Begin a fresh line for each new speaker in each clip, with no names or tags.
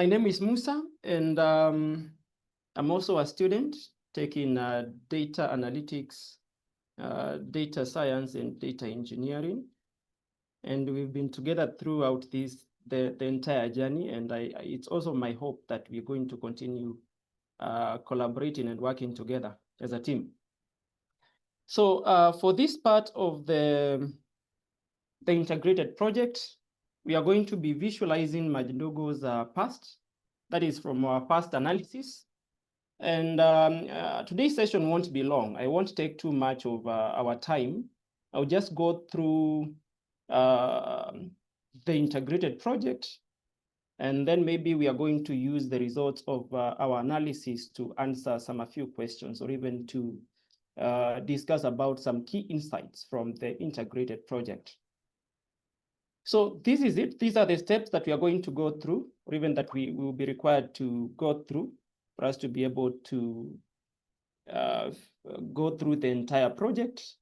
My name is Musa, and I'm also a student taking data analytics, data science, and data engineering. And we've been together throughout the entire journey. And it's also my hope that we're going to continue collaborating and working together as a team. So for this part of the integrated project, we are going to be visualizing Maji Ndogo's past. That is from our past analysis. And today's session won't be long. I won't take too much of our time. I'll just go through the integrated project, and then maybe we are going to use the results of our analysis to answer a few questions, or even to discuss about some key insights from the integrated project. So this is it. These are the steps that we are going to go through, or even that we will be required to go through for us to be able to go through the entire project.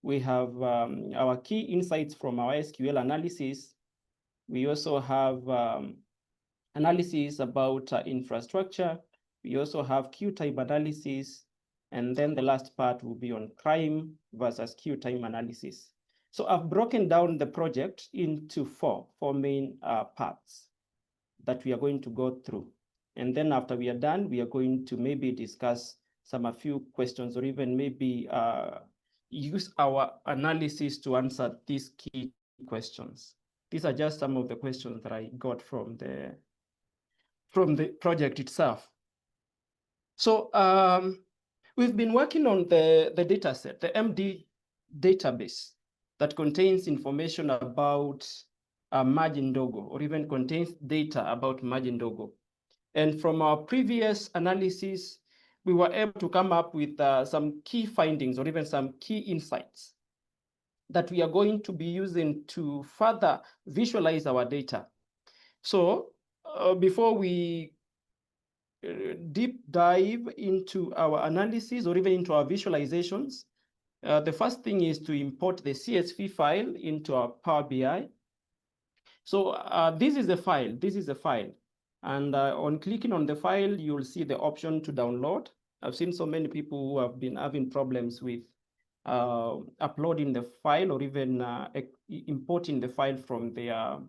We have our key insights from our SQL analysis. We also have analysis about infrastructure. We also have queue-time analysis. And then the last part will be on crime versus queue-time analysis. So I've broken down the project into four main parts that we are going to go through. And then after we are done, we are going to maybe discuss a few questions, or even maybe use our analysis to answer these key questions. These are just some of the questions that I got from the project itself. So we've been working on the dataset, the MD database, that contains information about Maji Ndogo, or even contains data about Maji Ndogo. And from our previous analysis, we were able to come up with some key findings, or even some key insights that we are going to be using to further visualize our data. So before we deep dive into our analysis, or even into our visualizations, the first thing is to import the CSV file into our Power BI. So this is a file. And on clicking on the file, you'll see the option to download. I've seen so many people who have been having problems with uploading the file, or even importing the file from their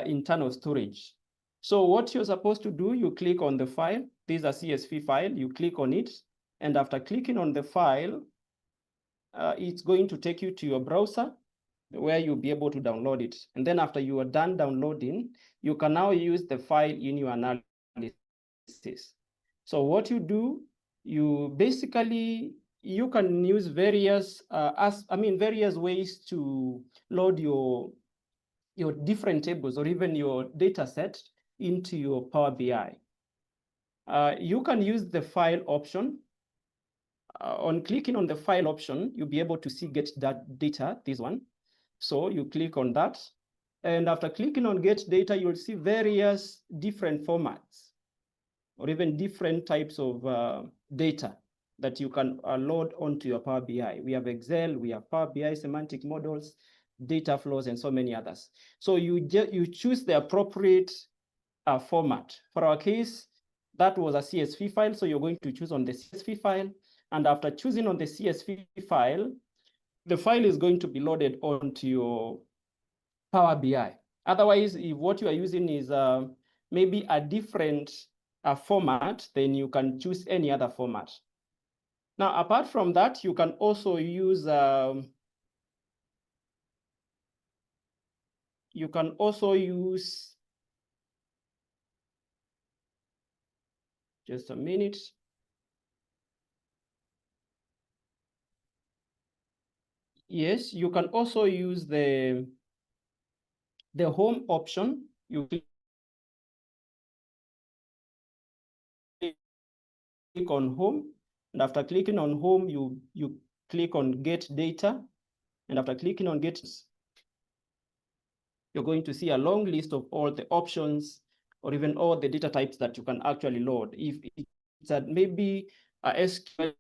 internal storage. So what you're supposed to do, you click on the file. This is a CSV file. You click on it. And after clicking on the file, it's going to take you to your browser, where you'll be able to download it. And then after you are done downloading, you can now use the file in your analysis. So what you do, you can use various ways to load your different tables, or even your data set into your Power BI. You can use the file option. On clicking on the file option, you'll be able to see get that data, this one. So you click on that. And after clicking on get data, you'll see various different formats, or even different types of data that you can load onto your Power BI. We have Excel, we have Power BI semantic models, data flows, and so many others. So you choose the appropriate format. For our case, that was a CSV file. So you're going to choose on the CSV file. And after choosing on the CSV file, the file is going to be loaded onto your Power BI. Otherwise, if what you are using is maybe a different format, then you can choose any other format. Now, apart from that, you can also use just a minute. Yes, you can also use the home option. You click on home, and after clicking on home, you click on get data, and after clicking on get, you're going to see a long list of all the options, or even all the data types that you can actually load. If it's maybe a SQL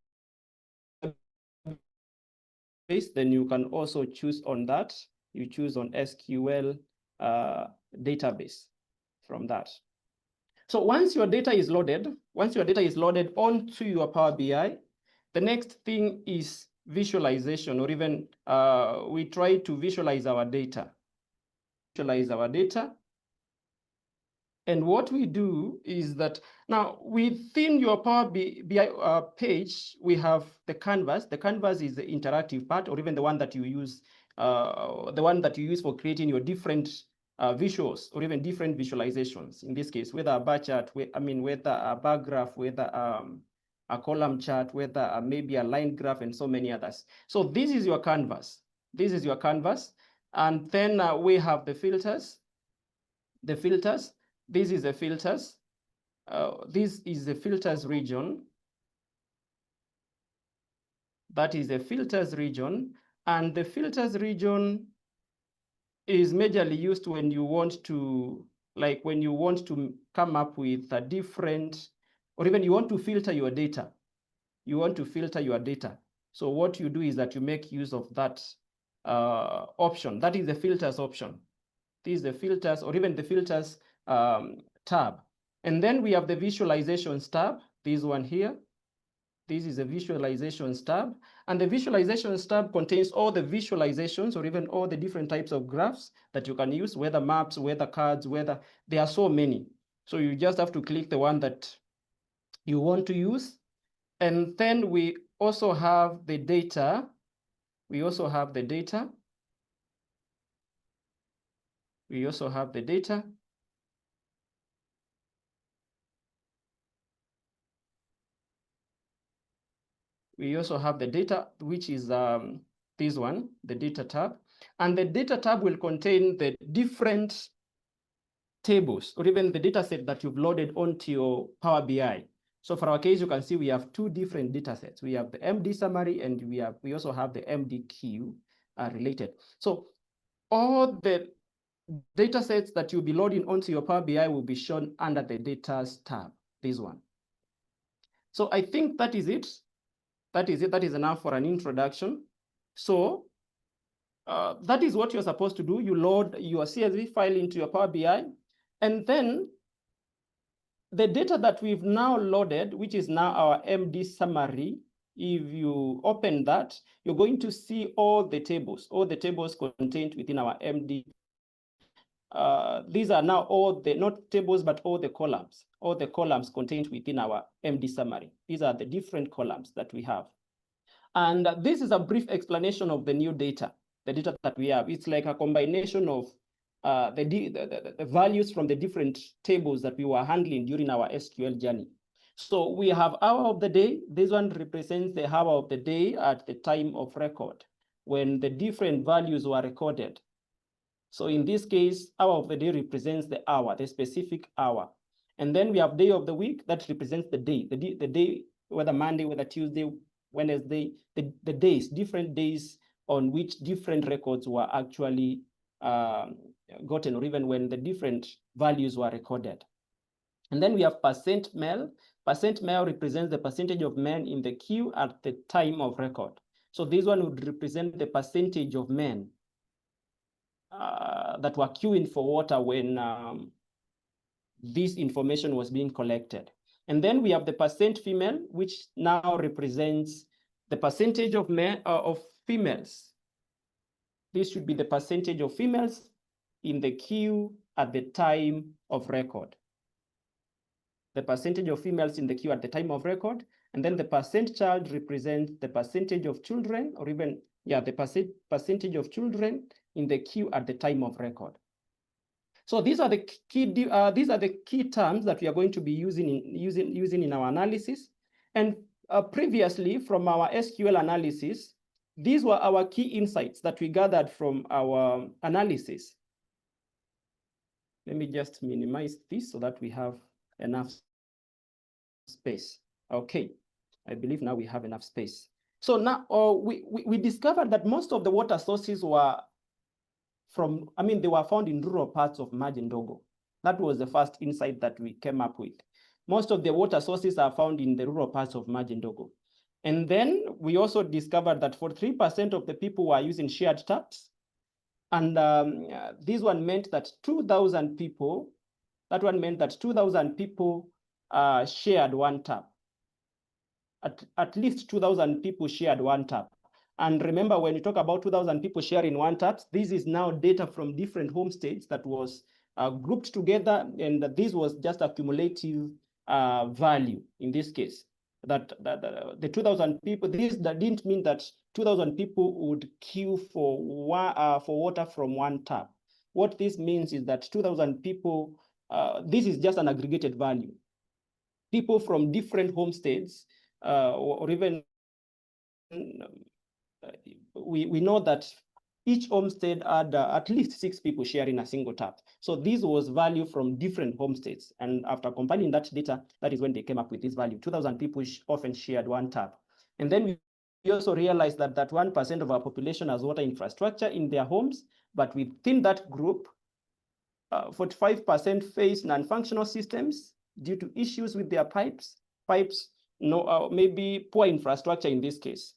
base, then you can also choose on that. You choose on SQL database. from that. So once your data is loaded onto your Power BI, the next thing is visualization, or even we try to visualize our data. And what we do is that now within your Power BI page, we have the canvas. The canvas is the interactive part, or even the one that you use, for creating your different visuals, or even different visualizations. In this case, whether a bar chart, whether a bar graph, whether a column chart, whether maybe a line graph, and so many others. So this is your canvas. And then we have the filters. This is the filters. This is the filters region. That is the filters region. And the filters region is majorly used when you want to, come up with a different, or even you want to filter your data. So what you do is that you make use of that option. That is the filters option. This is the filters, or even the filters tab. And then we have the visualizations tab, this one here. This is the visualizations tab. And the visualizations tab contains all the visualizations, or even all the different types of graphs that you can use, whether maps, whether cards, whether there are so many. So you just have to click the one that you want to use. And then we also have the data. We also have the data. We also have the data. We also have the data, which is this one, the data tab. And the data tab will contain the different tables, or even the data set that you've loaded onto your Power BI. So for our case, you can see we have two different data sets. We have the MD summary, and we also have the MDQ related. So all the data sets that you'll be loading onto your Power BI will be shown under the data tab, this one. So I think that is it. That is enough for an introduction. So that is what you're supposed to do. You load your CSV file into your Power BI, and then the data that we've now loaded, which is now our MD summary, if you open that, you're going to see all the tables contained within our MD. These are now all the, not tables, but all the columns contained within our MD summary. These are the different columns that we have. And this is a brief explanation of the new data, the data that we have. It's like a combination of the values from the different tables that we were handling during our SQL journey. So we have hour of the day. This one represents the hour of the day at the time of record, when the different values were recorded. So in this case, hour of the day represents the hour, the specific hour. And then we have day of the week that represents the day, the day, whether Monday, whether Tuesday, Wednesday, the days, different days on which different records were actually gotten, or even when the different values were recorded. And then we have percent male. Percent male represents the percentage of men in the queue at the time of record. So this one would represent the percentage of men that were queuing for water when this information was being collected. And then we have the percent female, which now represents the percentage of females. This should be the percentage of females in the queue at the time of record. The percentage of females in the queue at the time of record. And then the percent child represents the percentage of children, or even, the percentage of children in the queue at the time of record. So these are the key terms that we are going to be using in our analysis. And previously, from our SQL analysis, these were our key insights that we gathered from our analysis. Let me just minimize this so that we have enough space. Okay, I believe now we have enough space. So now we discovered that most of the water sources were they were found in rural parts of Maji Ndogo. That was the first insight that we came up with. Most of the water sources are found in the rural parts of Maji Ndogo. And then we also discovered that 43% of the people were using shared taps. And this one meant that 2,000 people That one meant that 2,000 people shared one tab. At least 2,000 people shared one tab. And remember, when you talk about 2,000 people sharing one tab, this is now data from different homestays that was grouped together, and this was just a cumulative value in this case. That the 2,000 people, that didn't mean that 2,000 people would queue for water from one tap. What this means is that 2,000 people, this is just an aggregated value. People from different homestays, or even we know that each homestead had at least 6 people sharing a single tap. So this was value from different homesteads. And after compiling that data, that is when they came up with this value. 2,000 people often shared one tap. And then we also realized that 1% of our population has water infrastructure in their homes, but within that group, 45% face non-functional systems due to issues with their pipes, maybe poor infrastructure in this case,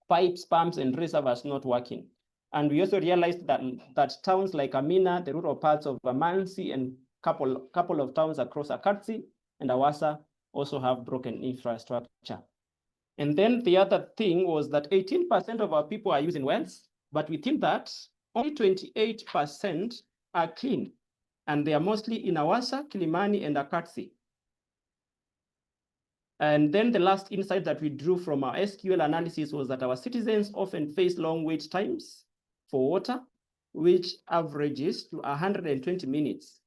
pipes, pumps, and reservoirs not working. And we also realized that towns like Amina, the rural parts of Amansi, and couple of towns across Akatsi and Awasa also have broken infrastructure. And then the other thing was that 18% of our people are using wells, but within that, only 28% are clean. And they are mostly in Awasa, Kilimani, and Akatsi. And then the last insight that we drew from our SQL analysis was that our citizens often face long wait times for water, which averages to 120 minutes.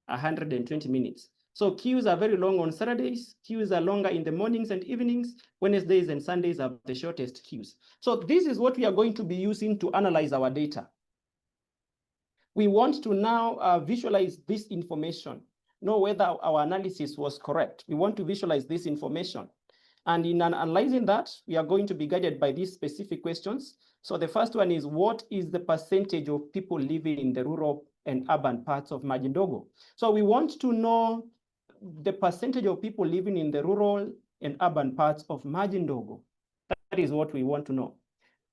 120 minutes. So queues are very long on Saturdays. Queues are longer in the mornings and evenings. Wednesdays and Sundays are the shortest queues. So this is what we are going to be using to analyze our data. We want to now visualize this information, know whether our analysis was correct. We want to visualize this information. And in analyzing that, we are going to be guided by these specific questions. So the first one is, what is the percentage of people living in the rural and urban parts of Maji Ndogo? So we want to know the percentage of people living in the rural and urban parts of Maji Ndogo. That is what we want to know.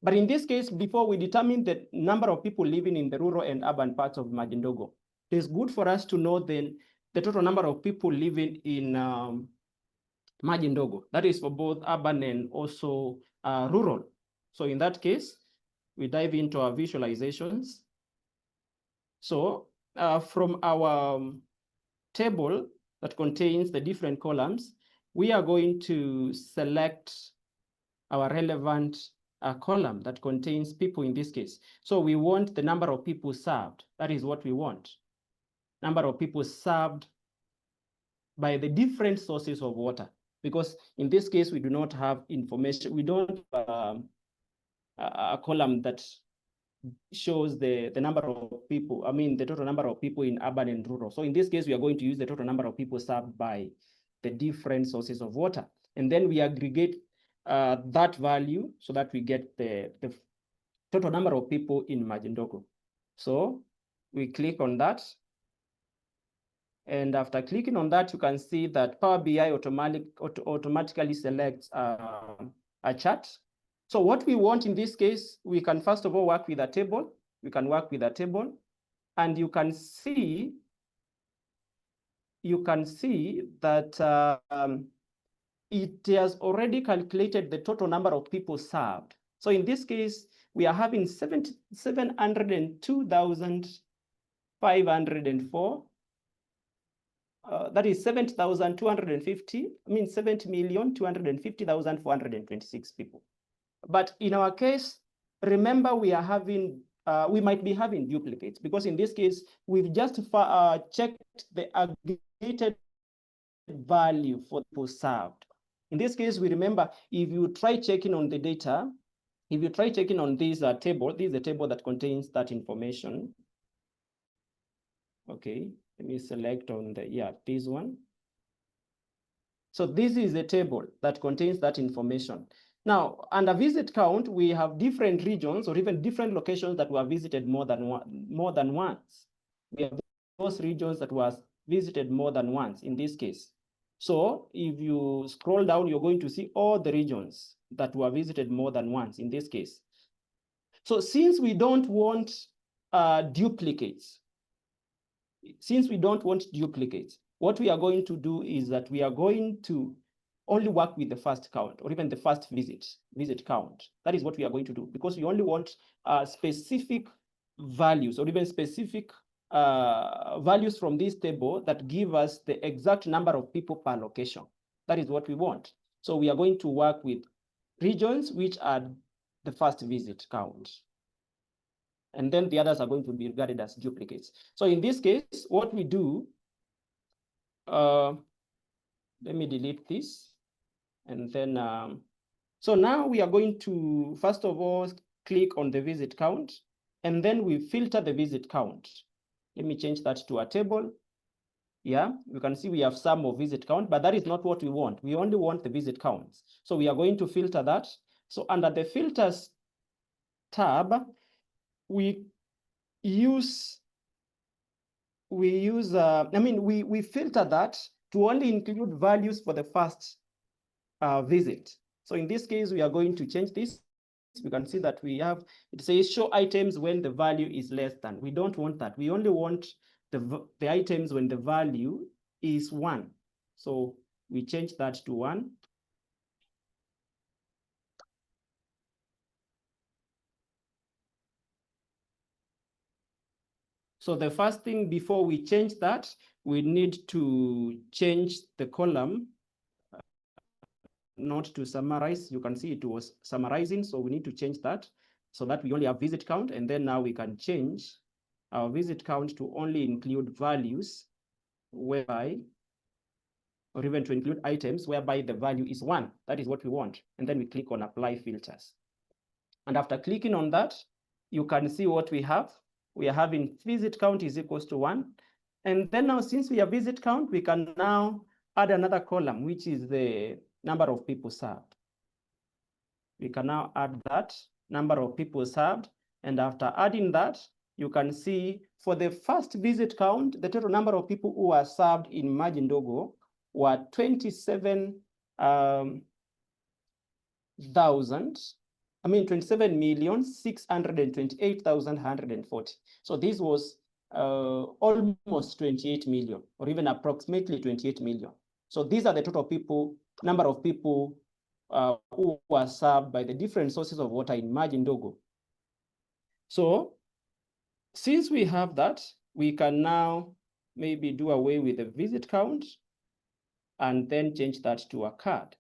But in this case, before we determine the number of people living in the rural and urban parts of Maji Ndogo, it is good for us to know then the total number of people living in Maji Ndogo. That is for both urban and also rural. So in that case, we dive into our visualizations. So from our table that contains the different columns, we are going to select our relevant column that contains people in this case. So we want the number of people served. That is what we want. Number of people served by the different sources of water. Because in this case, we do not have information. We don't have a column that shows the number of people, the total number of people in urban and rural. So in this case, we are going to use the total number of people served by the different sources of water. And then we aggregate that value so that we get the total number of people in Maji Ndogo. So we click on that. And after clicking on that, you can see that Power BI automatically selects a chart. So what we want in this case, we can first of all work with a table. We can work with a table, and you can see that it has already calculated the total number of people served. So in this case, we are having 702,504. That is 70,250. 70,250,426 people. But in our case, remember, we are having, we might be having duplicates, because in this case, we've just checked the aggregated value for people served. In this case, we remember, if you try checking on the data, if you try checking on this table, this is the table that contains that information. Okay, let me select on this one. So this is the table that contains that information. Now, under visit count, we have different regions or even different locations that were visited more than once. We have those regions that were visited more than once in this case. So if you scroll down, you're going to see all the regions that were visited more than once in this case. So since we don't want duplicates, since we don't want duplicates, what we are going to do is that we are going to only work with the first count or even the first visit count. That is what we are going to do, because we only want specific values or even specific values from this table that give us the exact number of people per location. That is what we want. So we are going to work with regions which are the first visit count. And then the others are going to be regarded as duplicates. So in this case, what we do, let me delete this. And then, so now we are going to, first of all, click on the visit count, and then we filter the visit count. Let me change that to a table. Yeah, you can see we have sum of visit count, but that is not what we want. We only want the visit counts. So we are going to filter that. So under the filters tab, we filter that to only include values for the first visit. So in this case, we are going to change this. We can see that we have, it says show items when the value is less than. We don't want that. We only want the items when the value is 1. So we change that to 1. So the first thing before we change that, we need to change the column not to summarize. You can see it was summarizing, so we need to change that so that we only have visit count, and then now we can change our visit count to only include values whereby, or even to include items whereby the value is 1. That is what we want. And then we click on apply filters. And after clicking on that, you can see what we have. We are having visit count is equals to 1. And then now, since we have visit count, we can now add another column, which is the number of people served. We can now add that number of people served. And after adding that, you can see for the first visit count, the total number of people who are served in Maji Ndogo were 27,628,140. So this was almost 28 million, or even approximately 28 million. So these are the total people, number of people who were served by the different sources of water in Maji Ndogo. So since we have that, we can now maybe do away with the visit count and then change that to a card.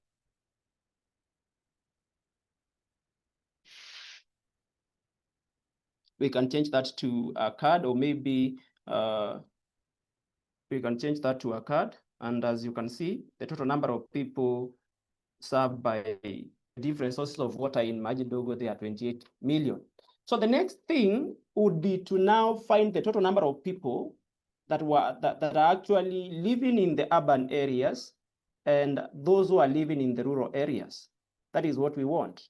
We can change that to a card, or maybe we can change that to a card. And as you can see, the total number of people served by different sources of water in Maji Ndogo, they are 28 million. So the next thing would be to now find the total number of people that are actually living in the urban areas and those who are living in the rural areas. That is what we want.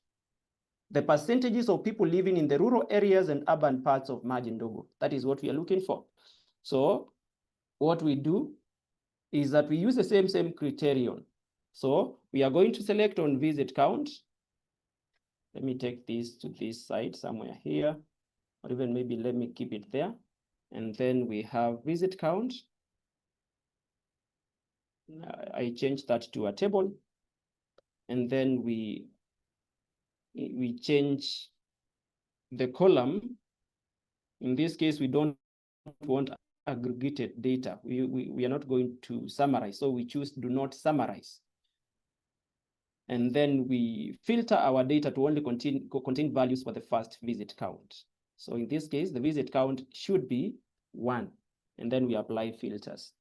The percentages of people living in the rural areas and urban parts of Maji Ndogo. That is what we are looking for. So what we do is that we use the same criterion. So we are going to select on visit count. Let me take this to this side somewhere here, or even maybe let me keep it there. And then we have visit count. I change that to a table. And then we change the column. In this case, we don't want aggregated data. We are not going to summarize. So we choose do not summarize. And then we filter our data to only contain values for the first visit count. So in this case, the visit count should be 1. And then we apply filters.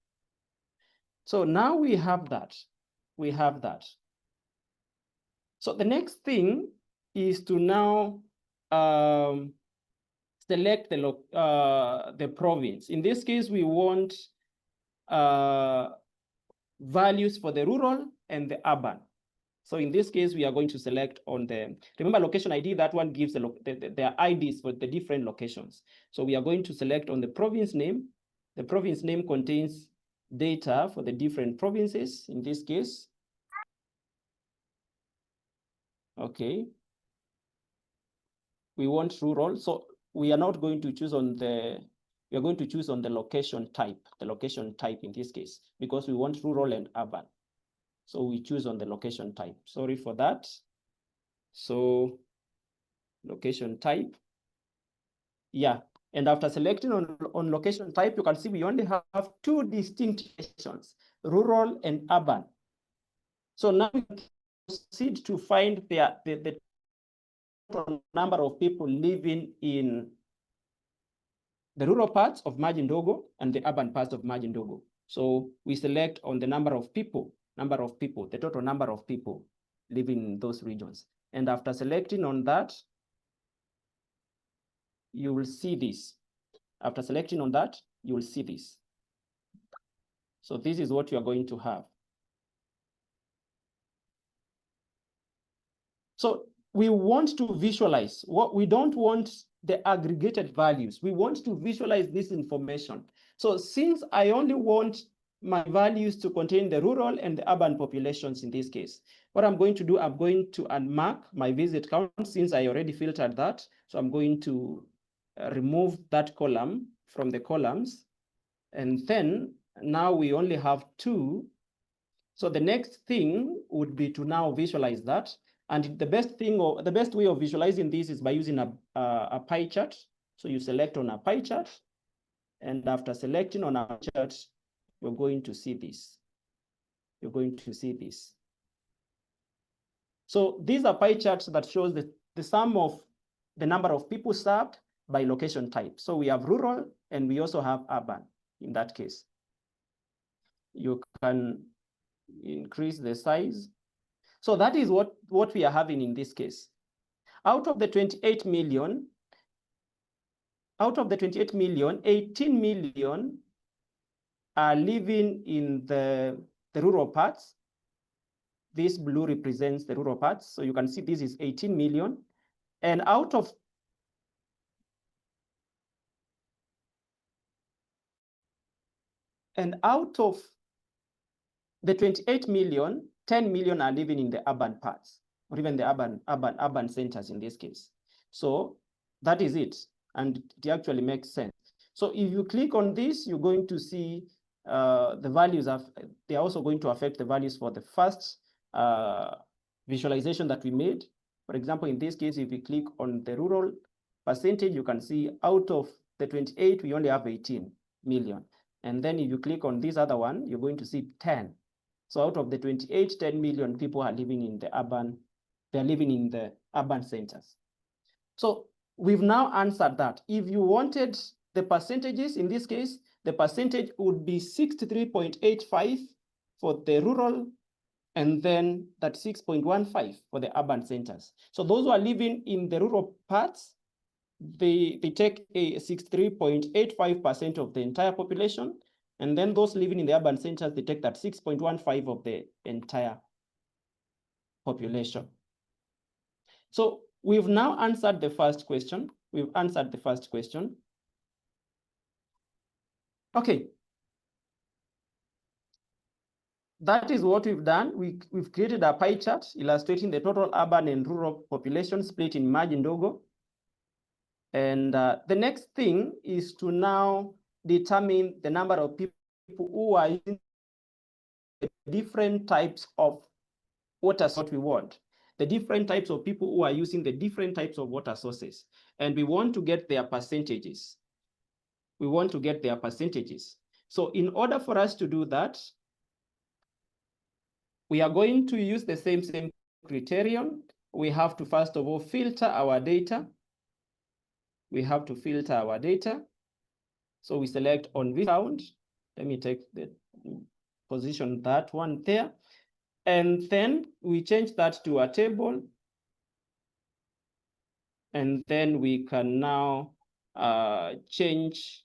So now we have that. We have that. So the next thing is to now select the province. In this case, we want values for the rural and the urban. So in this case, we are going to select on the, remember location ID, that one gives their IDs for the different locations. So we are going to select on the province name. The province name contains data for the different provinces in this case. Okay. We want rural, so we are not going to choose on the we are going to choose on the location type in this case, because we want rural and urban. So we choose on the location type. Sorry for that. So location type. Yeah. And after selecting on location type, you can see we only have two distinct locations, rural and urban. So now we proceed to find the total number of people living in the rural parts of Maji Ndogo and the urban parts of Maji Ndogo. So we select on the number of people, the total number of people living in those regions. And after selecting on that, you will see this. After selecting on that, you will see this. So this is what you are going to have. So we want to visualize what we don't want the aggregated values. We want to visualize this information. So since I only want my values to contain the rural and the urban populations in this case, what I'm going to do, I'm going to unmark my visit count since I already filtered that. So I'm going to remove that column from the columns. And then now we only have 2. So the next thing would be to now visualize that. And the best thing, or the best way of visualizing this is by using a pie chart. So you select on a pie chart, and after selecting on a chart, you're going to see this. You're going to see this. So these are pie charts that shows the sum of the number of people served by location type. So we have rural and we also have urban in that case. You can increase the size. So that is what we are having in this case. Out of the 28 million, 18 million are living in the rural parts. This blue represents the rural parts. So you can see this is 18 million. And out of the 28 million, 10 million are living in the urban parts, or even the urban centers in this case. So that is it. And it actually makes sense. So if you click on this, you're going to see the values they're also going to affect the values for the first visualization that we made. For example, in this case, if you click on the rural percentage, you can see out of the 28, we only have 18 million. And then if you click on this other one, you're going to see 10. So out of the 28, 10 million people are living in the urban, they're living in the urban centers. So we've now answered that. If you wanted the percentages, in this case, the percentage would be 63.85 for the rural, and then that 6.15 for the urban centers. So those who are living in the rural parts, they take a 63.85% of the entire population. And then those living in the urban centers, they take that 6.15 of the entire population. So we've now answered the first question. Okay. That is what we've done. We've created a pie chart illustrating the total urban and rural population split in Maji Ndogo. And the next thing is to now determine the number of people who are using the different types of water sources we want. The different types of people who are using the different types of water sources. And we want to get their percentages. So in order for us to do that, we are going to use the same criterion. We have to first of all filter our data. So we select on this count. Let me take the position that one there. And then we change that to a table. And then we can now change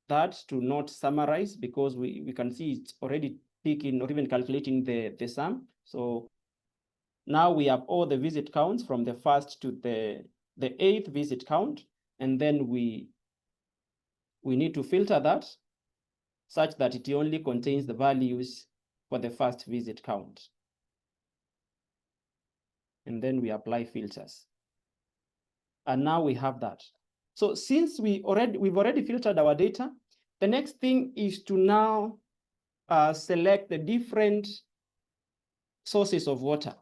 that to not summarize, because we can see it's already picking or even calculating the sum. So now we have all the visit counts from the first to the 8th visit count. And then we need to filter that such that it only contains the values for the first visit count. And then we apply filters. And now we have that. So since we've already filtered our data, the next thing is to now select the different sources of water,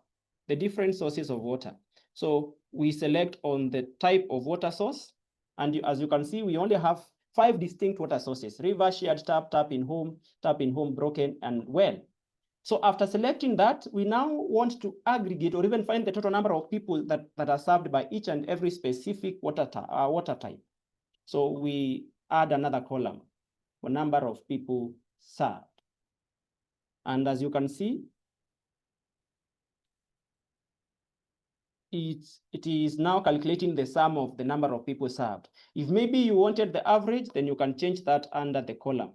So we select on the type of water source. And as you can see, we only have 5 distinct water sources: river, shared tap, tap in home, broken, and well. So after selecting that, we now want to aggregate or even find the total number of people that are served by each and every specific water type. So we add another column for number of people served. And as you can see, it is now calculating the sum of the number of people served. If maybe you wanted the average, then you can change that under the column.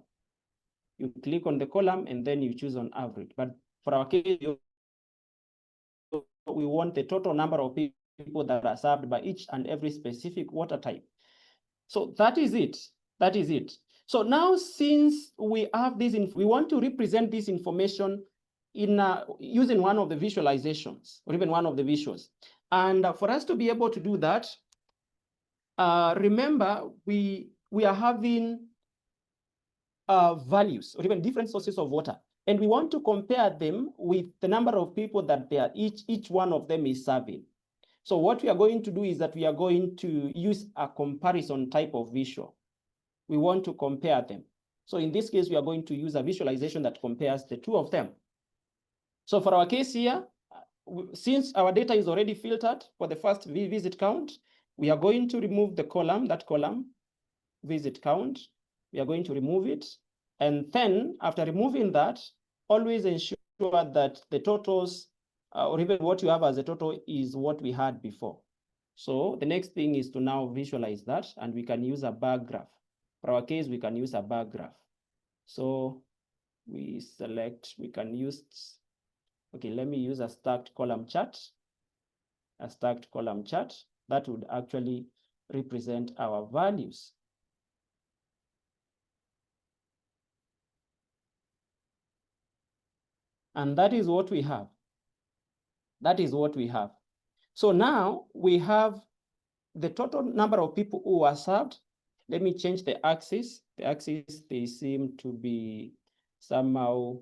You click on the column and then you choose on average. But for our case, we want the total number of people that are served by each and every specific water type. So that is it. So now, since we have this, we want to represent this information in using one of the visualizations or even one of the visuals. And for us to be able to do that, remember, we are having values or even different sources of water. And we want to compare them with the number of people that they are each one of them is serving. So what we are going to do is that we are going to use a comparison type of visual. We want to compare them. So in this case, we are going to use a visualization that compares the two of them. So for our case here, since our data is already filtered for the first visit count, we are going to remove the column, visit count. We are going to remove it. And then after removing that, always ensure that the totals, or even what you have as a total, is what we had before. So the next thing is to now visualize that, and we can use a bar graph. For our case, we can use a bar graph. So we select, we can use, okay, let me use a stacked column chart. That would actually represent our values. And that is what we have. So now we have the total number of people who are served. Let me change the axis. The axis, they seem to be somehow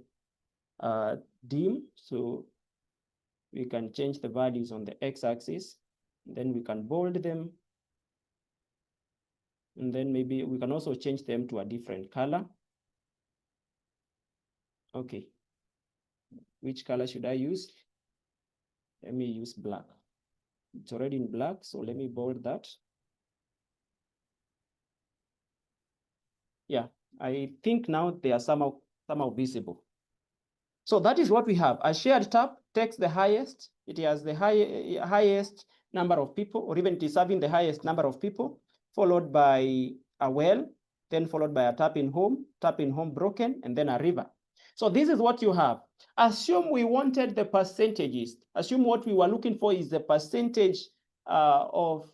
dim. So we can change the values on the x-axis. Then we can bold them. And then maybe we can also change them to a different color. Okay. Which color should I use? Let me use black. It's already in black, so let me bold that. Yeah, I think now they are somehow visible. So that is what we have. A shared tab takes the highest. It has the highest number of people, or even it is serving the highest number of people, followed by a well, then followed by a tap in home broken, and then a river. So this is what you have. Assume we wanted the percentages. Assume what we were looking for is the percentage of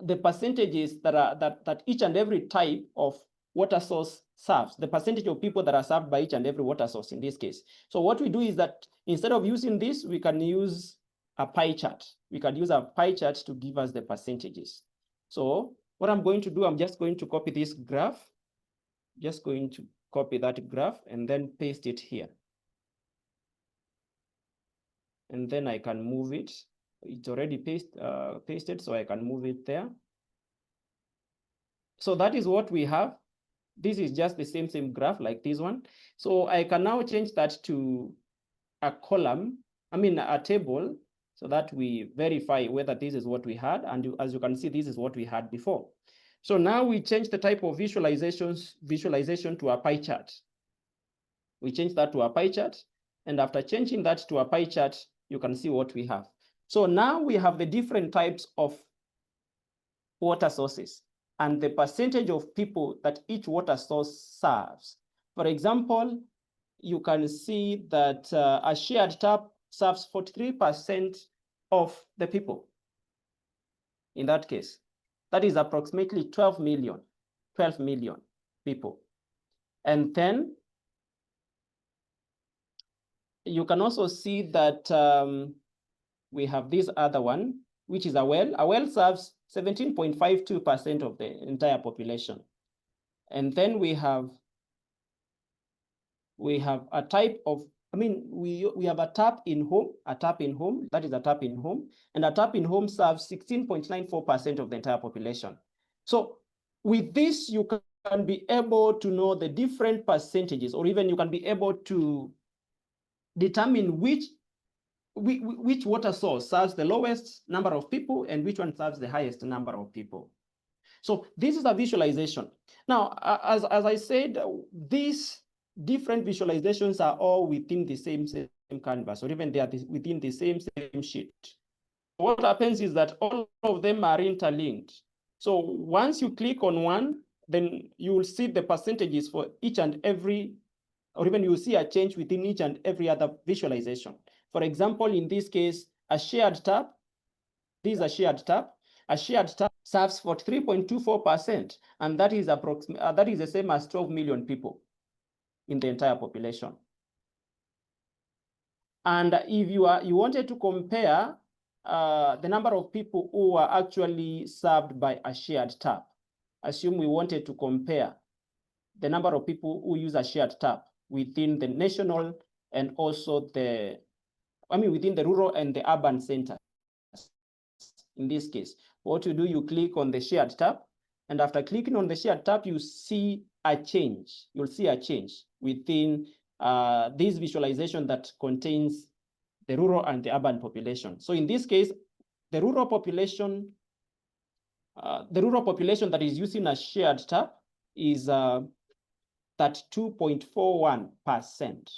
the percentages that each and every type of water source serves, the percentage of people that are served by each and every water source in this case. So what we do is that instead of using this, we can use a pie chart. We can use a pie chart to give us the percentages. So what I'm going to do, I'm just going to copy this graph, just going to copy that graph and then paste it here. And then I can move it. It's already pasted, so I can move it there. So that is what we have. This is just the same graph like this one. So I can now change that to a column, a table, so that we verify whether this is what we had. And as you can see, this is what we had before. So now we change the type of visualization to a pie chart. We change that to a pie chart. And after changing that to a pie chart, you can see what we have. So now we have the different types of water sources and the percentage of people that each water source serves. For example, you can see that a shared tap serves 43% of the people. In that case, that is approximately 12 million people. And then you can also see that we have this other one, which is a well. A well serves 17.52% of the entire population. And then we have a type of, we have a tap in home, that is a tap in home, and a tap in home serves 16.94% of the entire population. So with this, you can be able to know the different percentages, or even you can be able to determine which water source serves the lowest number of people and which one serves the highest number of people. So this is a visualization. Now, as I said, these different visualizations are all within the same canvas, or even they are within the same sheet. What happens is that all of them are interlinked. So once you click on one, then you will see the percentages for each and every, or even you will see a change within each and every other visualization. For example, in this case, a shared tab, this is a shared tab. A shared tab serves for 3.24%, and that is the same as 12 million people in the entire population. And if you wanted to compare the number of people who are actually served by a shared tab, assume we wanted to compare the number of people who use a shared tab within the national and also within the rural and the urban centers. In this case, what you do, you click on the shared tab, and after clicking on the shared tab, you see a change. You'll see a change within this visualization that contains the rural and the urban population. So in this case, the rural population that is using a shared tab is that 2.41%.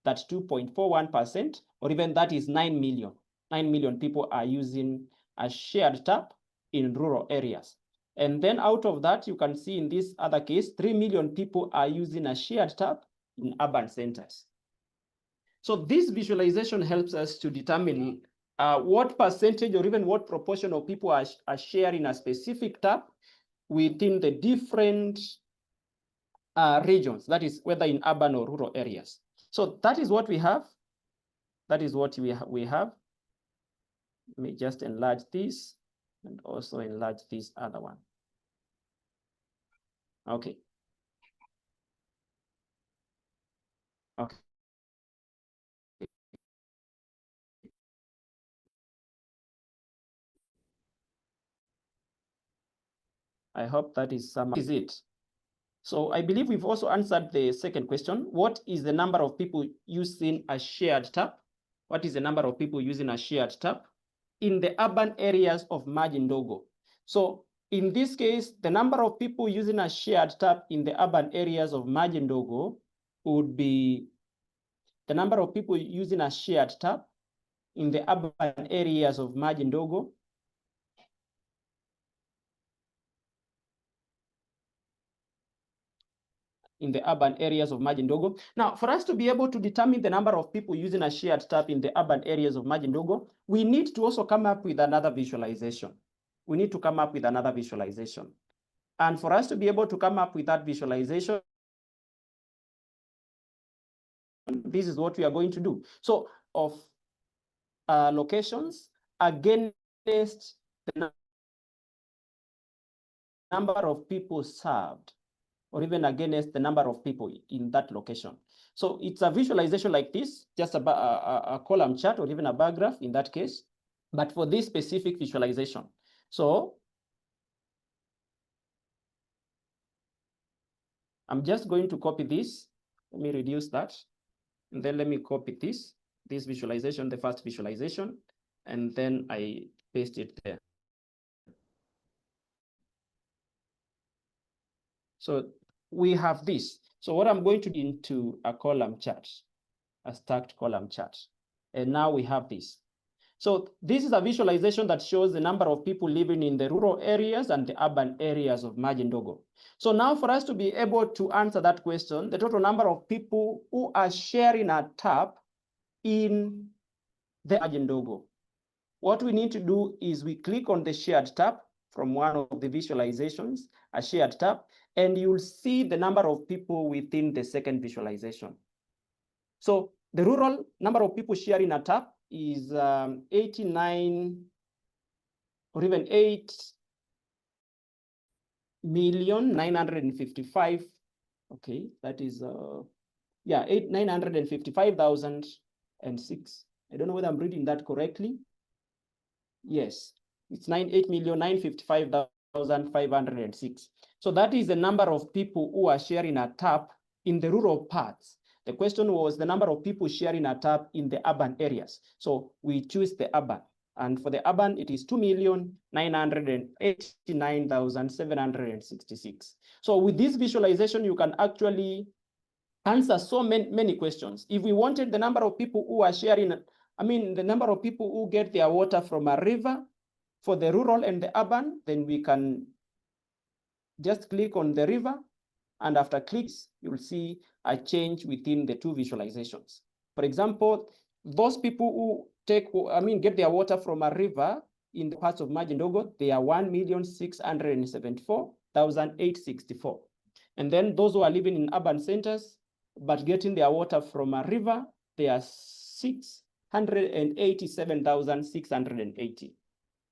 That's 2.41%, or even that is 9 million. 9 million people are using a shared tab in rural areas. And then out of that, you can see in this other case, 3 million people are using a shared tab in urban centers. So this visualization helps us to determine what percentage or even what proportion of people are sharing a specific tab within the different regions, that is whether in urban or rural areas. So that is what we have. That is what we have. Let me just enlarge this and also enlarge this other one. Okay. Okay. I hope that is it. So I believe we've also answered the second question. What is the number of people using a shared tab? What is the number of people using a shared tab in the urban areas of Maji Ndogo? So in this case, the number of people using a shared tab in the urban areas of Maji Ndogo would be the number of people using a shared tab in the urban areas of Maji Ndogo in the urban areas of Maji Ndogo. Now, for us to be able to determine the number of people using a shared tab in the urban areas of Maji Ndogo, we need to also come up with another visualization. We need to come up with another visualization. And for us to be able to come up with that visualization, this is what we are going to do. So of locations against the number of people served, or even against the number of people in that location. So it's a visualization like this, just a column chart or even a bar graph in that case, but for this specific visualization. So I'm just going to copy this. Let me reduce that. And then let me copy this visualization, the first visualization, and then I paste it there. So we have this. So what I'm going to do into a column chart, a stacked column chart. And now we have this. So this is a visualization that shows the number of people living in the rural areas and the urban areas of Maji Ndogo. So now for us to be able to answer that question, the total number of people who are sharing a tab in the Maji Ndogo, what we need to do is we click on the shared tab from one of the visualizations, a shared tab, and you'll see the number of people within the second visualization. So the rural number of people sharing a tab is 89, or even 8,955,000. Okay, that is yeah, 955,006. I don't know whether I'm reading that correctly. Yes, it's 8,955,506. So that is the number of people who are sharing a tap in the rural parts. The question was the number of people sharing a tap in the urban areas. So we choose the urban. And for the urban, it is 2,989,766. So with this visualization, you can actually answer so many questions. If we wanted the number of people who are sharing, the number of people who get their water from a river for the rural and the urban, then we can just click on the river. And after clicks, you'll see a change within the two visualizations. For example, those people who get their water from a river in the parts of Maji Ndogo, they are 1,674,864. And then those who are living in urban centers, but getting their water from a river, they are 687,680.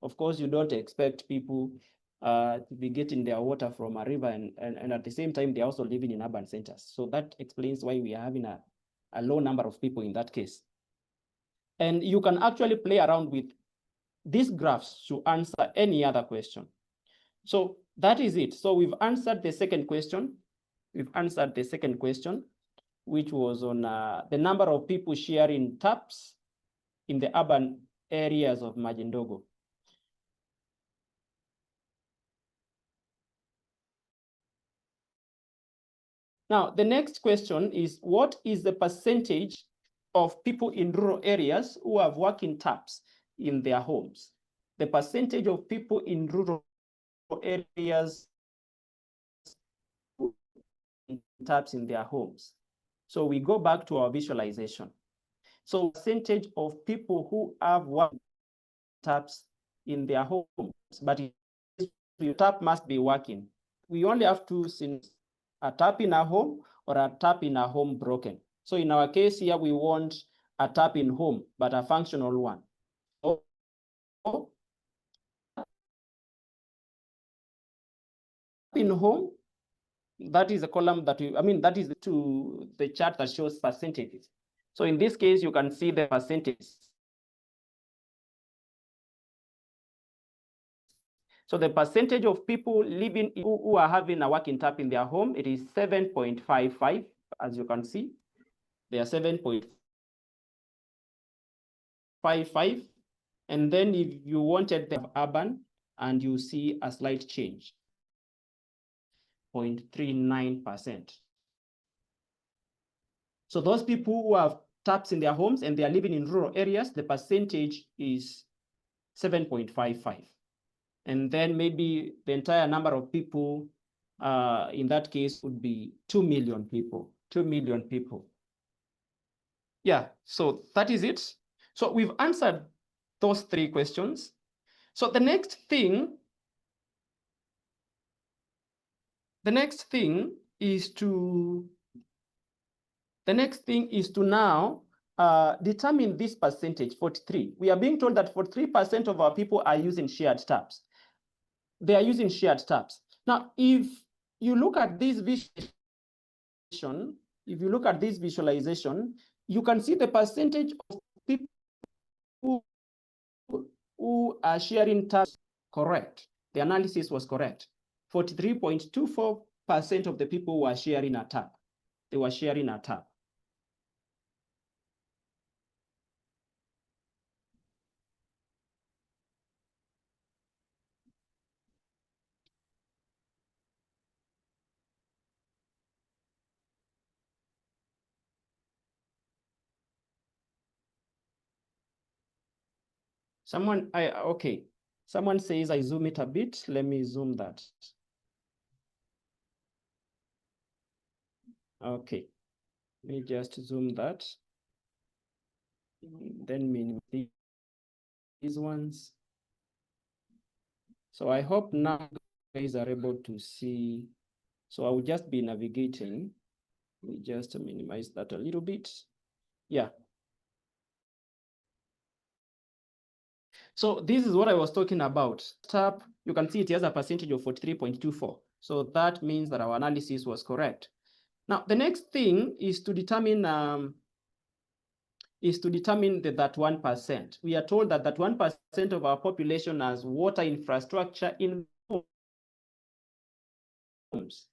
Of course, you don't expect people to be getting their water from a river and at the same time, they're also living in urban centers. So that explains why we are having a low number of people in that case. And you can actually play around with these graphs to answer any other question. So that is it. So we've answered the second question. We've answered the second question, which was on the number of people sharing taps in the urban areas of Maji Ndogo. Now, the next question is, what is the percentage of people in rural areas who have working taps in their homes? The percentage of people in rural areas taps in their homes. So we go back to our visualization. So percentage of people who have working taps in their homes, but your tap must be working. We only have two scenarios: a tap in a home or a tap in a home broken. So in our case here, we want a tap in home, but a functional one. So in home, that is a column that that is the chart that shows percentages. So in this case, you can see the percentages. So the percentage of people living who are having a working tap in their home, it is 7.55, as you can see. They are 7.55. And then if you wanted the urban, and you see a slight change, 0.39%. So those people who have taps in their homes and they are living in rural areas, the percentage is 7.55. And then maybe the entire number of people in that case would be 2 million people, 2 million people. Yeah, so that is it. So we've answered those three questions. So the next thing is to now determine this percentage, 43. We are being told that 43% of our people are using shared taps. They are using shared taps. Now, if you look at this visualization, you can see the percentage of people who are sharing taps correct. The analysis was correct. 43.24% of the people were sharing a tap. They were sharing a tap. Okay. Someone says I zoom it a bit. Let me zoom that. Okay. Let me just zoom that. Then minimize these ones. So I hope now you guys are able to see. So I will just be navigating. We just minimize that a little bit. Yeah. So this is what I was talking about. Tab, you can see it has a percentage of 43.24. So that means that our analysis was correct. Now, the next thing is to determine that 1%. We are told that 1% of our population has water infrastructure in homes.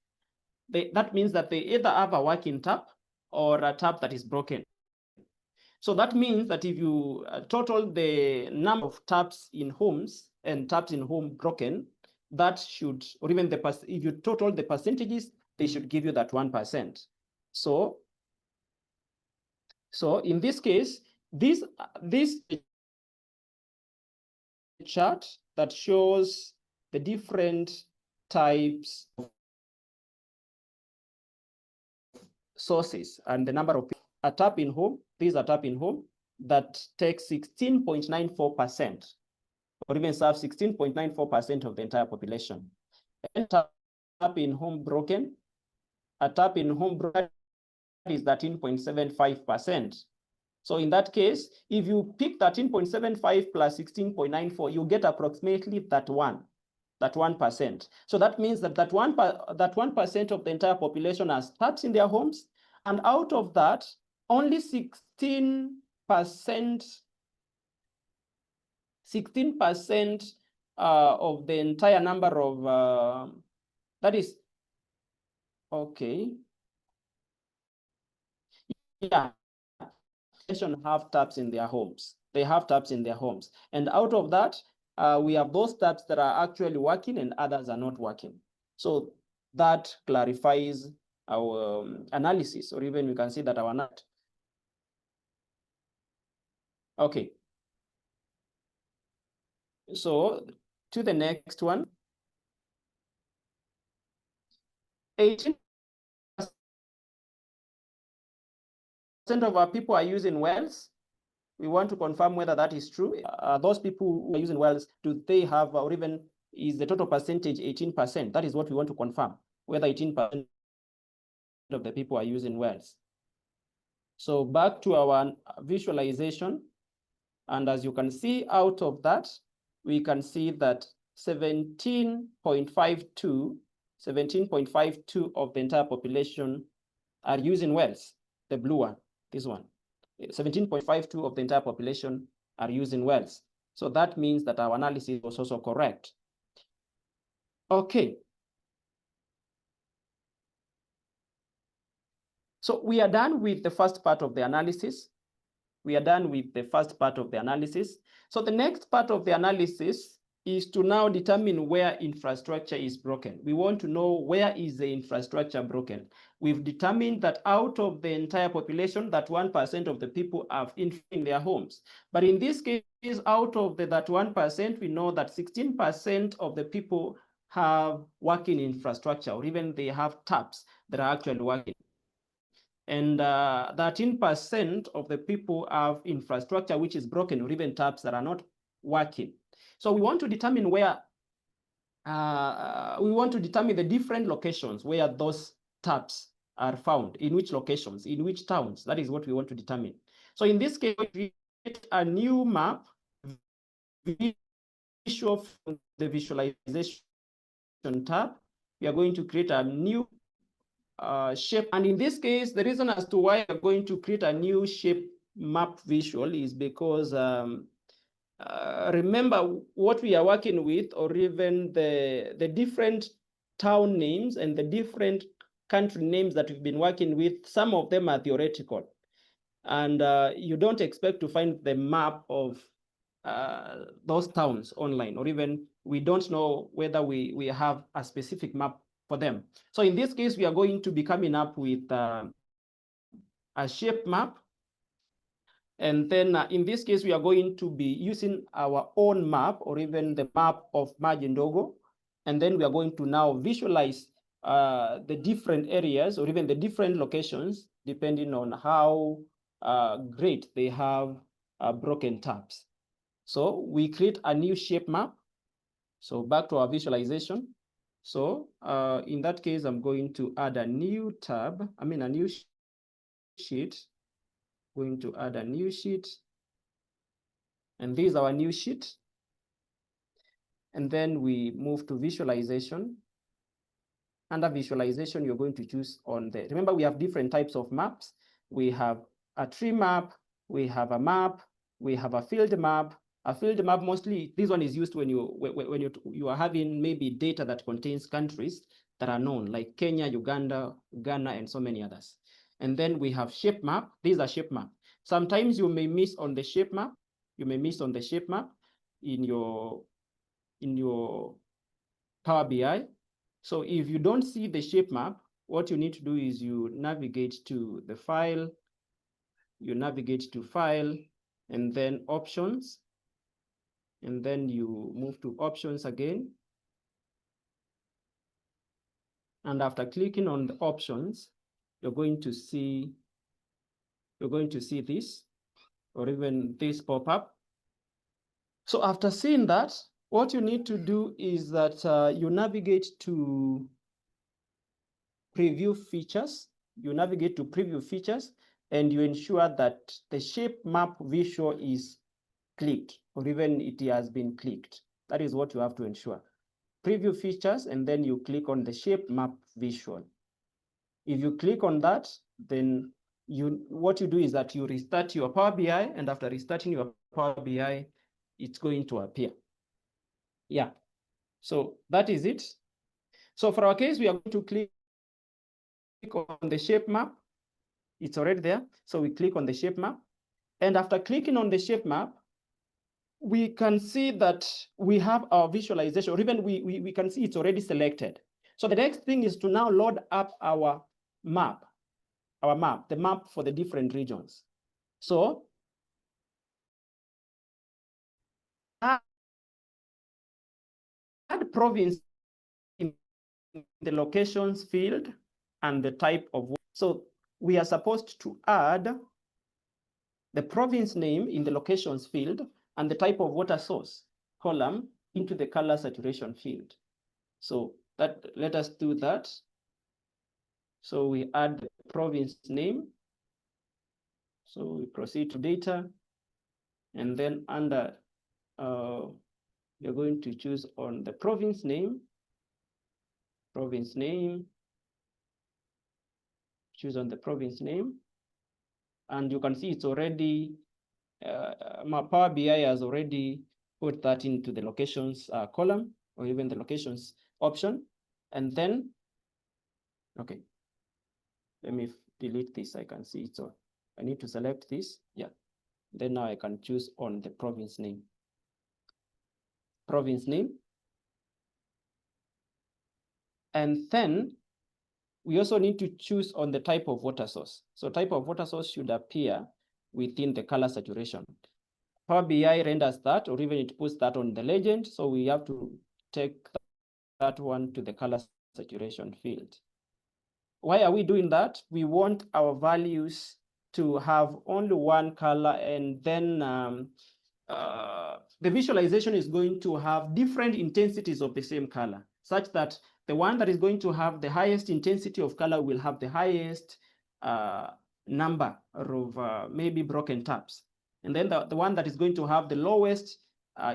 That means that they either have a working tap or a tap that is broken. So that means that if you total the number of taps in homes and taps in home broken, that should, or even if you total the percentages, they should give you that 1%. So in this case, this chart that shows the different types of sources and the number of a tap in home. This is a tap in home that takes 16.94%, or even serves 16.94% of the entire population. And tap in home broken, a tap in home broken is 13.75%. So in that case, if you pick 13.75 plus 16.94, you get approximately that 1%. So that means that 1% of the entire population has taps in their homes, and out of that, only 16% of the entire number of that is okay. Yeah, have taps in their homes. They have taps in their homes, and out of that, we have those taps that are actually working and others are not working. So that clarifies our analysis, or even we can see that our net. Okay. So to the next one. 18% of our people are using wells. We want to confirm whether that is true. Those people who are using wells, do they have, or even is the total percentage 18%? That is what we want to confirm, whether 18% of the people are using wells. So back to our visualization. And as you can see, out of that, we can see that 17.52 of the entire population are using wells, the blue one, this one. 17.52 of the entire population are using wells. So that means that our analysis was also correct. Okay. So we are done with the first part of the analysis. So the next part of the analysis is to now determine where infrastructure is broken. We want to know where is the infrastructure broken. We've determined that out of the entire population, that 1% of the people have internet in their homes. But in this case, out of that 1%, we know that 16% of the people have working infrastructure, or even they have taps that are actually working. And 13% of the people have infrastructure which is broken, or even taps that are not working. So we want to determine where, we want to determine the different locations where those taps are found, in which locations, in which towns. That is what we want to determine. So in this case, we create a new map, visual from the visualization tab. We are going to create a new shape. And in this case, the reason as to why we're going to create a new shape map visual is because remember what we are working with, or even the different town names and the different country names that we've been working with. Some of them are theoretical, and you don't expect to find the map of those towns online, or even we don't know whether we have a specific map for them. So in this case, we are going to be coming up with a shape map. And then in this case, we are going to be using our own map, or even the map of Maji Ndogo. And then we are going to now visualize the different areas, or even the different locations, depending on how great they have broken taps. So we create a new shape map. So back to our visualization. So in that case, I'm going to add a new tab, a new sheet. Going to add a new sheet. And this is our new sheet. And then we move to visualization. Under visualization, you're going to choose on the, remember we have different types of maps. We have a tree map, we have a map, we have a field map. A field map, mostly this one is used when you are having maybe data that contains countries that are known, like Kenya, Uganda, Ghana, and so many others. And then we have shape map. These are shape map. Sometimes you may miss on the shape map. You may miss on the shape map in your Power BI. So if you don't see the shape map, what you need to do is you navigate to the file, you navigate to file, and then options, and then you move to options again. And after clicking on the options, you're going to see this, or even this pop up. So after seeing that, what you need to do is that you navigate to preview features. You navigate to preview features, and you ensure that the shape map visual is clicked, or even it has been clicked. That is what you have to ensure. Preview features, and then you click on the shape map visual. If you click on that, then what you do is that you restart your Power BI, and after restarting your Power BI, it's going to appear. Yeah, so that is it. So for our case, we are going to click on the shape map. It's already there. So we click on the shape map. And after clicking on the shape map, we can see that we have our visualization, or even we can see it's already selected. So the next thing is to now load up our map, the map for the different regions. So add province in the locations field and the type of. So we are supposed to add the province name in the locations field and the type of water source column into the color saturation field. So let us do that. So we add the province name. So we proceed to data, and then under you're going to choose on the province name, choose on the province name, and you can see it's already, my Power BI has already put that into the locations column, or even the locations option. And then, okay, let me delete this. I can see it. So I need to select this. Yeah. Then now I can choose on the province name. And then we also need to choose on the type of water source. So type of water source should appear within the color saturation. Power BI renders that, or even it puts that on the legend. So we have to take that one to the color saturation field. Why are we doing that? We want our values to have only one color, and then the visualization is going to have different intensities of the same color, such that the one that is going to have the highest intensity of color will have the highest number of maybe broken tabs. And then the one that is going to have the lowest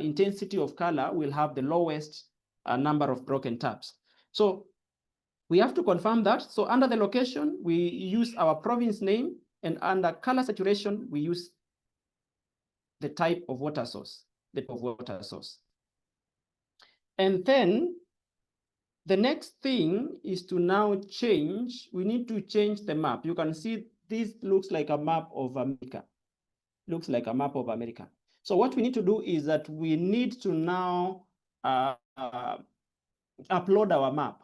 intensity of color will have the lowest number of broken tabs. So we have to confirm that. So under the location, we use our province name, and under color saturation, we use the type of water source, And then the next thing is to now change, we need to change the map. You can see this looks like a map of America. So what we need to do is that we need to now upload our map.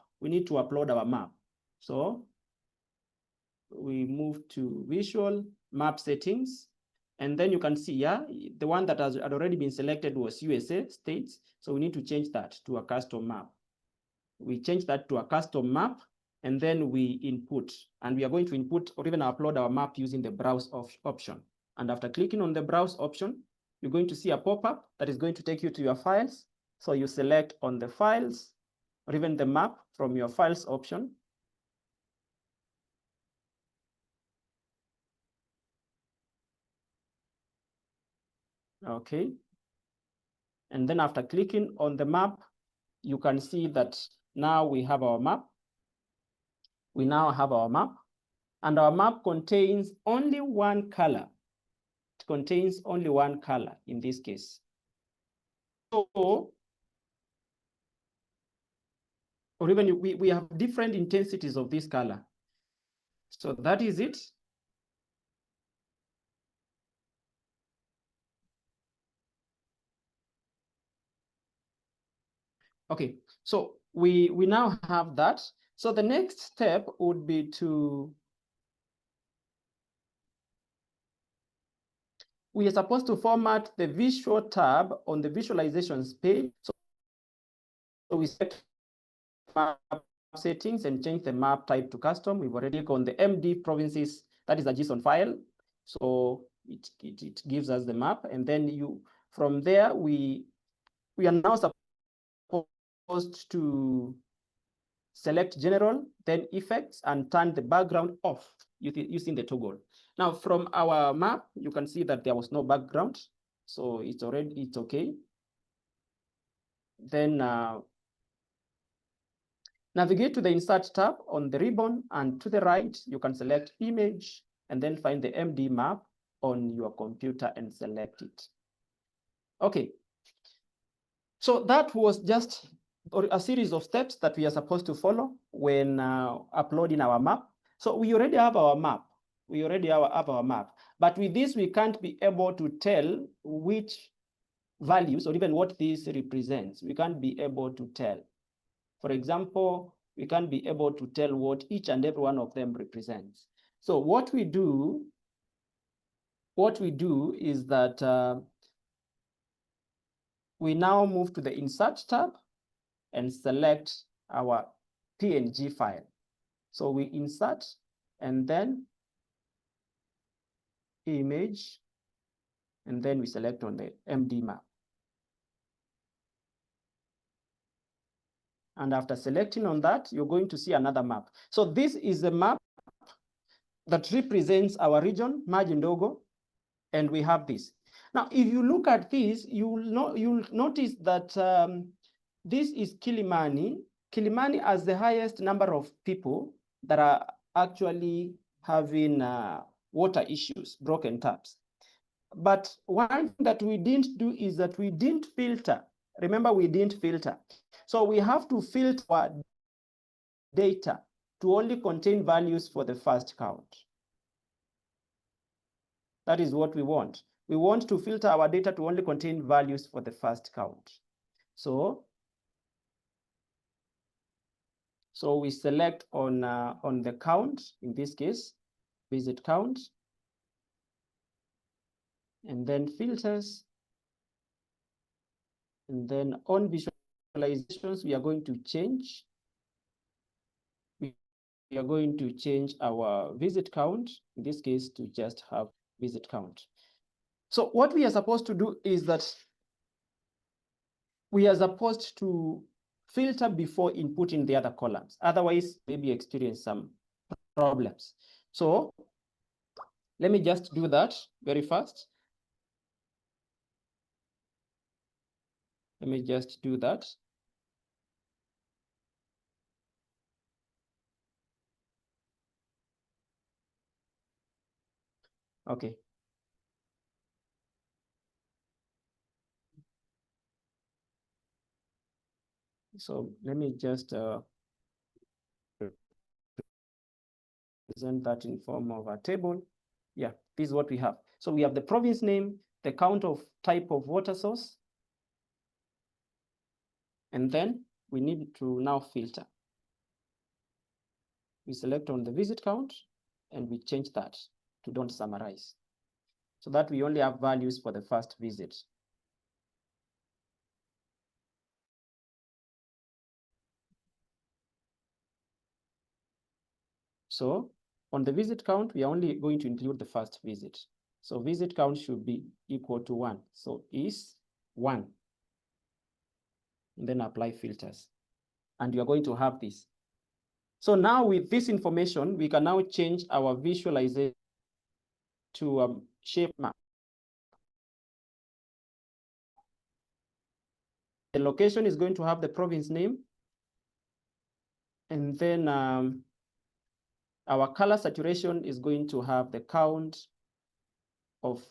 So we move to visual map settings. And then you can see, yeah, the one that had already been selected was USA states. So we need to change that to a custom map. We change that to a custom map, and then we input. And we are going to input or even upload our map using the browse option. And after clicking on the browse option, you're going to see a pop-up that is going to take you to your files. So you select on the files or even the map from your files option. Okay. And then after clicking on the map, you can see that now we have our map. We now have our map, and our map contains only one color. It contains only one color in this case. So, or even we have different intensities of this color. So that is it. Okay, so we now have that. So the next step would be we are supposed to format the visual tab on the visualizations page. So we set map settings and change the map type to custom. We've already clicked on the MD provinces, that is a JSON file. So it gives us the map, and then from there we are now supposed to select general, then effects, and turn the background off using the toggle. Now from our map, you can see that there was no background, so it's okay. Then navigate to the Insert tab on the ribbon, and to the right, you can select Image, and then find the MD map on your computer and select it. Okay, so that was just a series of steps that we are supposed to follow when uploading our map. So we already have our map. We already have our map. But with this, we can't be able to tell which values or even what this represents. We can't be able to tell. For example, we can't be able to tell what each and every one of them represents. So what we do is that we now move to the Insert tab and select our PNG file. So we insert and then image, and then we select on the MD map. And after selecting on that, you're going to see another map. So this is a map that represents our region, Maji Ndogo, and we have this. Now, if you look at this, you'll notice that this is Kilimani. Kilimani has the highest number of people that are actually having water issues, broken taps. But one thing that we didn't do is that we didn't filter. Remember, we didn't filter. So we have to filter our data to only contain values for the first count. That is what we want. We want to filter our data to only contain values for the first count. So we select on the count, in this case, visit count, and then filters. And then on visualizations, we are going to change. We are going to change our visit count, in this case, to just have visit count. So what we are supposed to do is that we are supposed to filter before inputting the other columns. Otherwise, maybe experience some problems. So let me just do that very fast. Let me just do that. Okay. So let me just present that in form of a table. Yeah, this is what we have. So we have the province name, the count of type of water source, and then we need to now filter. We select on the visit count and we change that to don't summarize, so that we only have values for the first visit. So on the visit count, we are only going to include the first visit. So visit count should be equal to 1. So is 1. And then apply filters. And you are going to have this. So now with this information, we can now change our visualization to shape map. the location is going to have the province name. And then our color saturation is going to have the count of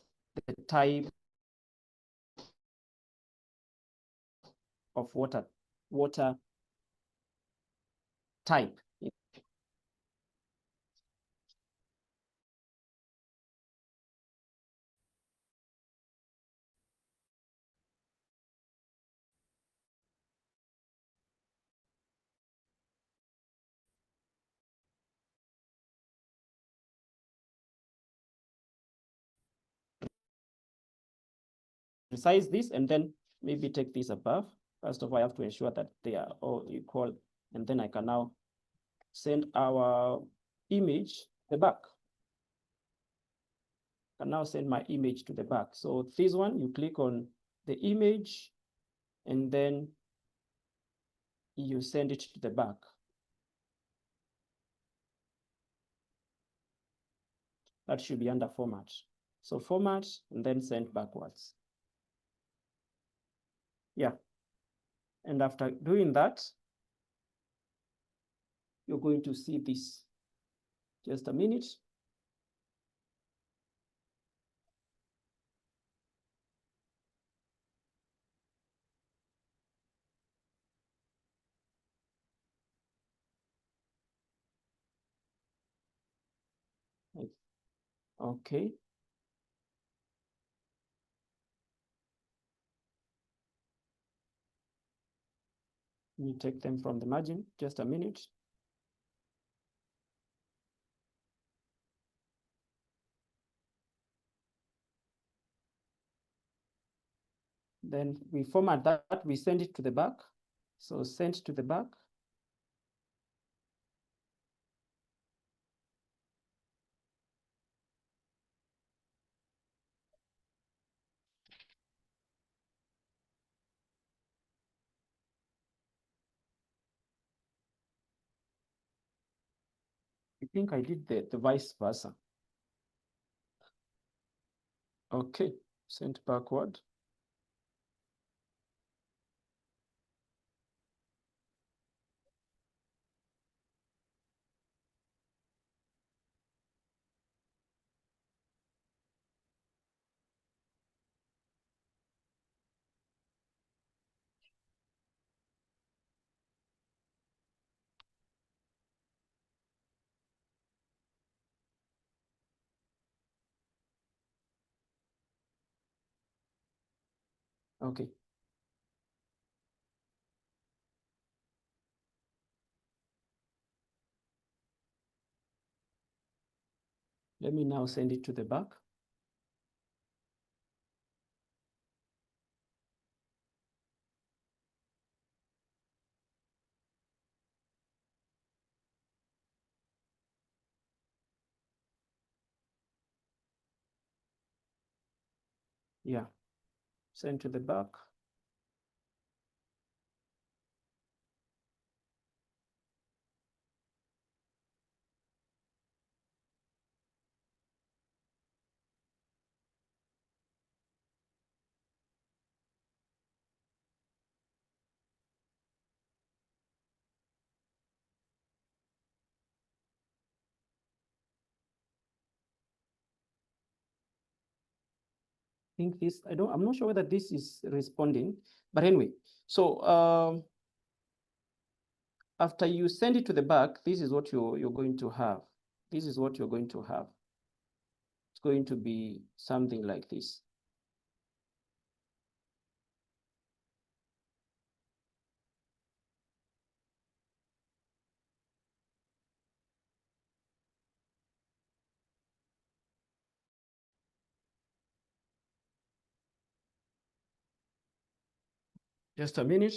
the type of water type. Resize this and then maybe take this above. First of all, I have to ensure that they are all equal, and then I can now send our image to the back. I can now send my image to the back. So this one, you click on the image and then you send it to the back. That should be under format. So format and then send backwards. Yeah. And after doing that, you're going to see this. Just a minute. Okay. You take them from the margin, just a minute. Then we format that, we send it to the back. So send to the back. I think I did the vice versa. Okay, sent backward. Okay. Let me now send it to the back. Yeah, send to the back. I think this, I'm not sure whether this is responding, but anyway, so after you send it to the back, this is what you're going to have. This is what you're going to have. It's going to be something like this. Just a minute.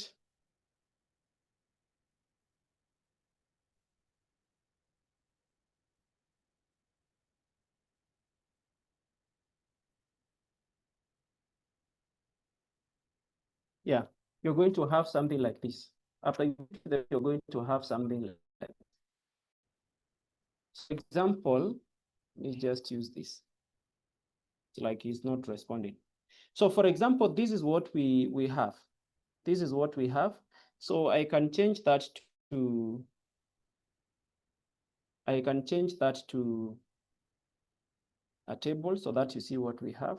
Yeah, you're going to have something like this. After you're going to have something like that. For example, let's just use this. It's like he's not responding. So for example, this is what we have. This is what we have. So I can change that to a table so that you see what we have.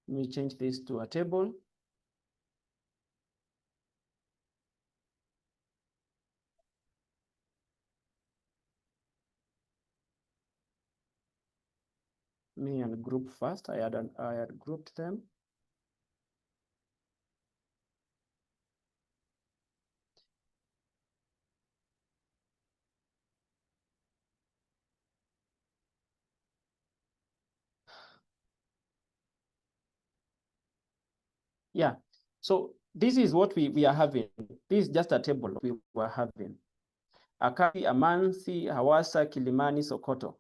Let me change this to a table. Me and group first. I had grouped them. Yeah. So this is what we are having. This is just a table we were having. Akari, Amansi, Hawassa, Kilimani, Sokoto.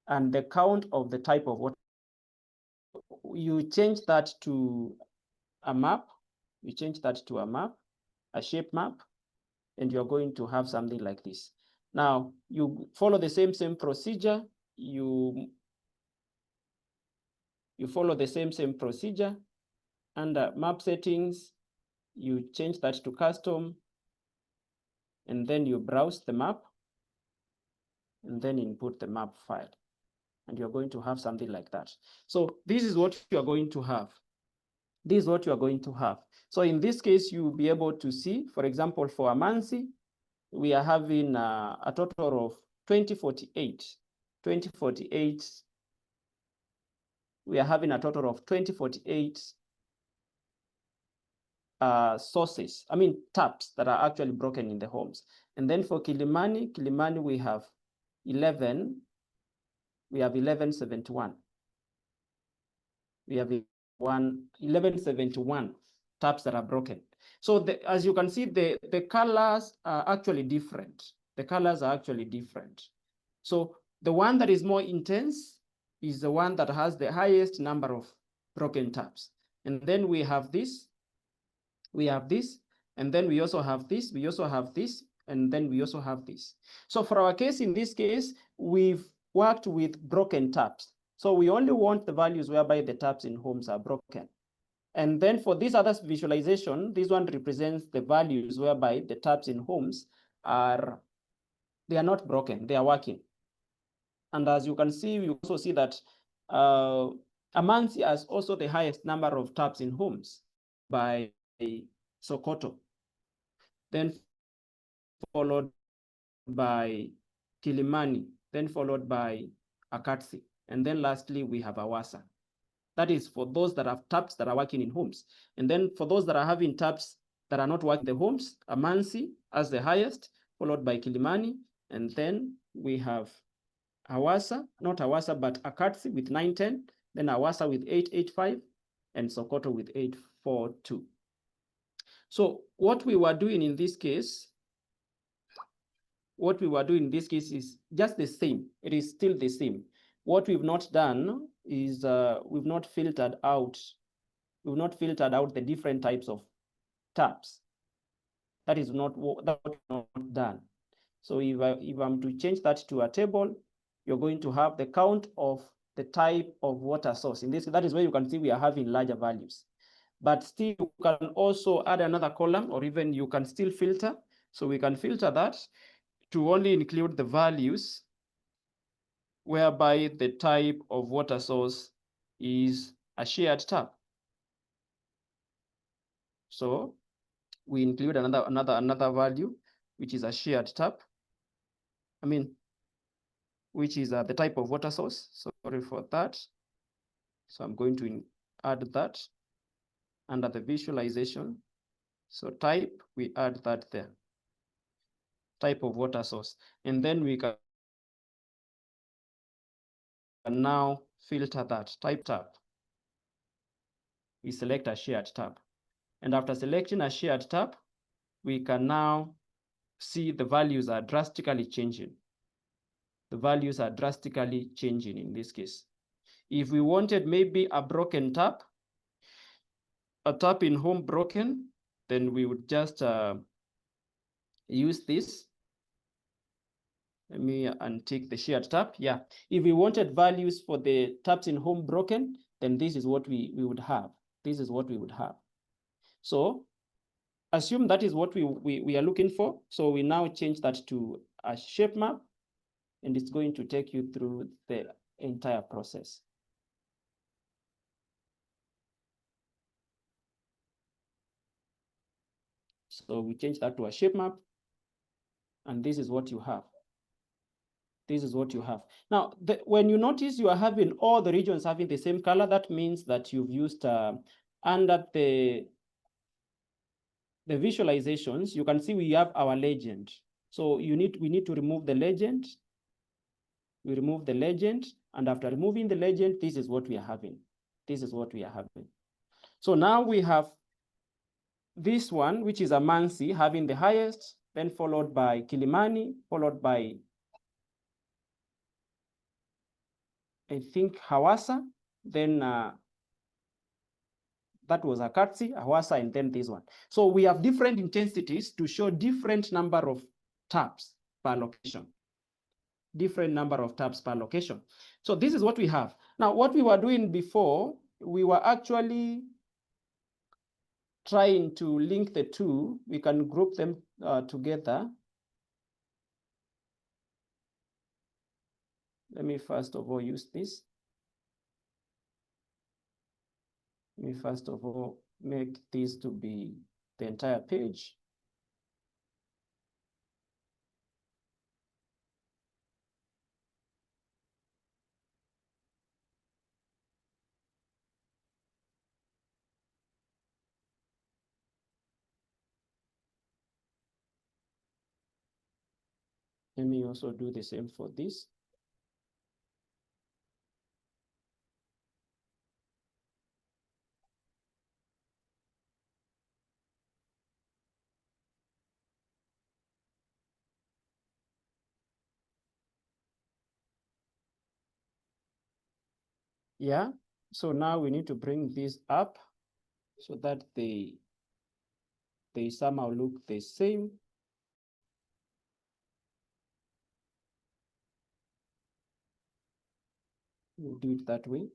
And the count of the type of what you change that to a map. You change that to a map, a shape map, and you're going to have something like this. Now you follow the same procedure. You follow the same procedure. Under map settings, you change that to custom, and then you browse the map, and then input the map file, and you're going to have something like that. So this is what you are going to have. This is what you are going to have. So in this case, you'll be able to see, for example, for Amansi, we are having a total of 2048. 2048. We are having a total of 2048 sources, taps that are actually broken in the homes. And then for Kilimani, we have 1171. We have 1171 taps that are broken. So as you can see, the colors are actually different. The colors are actually different. So the one that is more intense is the one that has the highest number of broken taps. And then we have this, and then we also have this, we also have this, and then we also have this. So for our case, in this case, we've worked with broken taps. So we only want the values whereby the taps in homes are broken. And then for this other visualization, this one represents the values whereby the taps in homes are not broken, they are working. And as you can see, you also see that Amansi has also the highest number of taps in homes by Sokoto, then followed by Kilimani, then followed by Akatsi, and then lastly we have Hawassa. That is for those that have taps that are working in homes. And then for those that are having taps that are not working in the homes, Amansi as the highest, followed by Kilimani, and then we have Hawassa, not Hawassa, but Akatsi with 910, then Hawassa with 885, and Sokoto with 842. So what we were doing in this case, is just the same. It is still the same. What we've not done is we've not filtered out the different types of taps. That is not what we've not done. So if I'm to change that to a table, you're going to have the count of the type of water source. In this, that is where you can see we are having larger values. But still, you can also add another column, or even you can still filter. So we can filter that to only include the values whereby the type of water source is a shared tap. So we include another value, which is a shared tap. Which is the type of water source. Sorry for that. So I'm going to add that under the visualization. So type, we add that there. Type of water source. And then we can now filter that type tap. We select a shared tap. And after selecting a shared tap, we can now see the values are drastically changing. The values are drastically changing in this case. If we wanted maybe a broken tap, a tap in home broken, then we would just use this, Let me untick the shared tab. Yeah, if we wanted values for the tabs in home broken, then this is what we would have. This is what we would have. So assume that is what we are looking for. So we now change that to a shape map, and it's going to take you through the entire process. So we change that to a shape map, and this is what you have. This is what you have. Now, when you notice you are having all the regions having the same color, that means that you've used under the visualizations, you can see we have our legend. So we need to remove the legend. We remove the legend, and after removing the legend, this is what we are having. This is what we are having. So now we have this one, which is Amansi, having the highest, then followed by Kilimani, followed by, I think, Hawassa, then that was Akatsi, Hawassa, and then this one. So we have different intensities to show different number of tabs per location. Different number of tabs per location. So this is what we have. Now, what we were doing before, we were actually trying to link the two. We can group them together. Let me first of all use this. Let me first of all make this to be the entire page. Let me also do the same for this. Yeah, so now we need to bring this up so that they somehow look the same. We'll do it that way.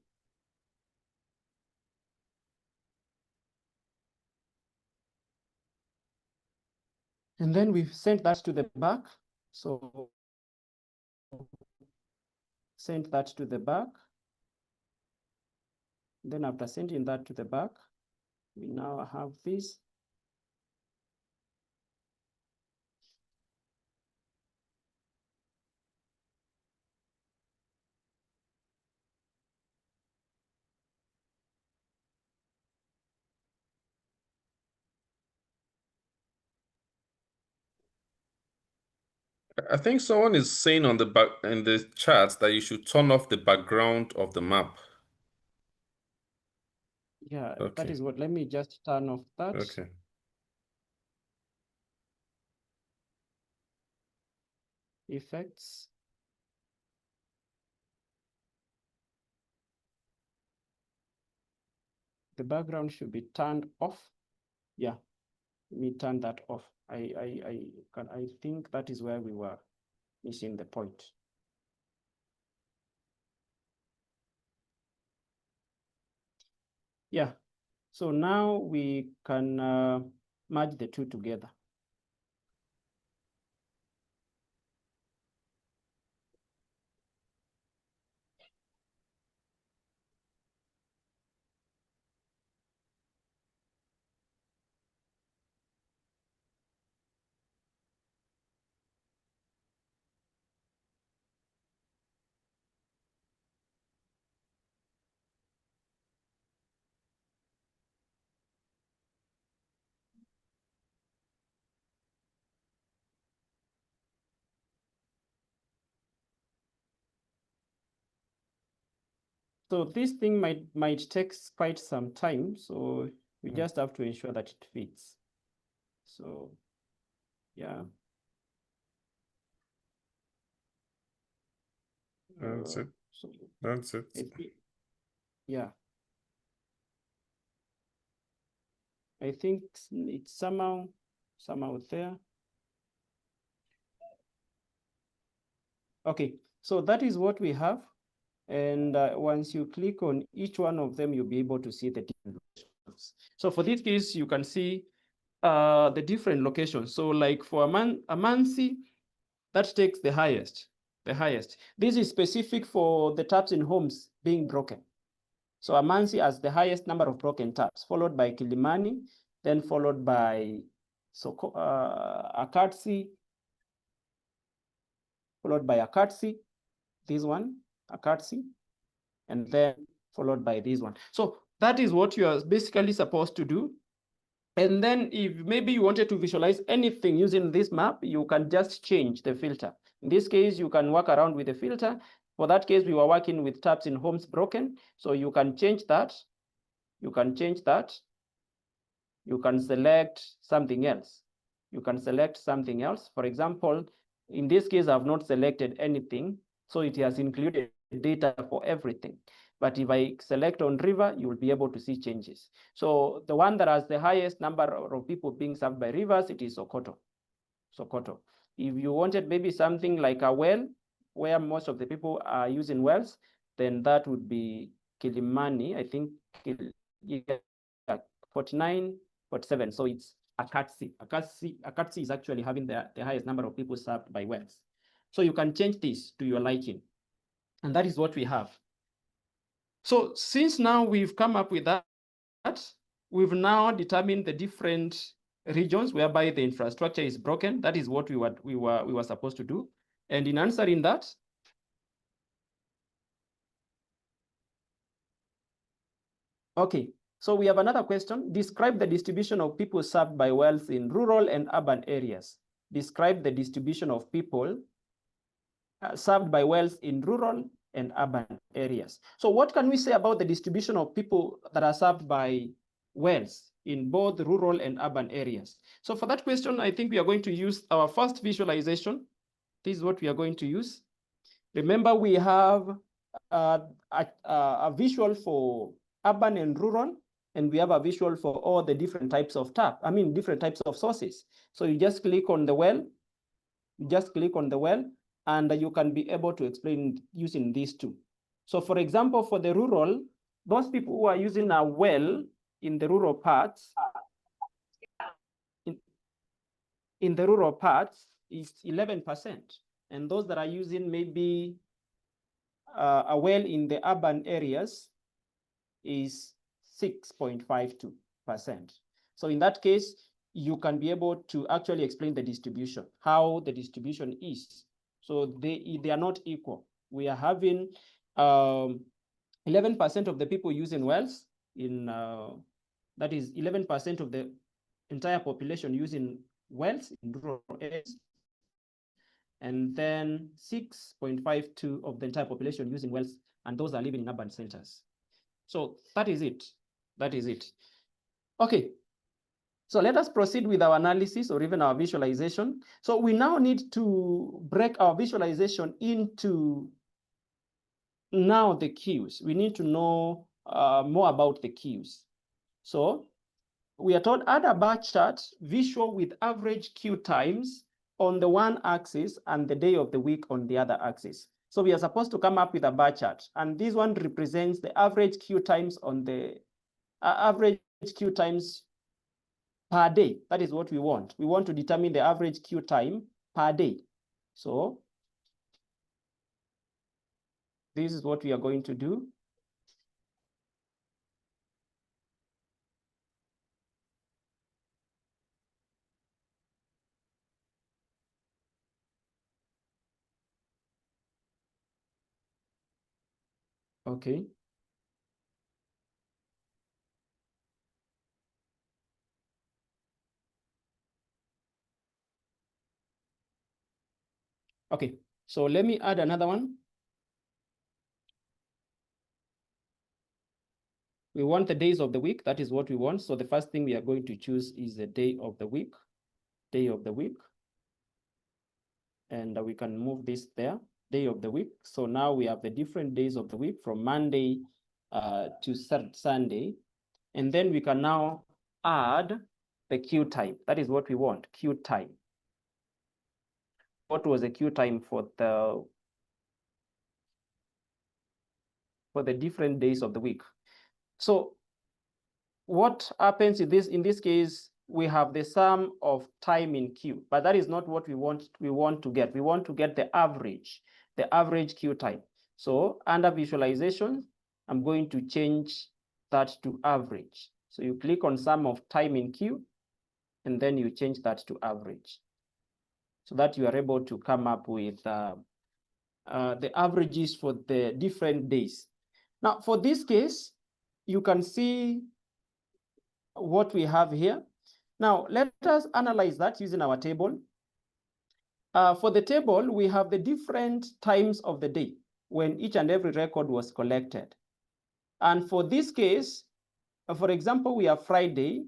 And then we've sent that to the back. So send that to the back. Then after sending that to the back, we now have this.
I think someone is saying on the back in the chat that you should turn off the background of the map.
Yeah,
Okay.
that is what, let me just turn off that.
Okay.
Effects. The background should be turned off. Yeah, let me turn that off. I think that is where we were missing the point. Yeah, so now we can merge the two together. So this thing might take quite some time. So we just have to ensure that it fits. So yeah.
That's it.
So
That's it.
Yeah. I think it's somehow there. Okay, so that is what we have. And once you click on each one of them, you'll be able to see the different locations. So for this case, you can see the different locations. So like for Amansi, that takes the highest. This is specific for the taps in homes being broken. So Amansi has the highest number of broken taps, followed by Kilimani, then followed by Akatsi, this one, Akatsi, and then followed by this one. So that is what you are basically supposed to do. And then if maybe you wanted to visualize anything using this map, you can just change the filter. In this case, you can work around with the filter. For that case, we were working with taps in homes broken. So you can change that. You can change that. You can select something else. For example, in this case, I've not selected anything. So it has included data for everything. But if I select on river, you will be able to see changes. So the one that has the highest number of people being served by rivers, it is Sokoto. If you wanted maybe something like a well, where most of the people are using wells, then that would be Kilimani, I think, 49, 47. So it's Akatsi. Akatsi is actually having the highest number of people served by wells. So you can change this to your liking. And that is what we have. So since now we've come up with that, we've now determined the different regions whereby the infrastructure is broken. That is what we were supposed to do. And in answering that, okay, so we have another question. Describe the distribution of people served by wells in rural and urban areas. Describe the distribution of people served by wells in rural and urban areas. So what can we say about the distribution of people that are served by wells in both rural and urban areas? So for that question, I think we are going to use our first visualization. This is what we are going to use. Remember, we have a visual for urban and rural, and we have a visual for all the different types of different types of sources. So you just click on the well, and you can be able to explain using these two. So for example, for the rural, those people who are using a well in the rural parts, in the rural parts is 11%. And those that are using maybe a well in the urban areas is 6.52%. So in that case, you can be able to actually explain the distribution, how the distribution is. So they are not equal. We are having 11% of the people using wells in, that is 11% of the entire population using wells in rural areas. And then 6.52 of the entire population using wells, and those are living in urban centers. So that is it. Okay, so let us proceed with our analysis or even our visualization. So we now need to break our visualization into now the queues. We need to know more about the queues. So we are told add a bar chart visual with average queue times on the one axis and the day of the week on the other axis. So we are supposed to come up with a bar chart, and this one represents the average queue times on the average queue times per day. That is what we want. We want to determine the average queue time per day. So this is what we are going to do. Okay. Okay, so let me add another one. We want the days of the week. That is what we want. So the first thing we are going to choose is the day of the week. And we can move this there, day of the week. So now we have the different days of the week from Monday to Sunday. And then we can now add the queue time. That is what we want, queue time. What was the queue time for the for the different days of the week. So what happens in this case, we have the sum of time in queue, but that is not what we want to get. We want to get the average queue time. So under visualization, I'm going to change that to average. So you click on sum of time in queue, and then you change that to average, so that you are able to come up with the averages for the different days. Now, for this case, you can see what we have here. Now, let us analyze that using our table. For the table, we have the different times of the day when each and every record was collected. And for this case, for example, we have Friday.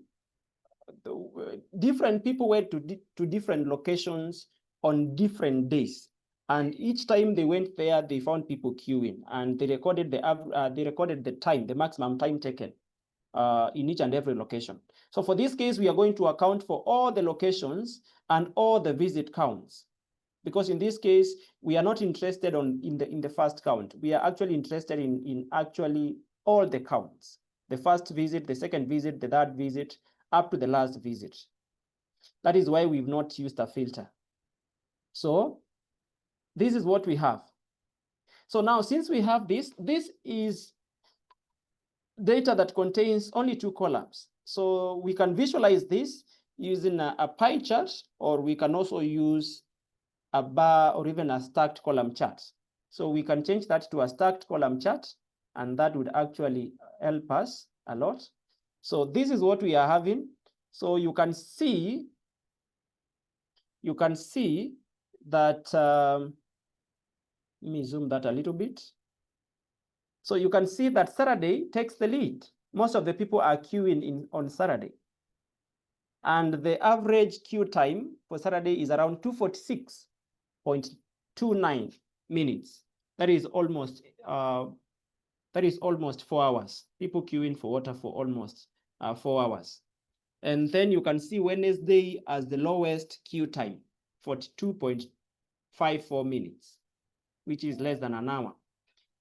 Different people went to different locations on different days. And each time they went there, they found people queuing, and they recorded the time, the maximum time taken in each and every location. So for this case, we are going to account for all the locations and all the visit counts, because in this case, we are not interested in the first count. We are actually interested in actually all the counts: the first visit, the second visit, the third visit, up to the last visit. That is why we've not used a filter. So this is what we have. So now, since we have this is data that contains only 2 columns. So we can visualize this using a pie chart, or we can also use a bar or even a stacked column chart. So we can change that to a stacked column chart, and that would actually help us a lot. So this is what we are having. So you can see that, let me zoom that a little bit. So you can see that Saturday takes the lead. Most of the people are queuing on Saturday. And the average queue time for Saturday is around 246.29 minutes. That is almost 4 hours. People queuing for water for almost 4 hours. And then you can see Wednesday as the lowest queue time, 42.54 minutes, which is less than an hour.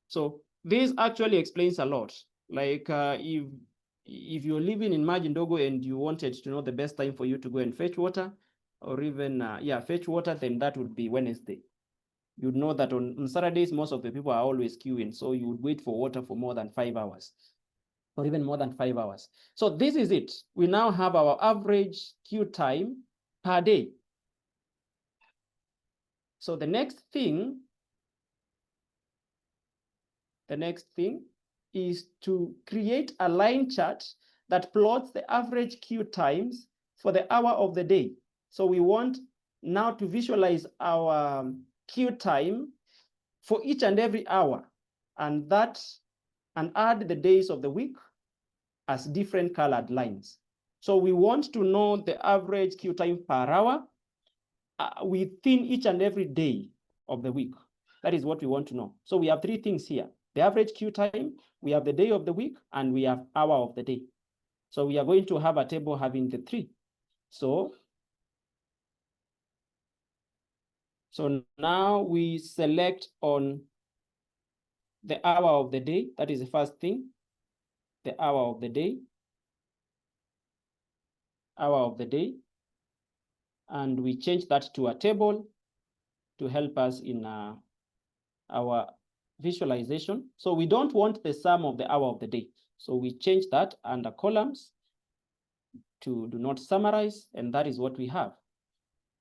So this actually explains a lot. Like if you're living in Maji Ndogo and you wanted to know the best time for you to go and fetch water, or even fetch water, then that would be Wednesday. You'd know that on Saturdays, most of the people are always queuing, so you would wait for water for more than 5 hours, or even more than 5 hours. So this is it. We now have our average queue time per day. So the next thing is to create a line chart that plots the average queue times for the hour of the day. So we want now to visualize our queue time for each and every hour, and add the days of the week as different colored lines. So we want to know the average queue time per hour within each and every day of the week. That is what we want to know. So we have 3 things here: the average queue time, we have the day of the week, and we have hour of the day. So we are going to have a table having the 3. So now we select on the hour of the day. That is the first thing, the hour of the day, and we change that to a table to help us in our visualization. So we don't want the sum of the hour of the day. So we change that under columns to do not summarize, and that is what we have.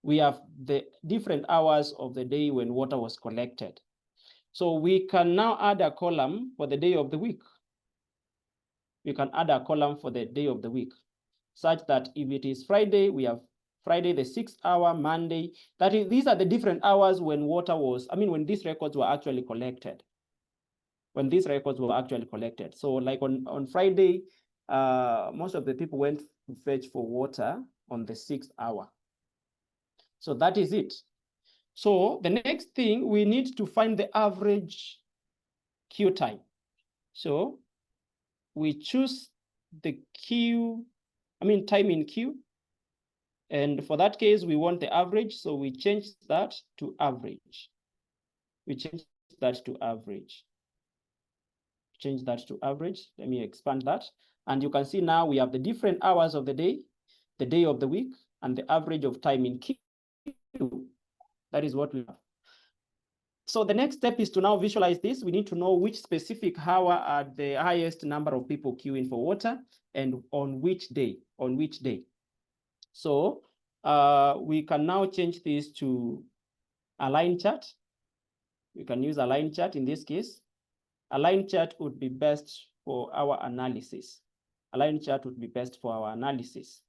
We have the different hours of the day when water was collected. So we can now add a column for the day of the week. We can add a column for the day of the week, such that if it is Friday, we have Friday the 6th hour, Monday. That is, these are the different hours when when these records were actually collected. So like on Friday, most of the people went to fetch for water on the 6th hour. So that is it. So the next thing, we need to find the average queue time. So we choose the time in queue. And for that case, we want the average. So we change that to average. change that to average. Let me expand that. And you can see now we have the different hours of the day of the week, and the average of time in Q. That is what we have. So the next step is to now visualize this. We need to know which specific hour are the highest number of people queuing for water, and on which day, So we can now change this to a line chart. We can use a line chart in this case. A line chart would be best for our analysis. A line chart would be best for our analysis.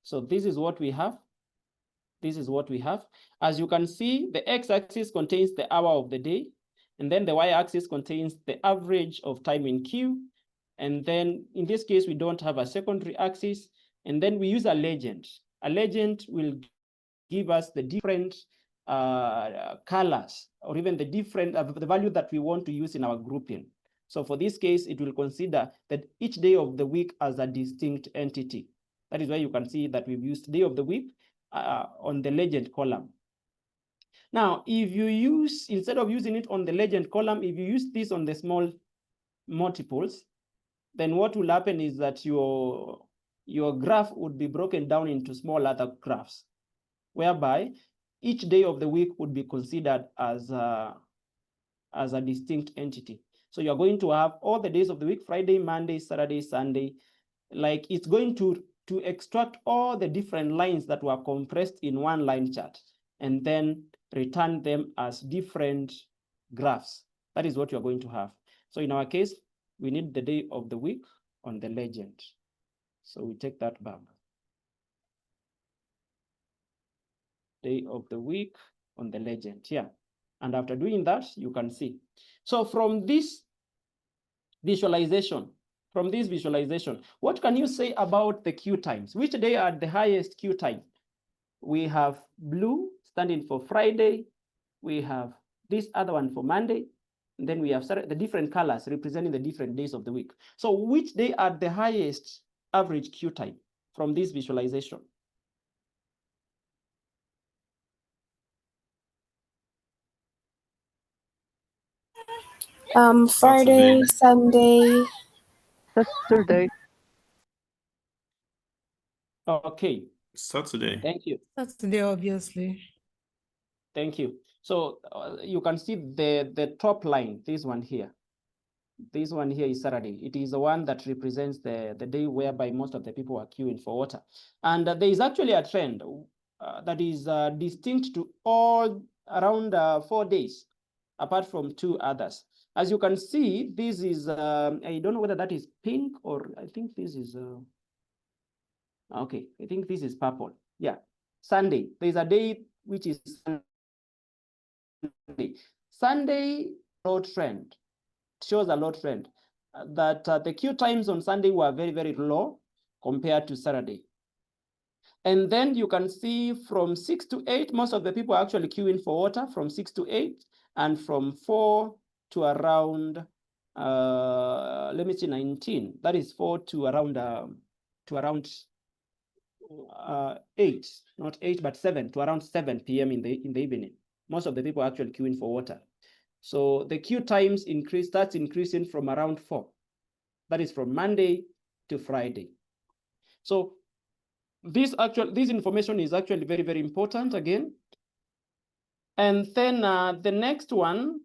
So this is what we have. This is what we have. As you can see, the x-axis contains the hour of the day, and then the y-axis contains the average of time in Q. And then in this case, we don't have a secondary axis. And then we use a legend. A legend will give us the different colors, or even the different the value that we want to use in our grouping. So for this case, it will consider that each day of the week as a distinct entity. That is why you can see that we've used day of the week on the legend column. Now, if you use, instead of using it on the legend column, if you use this on the small multiples, then what will happen is that your graph would be broken down into small other graphs, whereby each day of the week would be considered as a distinct entity. So you're going to have all the days of the week: Friday, Monday, Saturday, Sunday. Like, it's going to extract all the different lines that were compressed in one line chart and then return them as different graphs. That is what you're going to have. So in our case, we need the day of the week on the legend. So we take that back. Day of the week on the legend, yeah. And after doing that, you can see. So from this visualization, what can you say about the queue times? Which day are the highest queue time? We have blue standing for Friday. We have this other one for Monday. And then we have the different colors representing the different days of the week. So which day are the highest average queue time from this visualization?
Friday, Sunday.
Saturday.
Okay.
Saturday.
Thank you.
Saturday, obviously.
Thank you. So you can see the top line, this one here. This one here is Saturday. It is the one that represents the day whereby most of the people are queuing for water. And there is actually a trend that is distinct to all around 4 days, apart from 2 others. As you can see, this is, I don't know whether that is pink or I think this is, okay, I think this is purple. Yeah, Sunday. There's a day which is Sunday. Sunday low trend, shows a low trend that the queue times on Sunday were very, very low compared to Saturday. And then you can see from 6 to 8, most of the people are actually queuing for water from 6 to 8, and from 4 to around, let me see, 19. That is 4 to around 8, not 8, but 7, to around 7 p.m. in the evening. Most of the people are actually queuing for water. So the queue times starts increasing from around 4. That is from Monday to Friday. So this information is actually very, very important again. And then the next one,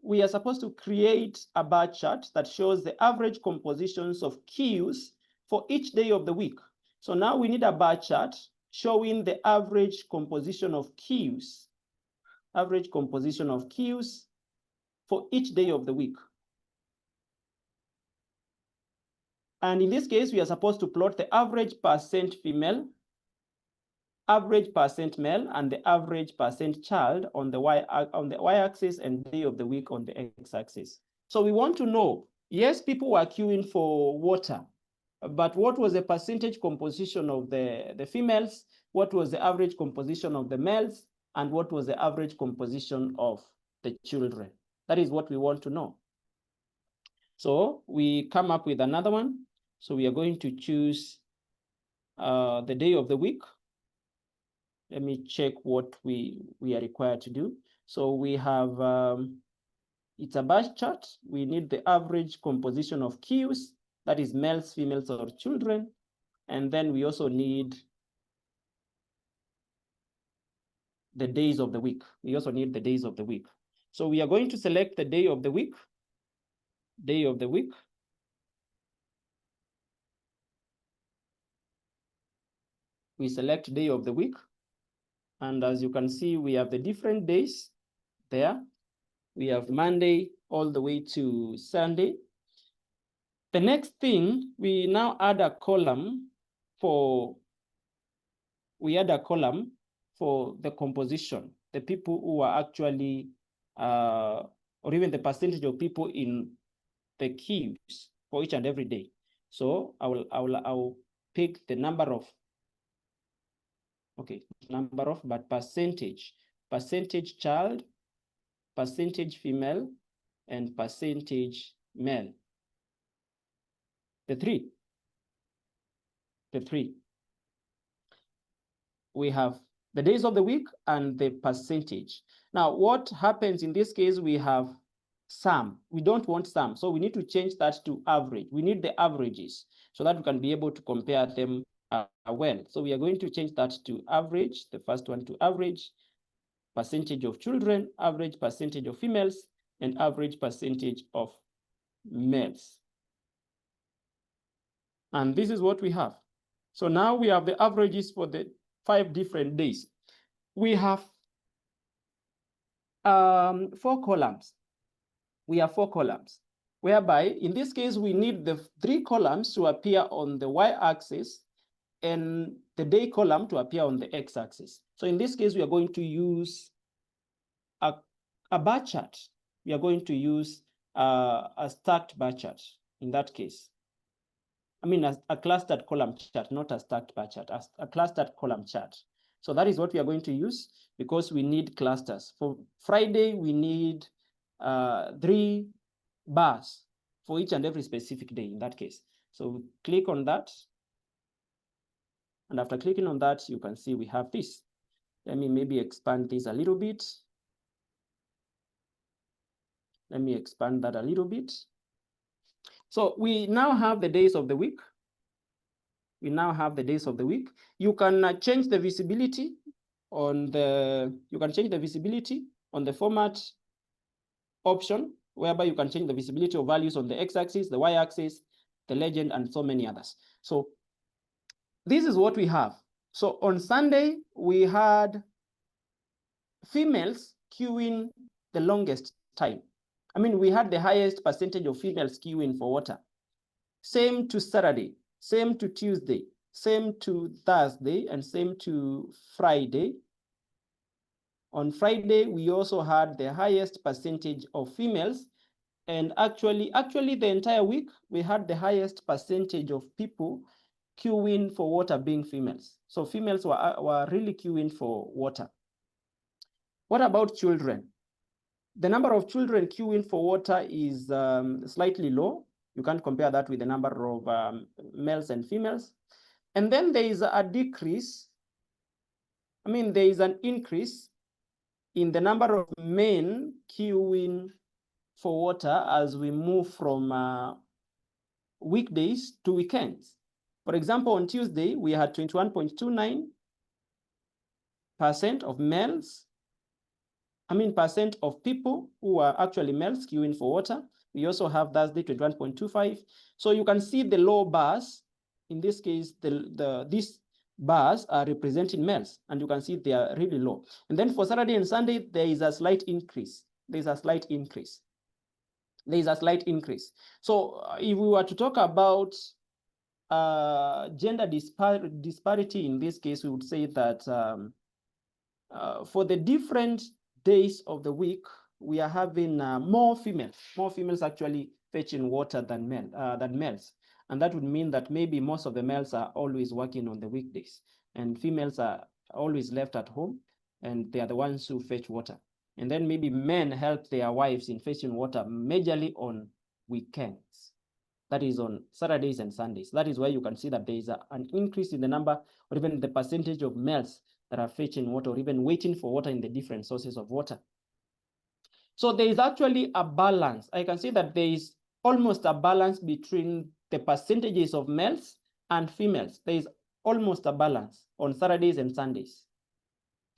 we are supposed to create a bar chart that shows the average compositions of queues for each day of the week. So now we need a bar chart showing the average composition of queues, for each day of the week. And in this case, we are supposed to plot the average percent female, average percent male, and the average percent child on the y-axis and day of the week on the x-axis. So we want to know, yes, people were queuing for water, but what was the percentage composition of the females? What was the average composition of the males? And what was the average composition of the children? That is what we want to know. So we come up with another one. So we are going to choose the day of the week. Let me check what we are required to do. So we have, it's a bar chart. We need the average composition of queues, that is males, females, or children. And then we also need the days of the week. We also need the days of the week. So we are going to select the day of the week. Day of the week. We select day of the week. And as you can see, we have the different days there. We have Monday all the way to Sunday. The next thing, we now add a column for, the composition, the people who are actually, or even the percentage of people in the queues for each and every day. So I'll pick the number of, but percentage child, percentage female, and percentage male. The three. We have the days of the week and the percentage. Now, what happens in this case, we have sum. We don't want sum, so we need to change that to average. We need the averages so that we can be able to compare them well. So we are going to change that to average, the first one to average, percentage of children, average percentage of females, and average percentage of males. And this is what we have. So now we have the averages for the 5 different days. We have 4 columns. We have 4 columns, whereby in this case, we need the 3 columns to appear on the y-axis and the day column to appear on the x-axis. So in this case, we are going to use a bar chart. We are going to use a stacked bar chart in that case. I mean, a clustered column chart, not a stacked bar chart, a clustered column chart. So that is what we are going to use because we need clusters. For Friday, we need 3 bars for each and every specific day in that case. So click on that. And after clicking on that, you can see we have this. Let me maybe expand this a little bit. Let me expand that a little bit. So we now have the days of the week. We now have the days of the week. You can change the visibility on the, format option, whereby you can change the visibility of values on the x-axis, the y-axis, the legend, and so many others. So this is what we have. So on Sunday, we had females queuing the longest time. I mean, we had the highest percentage of females queuing for water. Same to Saturday, same to Tuesday, same to Thursday, and same to Friday. On Friday, we also had the highest percentage of females. And actually the entire week, we had the highest percentage of people queuing for water being females. So females were really queuing for water. What about children? The number of children queuing for water is slightly low. You can't compare that with the number of males and females. And then there is a decrease. I mean, there is an increase in the number of men queuing for water as we move from weekdays to weekends. For example, on Tuesday, we had 21.29% of males. Percent of people who are actually males queuing for water. We also have Thursday 21.25. So you can see the low bars. In this case, these bars are representing males, and you can see they are really low. And then for Saturday and Sunday, there is a slight increase. So if we were to talk about gender disparity in this case, we would say that for the different days of the week, we are having more females actually fetching water than males. And that would mean that maybe most of the males are always working on the weekdays, and females are always left at home, and they are the ones who fetch water. And then maybe men help their wives in fetching water majorly on weekends. That is on Saturdays and Sundays. That is why you can see that there is an increase in the number or even the percentage of males that are fetching water or even waiting for water in the different sources of water. So there is actually a balance. I can see that there is almost a balance between the percentages of males and females. There is almost a balance on Saturdays and Sundays.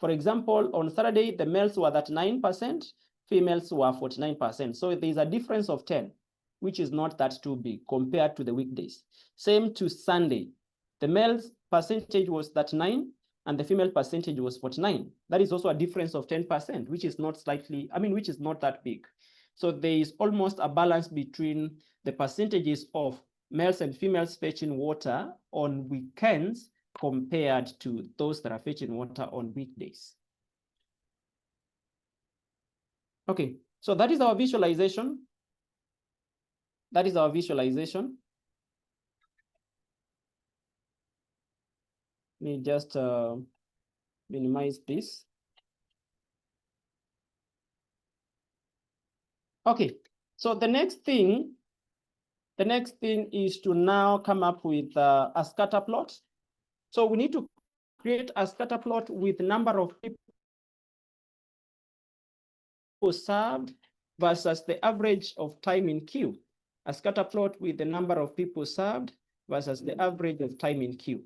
For example, on Saturday, the males were 39%, females were 49%. So there's a difference of 10, which is not that too big compared to the weekdays. Same to Sunday. The males percentage was 39 and the female percentage was 49. That is also a difference of 10%, which is not which is not that big. So there is almost a balance between the percentages of males and females fetching water on weekends compared to those that are fetching water on weekdays. Okay, so that is our visualization. That is our visualization. Let me just minimize this. Okay, so the next thing is to now come up with a scatter plot. So we need to create a scatter plot with number of people served versus the average of time in queue. A scatter plot with the number of people served versus the average of time in queue.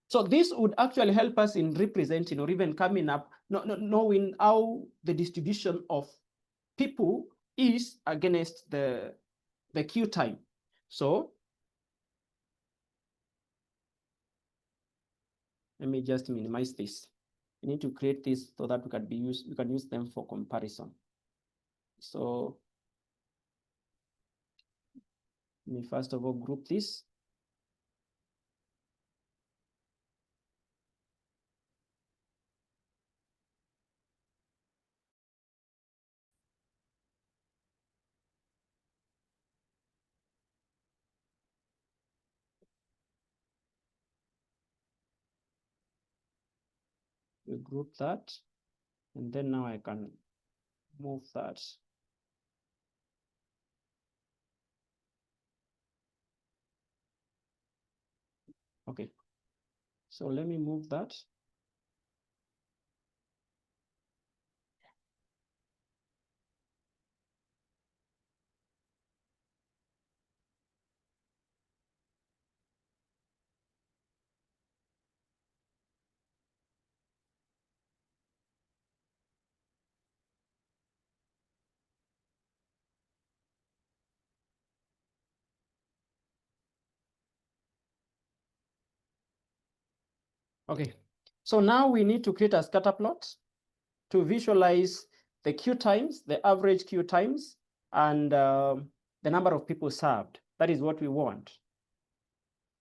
So this would actually help us in representing or even coming up, knowing how the distribution of people is against the queue time. So let me just minimize this. We need to create this so that we can use them for comparison. So let me first of all group this. We group that, and then now I can move that. Okay, so let me move that. Okay, so now we need to create a scatter plot to visualize the queue times, the average queue times, and the number of people served. That is what we want.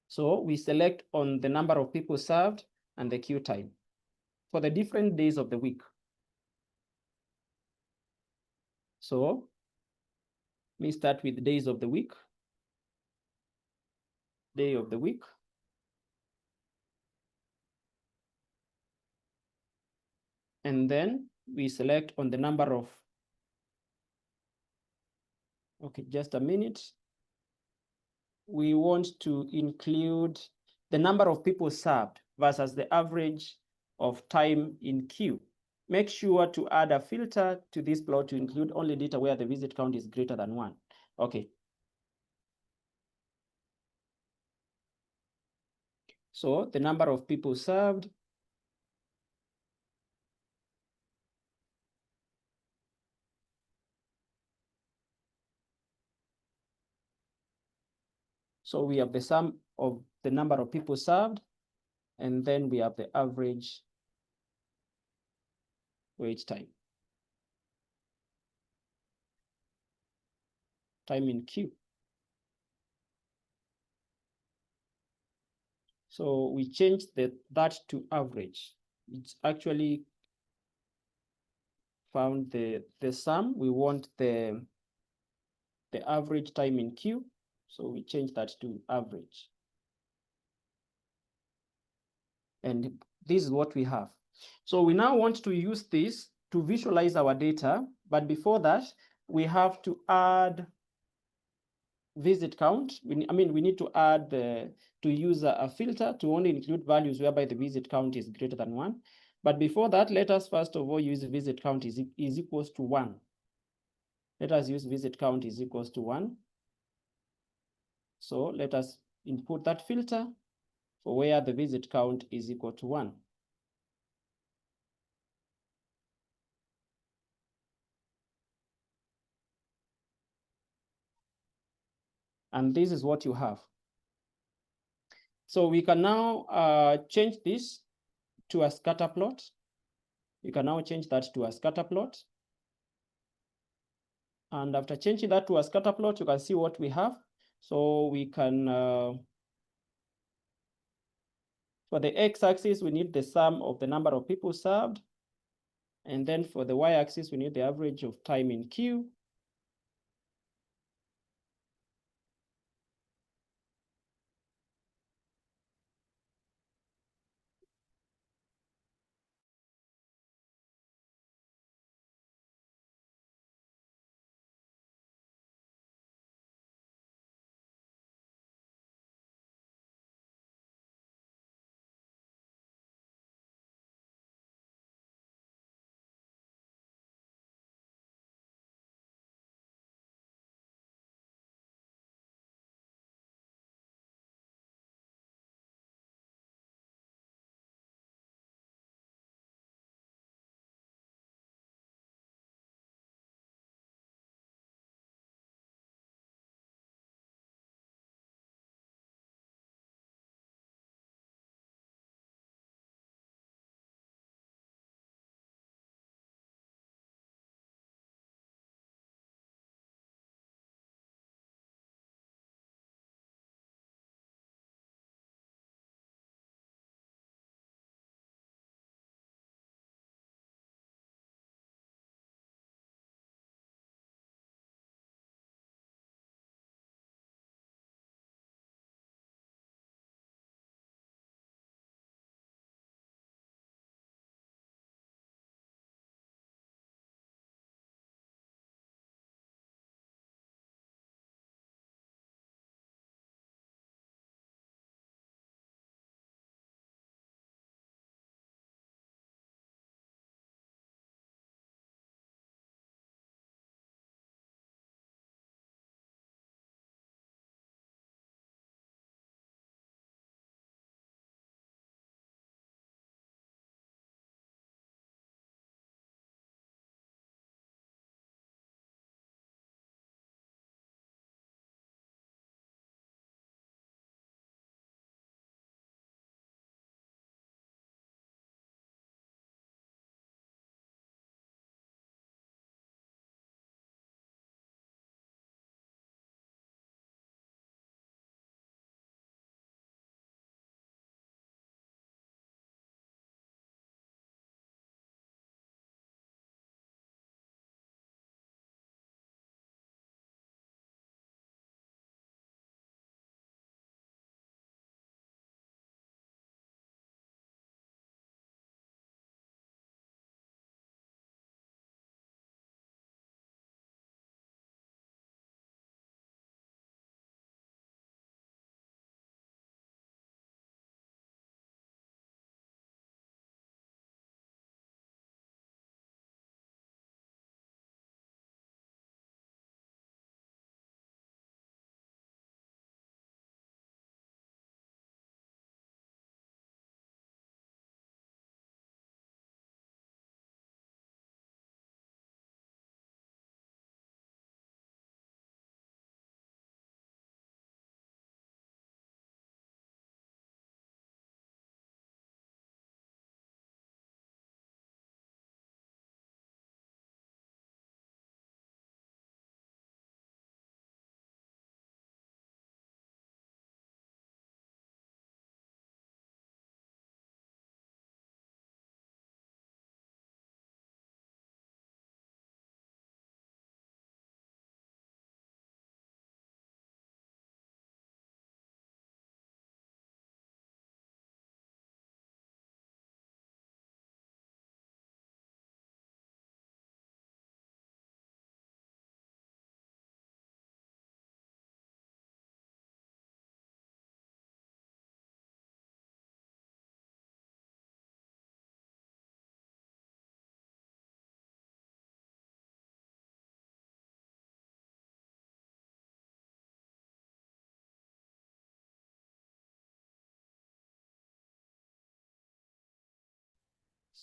So we select on the number of people served and the queue time for the different days of the week. So let me start with days of the week. Day of the week. And then we select on the number of, okay, just a minute. We want to include the number of people served versus the average of time in queue. Make sure to add a filter to this plot to include only data where the visit count is greater than 1. Okay. So the number of people served . So we have the sum of the number of people served, and then we have the average wait time. Time in queue. So we changed that to average. It's actually found the sum. We want the average time in queue. So we change that to average. And this is what we have. So we now want to use this to visualize our data. But before that, we have to add visit count. We need to add to use a filter to only include values whereby the visit count is greater than 1. But before that, let us first of all use visit count is equals to 1. Let us use visit count is equals to 1. So let us input that filter for where the visit count is equal to 1. And this is what you have. So we can now change this to a scatter plot. You can now change that to a scatter plot. And after changing that to a scatter plot, you can see what we have. So we can, for the x-axis, we need the sum of the number of people served. And then for the y-axis, we need the average of time in queue.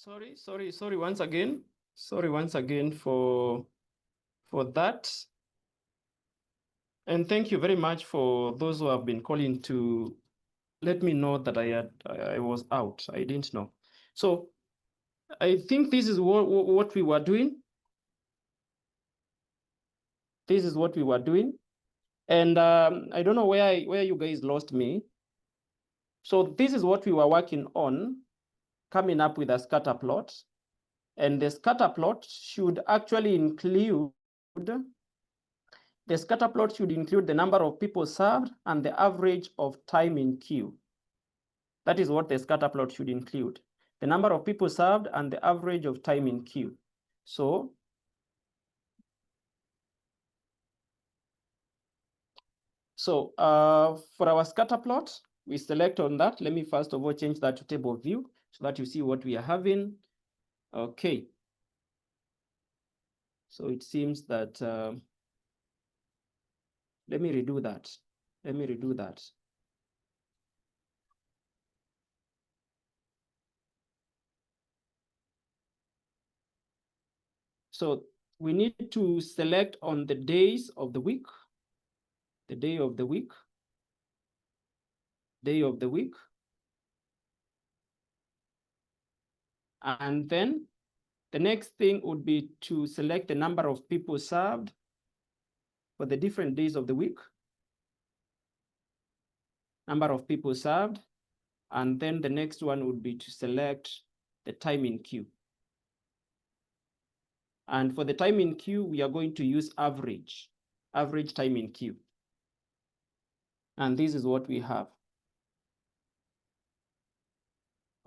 Sorry once again. Sorry once again for that. And thank you very much for those who have been calling to let me know that I was out. I didn't know. So I think this is what we were doing. This is what we were doing. And I don't know where you guys lost me. So this is what we were working on, coming up with a scatter plot. And the scatter plot should actually include, the number of people served and the average of time in queue. That is what the scatter plot should include. The number of people served and the average of time in queue. So for our scatter plot, we select on that. Let me first of all change that to table view so that you see what we are having. Okay. So it seems that, let me redo that. So we need to select on the days of the week, day of the week. And then the next thing would be to select the number of people served for the different days of the week. Number of people served. And then the next one would be to select the time in queue. And for the time in queue, we are going to use average time in queue. And this is what we have.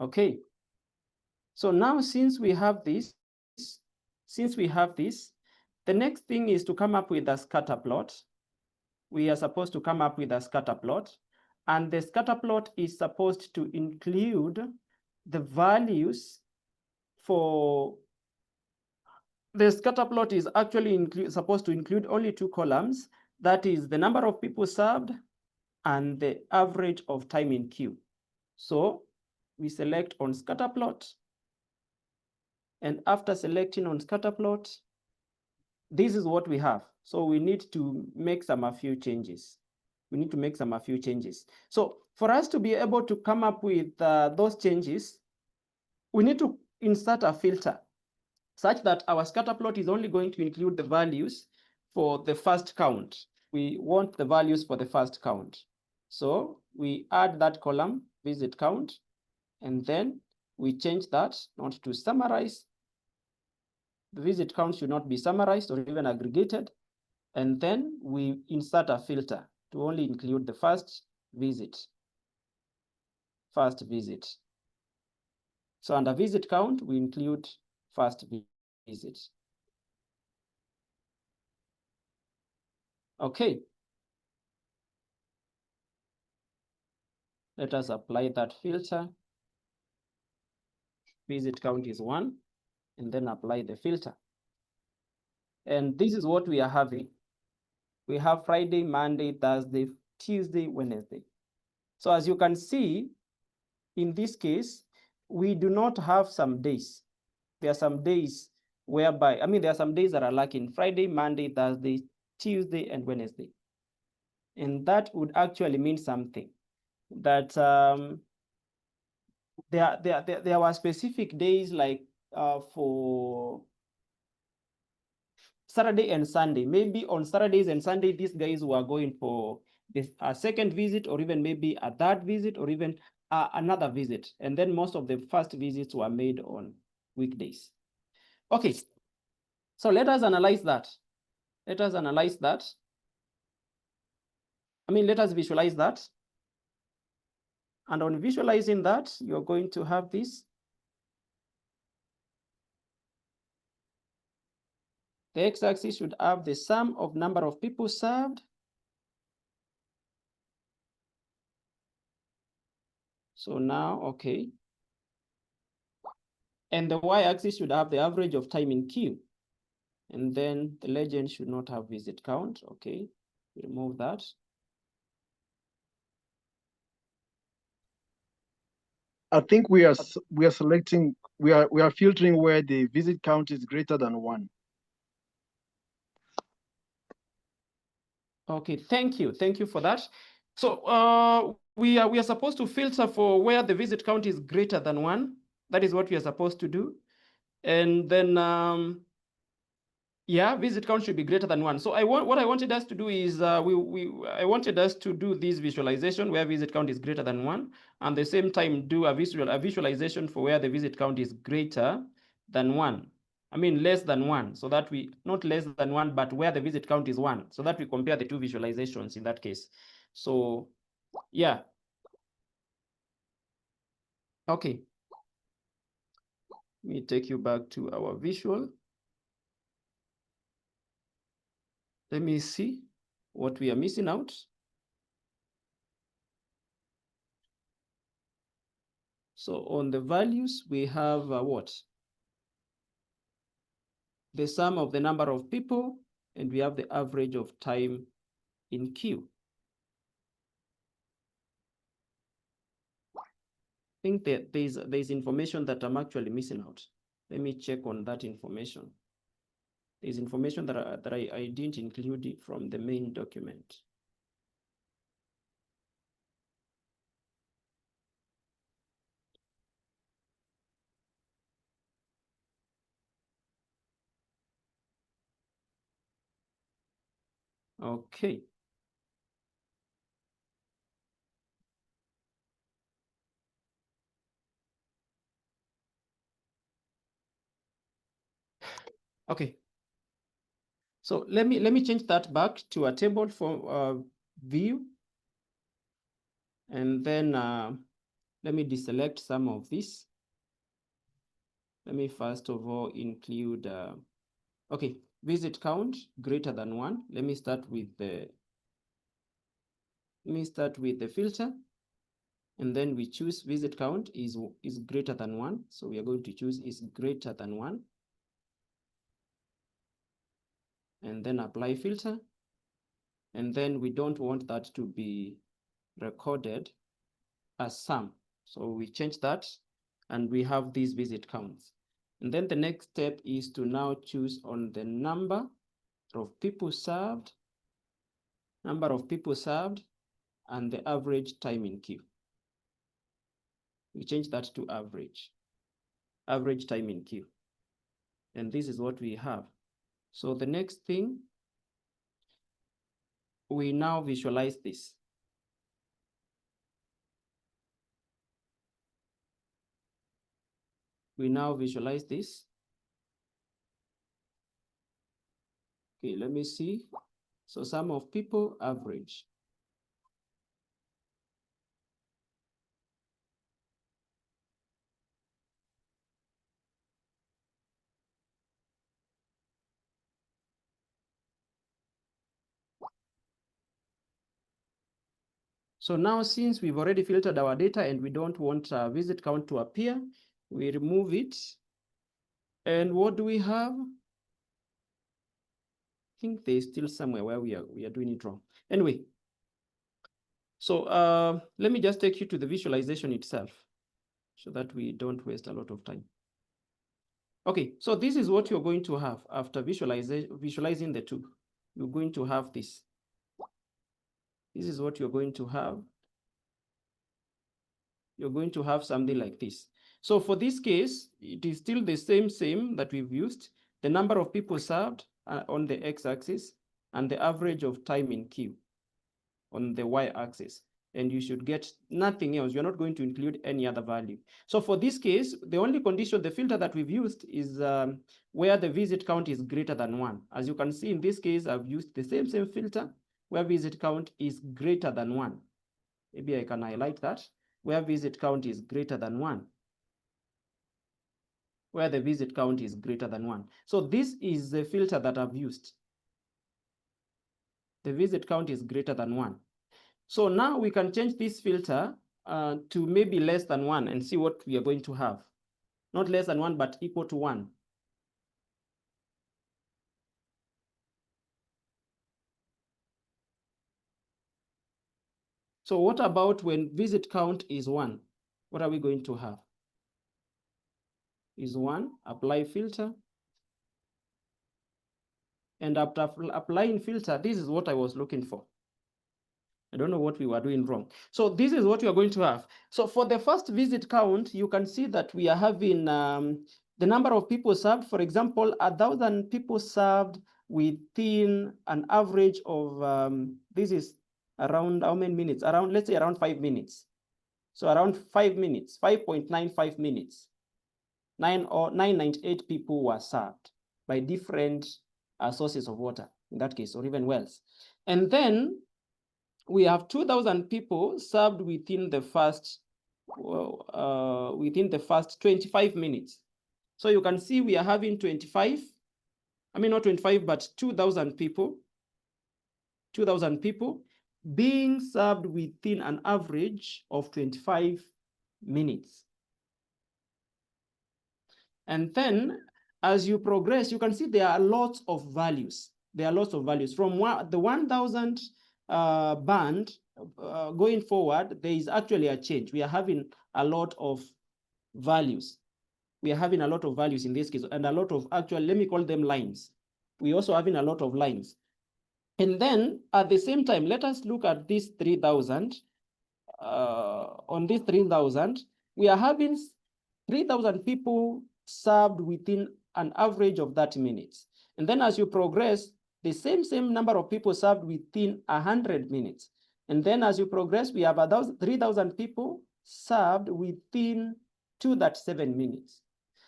Okay. So now since we have this, the next thing is to come up with a scatter plot. We are supposed to come up with a scatter plot. And the scatter plot is supposed to include the values for, the scatter plot is actually supposed to include only two columns. That is the number of people served and the average of time in queue. So we select on scatter plot. And after selecting on scatter plot, this is what we have. So we need to make a few changes. So for us to be able to come up with those changes, we need to insert a filter such that our scatter plot is only going to include the values for the first count. We want the values for the first count. So we add that column, visit count, and then we change that not to summarize. The visit count should not be summarized or even aggregated. And then we insert a filter to only include the first visit. So under visit count, we include first visit. Okay. Let us apply that filter. Visit count is 1, and then apply the filter. And this is what we are having. We have Friday, Monday, Thursday, Tuesday, Wednesday. So as you can see, in this case, we do not have some days. There are some days whereby, there are some days that are lacking: Friday, Monday, Thursday, Tuesday, and Wednesday. And that would actually mean something, that there were specific days like for Saturday and Sunday. Maybe on Saturdays and Sunday, these guys were going for a second visit, or even maybe a third visit, or even another visit. And then most of the first visits were made on weekdays. Okay, so let us analyze that. Let us visualize that. And on visualizing that, you're going to have this. The x-axis should have the sum of number of people served. So now, okay. And the y-axis should have the average of time in queue. And then the legend should not have visit count. Okay, remove that.
I think we are selecting, we are filtering where the visit count is greater than 1.
Okay, thank you for that. So we are supposed to filter for where the visit count is greater than 1. That is what we are supposed to do. And then yeah, visit count should be greater than 1. So what I wanted us to do is I wanted us to do this visualization where visit count is greater than 1, and at the same time do a visualization for where the visit count is greater than 1. I mean less than 1, so that we, not less than 1, but where the visit count is 1, so that we compare the two visualizations in that case. So yeah. Okay. Let me take you back to our visual. Let me see what we are missing out. So on the values, we have what? The sum of the number of people, and we have the average of time in queue. I think that there's information that I'm actually missing out. Let me check on that information. There's information that I didn't include from the main document. Okay. Okay. So let me change that back to a table for view. And then let me deselect some of this. Let me first of all include, okay, visit count greater than 1. Let me start with the filter, and then we choose visit count is greater than 1. So we are going to choose is greater than 1, and then apply filter. And then we don't want that to be recorded as sum. So we change that, and we have these visit counts. And then the next step is to now choose on the number of people served, and the average time in queue. We change that to average time in queue. And this is what we have. So the next thing, we now visualize this. We now visualize this. Okay, let me see. So sum of people, average. So now, since we've already filtered our data and we don't want visit count to appear, we remove it. And what do we have? I think there's still somewhere where we are doing it wrong. Anyway, so let me just take you to the visualization itself so that we don't waste a lot of time. Okay, so this is what you're going to have after visualizing the two. You're going to have this. This is what you're going to have. You're going to have something like this. So for this case, it is still the same that we've used. The number of people served on the x-axis and the average of time in queue on the y-axis. And you should get nothing else. You're not going to include any other value. So for this case, the only condition, the filter that we've used is where the visit count is greater than 1. As you can see in this case, I've used the same filter where visit count is greater than 1. Maybe I can highlight that, where visit count is greater than 1. Where the visit count is greater than 1. So this is the filter that I've used. The visit count is greater than 1. So now we can change this filter to maybe less than 1 and see what we are going to have. Not less than 1, but equal to 1. So what about when visit count is 1? what are we going to have? Is one, apply filter. And after applying filter, this is what I was looking for. I don't know what we were doing wrong. So this is what we are going to have. So for the first visit count, you can see that we are having the number of people served. For example, 1,000 people served within an average of, this is around how many minutes? Around, let's say around 5 minutes. So around 5 minutes, 5.95 minutes. 998 people were served by different sources of water, in that case, or even wells. And then we have 2,000 people served within the first 25 minutes. So you can see we are having 25, I mean not 25, but 2,000 people, 2,000 people being served within an average of 25 minutes. And then as you progress, you can see there are lots of values. There are lots of values from the 1,000 band going forward. There is actually a change. We are having a lot of values. We are having a lot of values in this case, and a lot of actual, let me call them lines. We also having a lot of lines. And then at the same time, let us look at this 3,000. On this 3,000, we are having 3,000 people served within an average of 30 minutes. And then as you progress, the same number of people served within 100 minutes. And then as you progress, we have 3,000 people served within 237 minutes.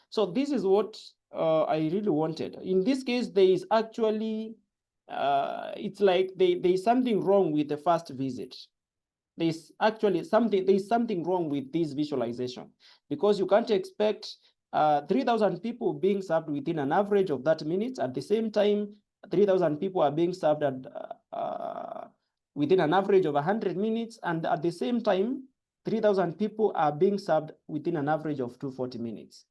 So this is what I really wanted. In this case, there is actually, it's like there is something wrong with the first visit. There's actually something wrong with this visualization, because you can't expect 3,000 people being served within an average of 30 minutes. At the same time, 3,000 people are being served at within an average of 100 minutes. And at the same time, 3,000 people are being served within an average of 240 minutes.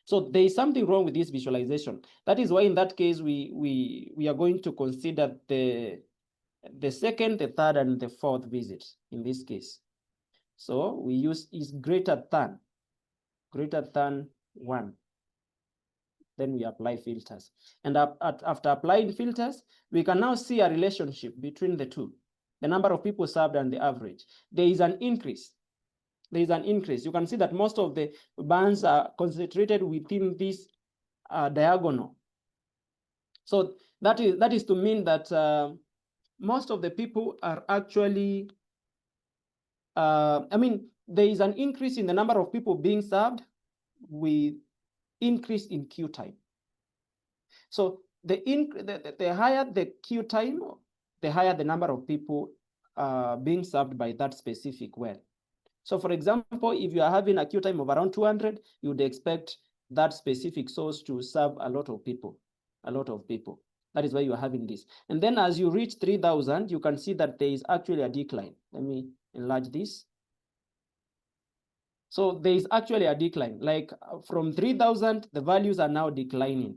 So there is something wrong with this visualization. That is why in that case, we are going to consider the second, the third, and the fourth visit in this case. So we use is greater than 1. Then we apply filters. And after applying filters, we can now see a relationship between the two, the number of people served and the average. There is an increase. There is an increase. You can see that most of the bands are concentrated within this diagonal. So that is to mean that most of the people are actually, I mean, there is an increase in the number of people being served with increase in queue time. So the higher the queue time, the higher the number of people being served by that specific well. So for example, if you are having a queue time of around 200, you would expect that specific source to serve a lot of people, That is why you are having this. And then as you reach 3,000, you can see that there is actually a decline. Let me enlarge this. So there is actually a decline. Like from 3,000, the values are now declining.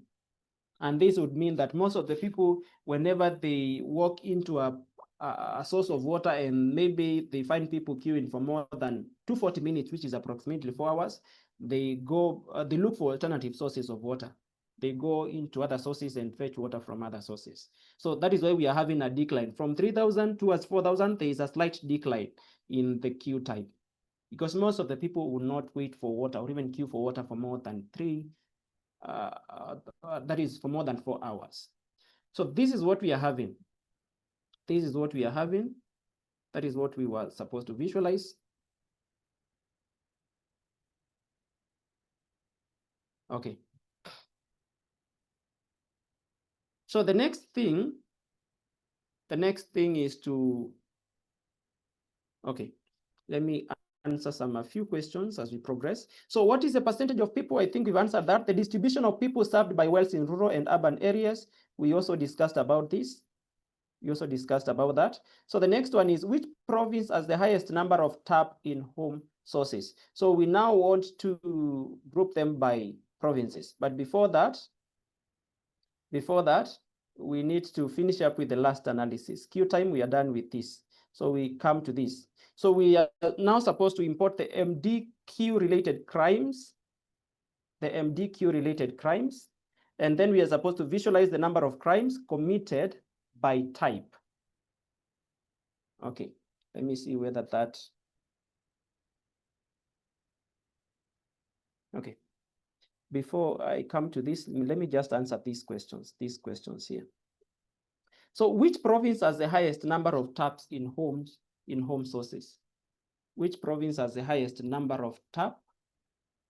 And this would mean that most of the people, whenever they walk into a source of water and maybe they find people queuing for more than 240 minutes, which is approximately 4 hours, they look for alternative sources of water. They go into other sources and fetch water from other sources. So that is why we are having a decline. From 3,000 towards 4,000, there is a slight decline in the queue time, because most of the people will not wait for water or even queue for water for more than that is for more than 4 hours. So this is what we are having. This is what we are having. That is what we were supposed to visualize. Okay. So the next thing is to, okay, let me answer a few questions as we progress. So what is the percentage of people? I think we've answered that. The distribution of people served by wells in rural and urban areas. We also discussed about this. We also discussed about that. So the next one is, which province has the highest number of tap-in-home sources? So we now want to group them by provinces. But before that, we need to finish up with the last analysis. Queue time, we are done with this. So we come to this. So we are now supposed to import the MDQ related crimes, and then we are supposed to visualize the number of crimes committed by type. Okay, let me see whether that. Okay, before I come to this, let me just answer these questions here. So which province has the highest number of taps in home sources? Which province has the highest number of tap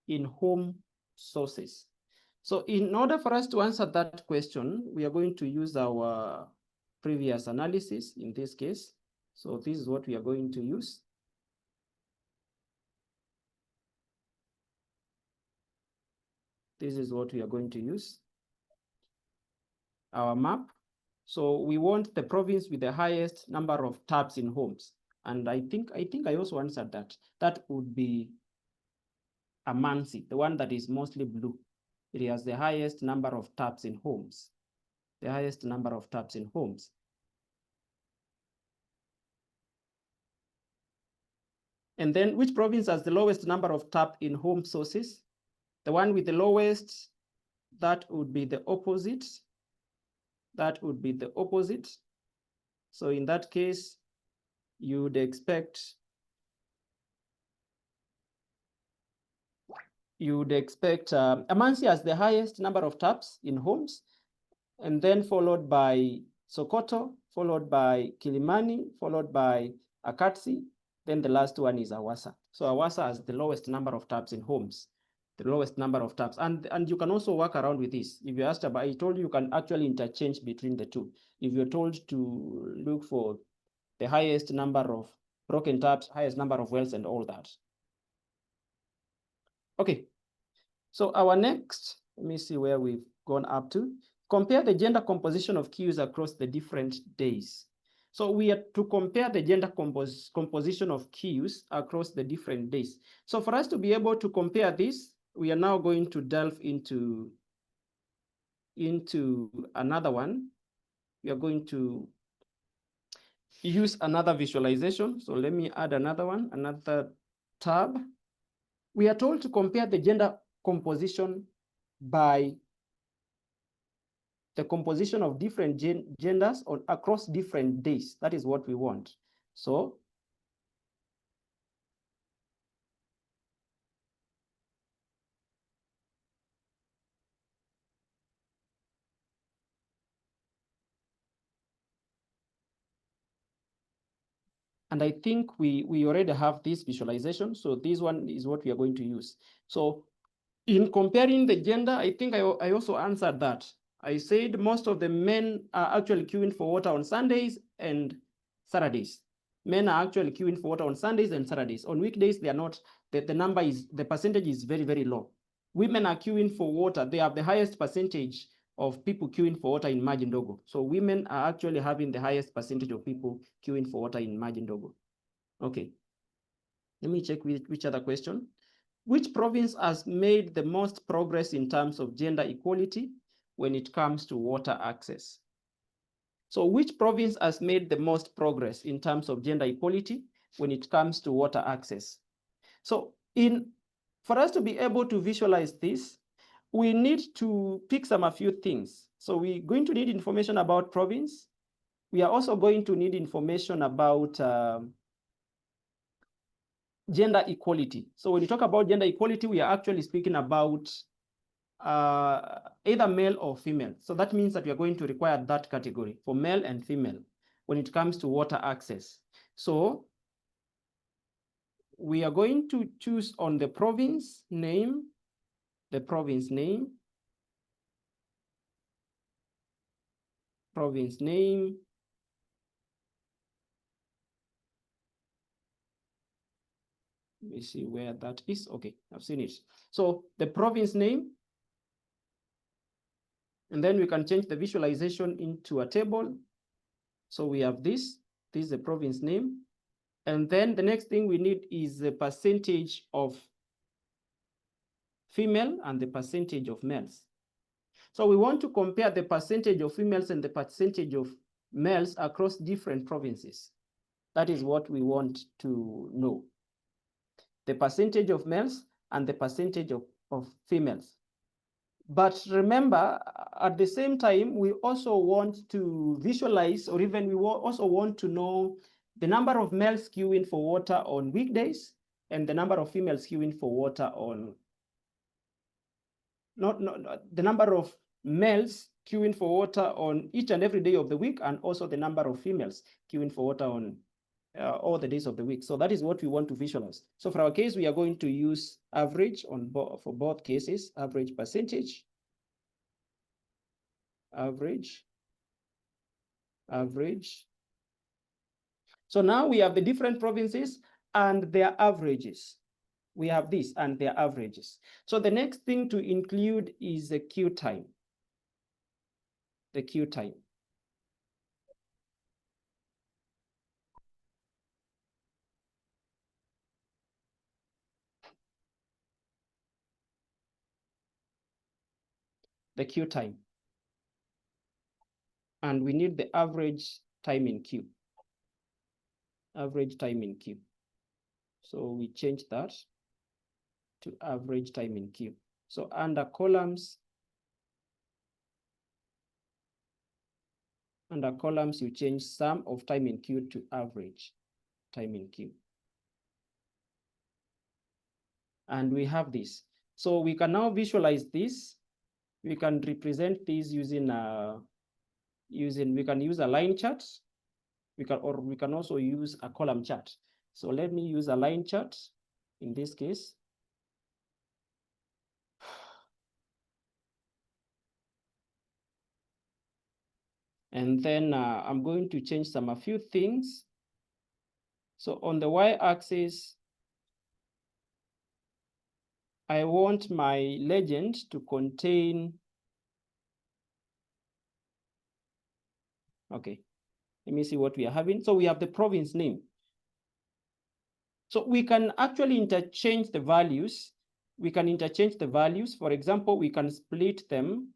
in home sources? So in order for us to answer that question, we are going to use our previous analysis in this case. So this is what we are going to use. This is what we are going to use. Our map. So we want the province with the highest number of taps in homes. And I think I also answered that. That would be Amansi, the one that is mostly blue. It has the highest number of taps in homes. The highest number of taps in homes. And then which province has the lowest number of tap in home sources? The one with the lowest, that would be the opposite. That would be the opposite. So in that case, you would expect Amansi has the highest number of taps in homes, and then followed by Sokoto, followed by Kilimani, followed by Akatsi, then the last one is Awassa. So Awassa has the lowest number of taps in homes, the lowest number of taps. And you can also work around with this. If you asked about, I told you can actually interchange between the two. If you're told to look for the highest number of broken taps, highest number of wells and all that. Okay, so our next, let me see where we've gone up to. Compare the gender composition of queues across the different days. So we are to compare the gender composition of queues across the different days. So for us to be able to compare this, we are now going to delve into another one. We are going to use another visualization. So let me add another one, another tab. We are told to compare the gender composition by the composition of different genders across different days. That is what we want. So and I think we already have this visualization. So this one is what we are going to use. So in comparing the gender, I think I also answered that. I said most of the men are actually queuing for water on Sundays and Saturdays. Men are actually queuing for water on Sundays and Saturdays. On weekdays, they are not. The percentage is very, very low. Women are queuing for water. They have the highest percentage of people queuing for water in Maji Ndogo. So women are actually having the highest percentage of people queuing for water in Maji Ndogo. Okay. Let me check which other question. Which province has made the most progress in terms of gender equality when it comes to water access? So which province has made the most progress in terms of gender equality when it comes to water access? So for us to be able to visualize this, we need to pick a few things. So we're going to need information about province. We are also going to need information about gender equality. So when you talk about gender equality, we are actually speaking about either male or female. So that means that we are going to require that category for male and female when it comes to water access. So we are going to choose on the province name, province name. Let me see where that is. Okay, I've seen it. So the province name, and then we can change the visualization into a table. So we have this is the province name. And then the next thing we need is the percentage of female and the percentage of males. So we want to compare the percentage of females and the percentage of males across different provinces. That is what we want to know. The percentage of males and the percentage of females. But remember, at the same time, we also want to visualize, or even we also want to know the number of males queuing for water on weekdays and the number of females queuing for water on, not the number of males queuing for water on each and every day of the week, and also the number of females queuing for water on all the days of the week. So that is what we want to visualize. So for our case, we are going to use average on for both cases, average percentage, average. So now we have the different provinces and their averages. We have this and their averages. So the next thing to include is the queue time. The queue time. The queue time. And we need the average time in queue. Average time in queue. So we change that to average time in queue. So under columns, you change sum of time in queue to average time in queue. And we have this. So we can now visualize this. We can represent this using we can use a line chart. We can also use a column chart. So let me use a line chart in this case. And then I'm going to change a few things. So on the y-axis, I want my legend to contain, okay, let me see what we are having. So we have the province name. So we can actually interchange the values. We can interchange the values. For example, we can split them.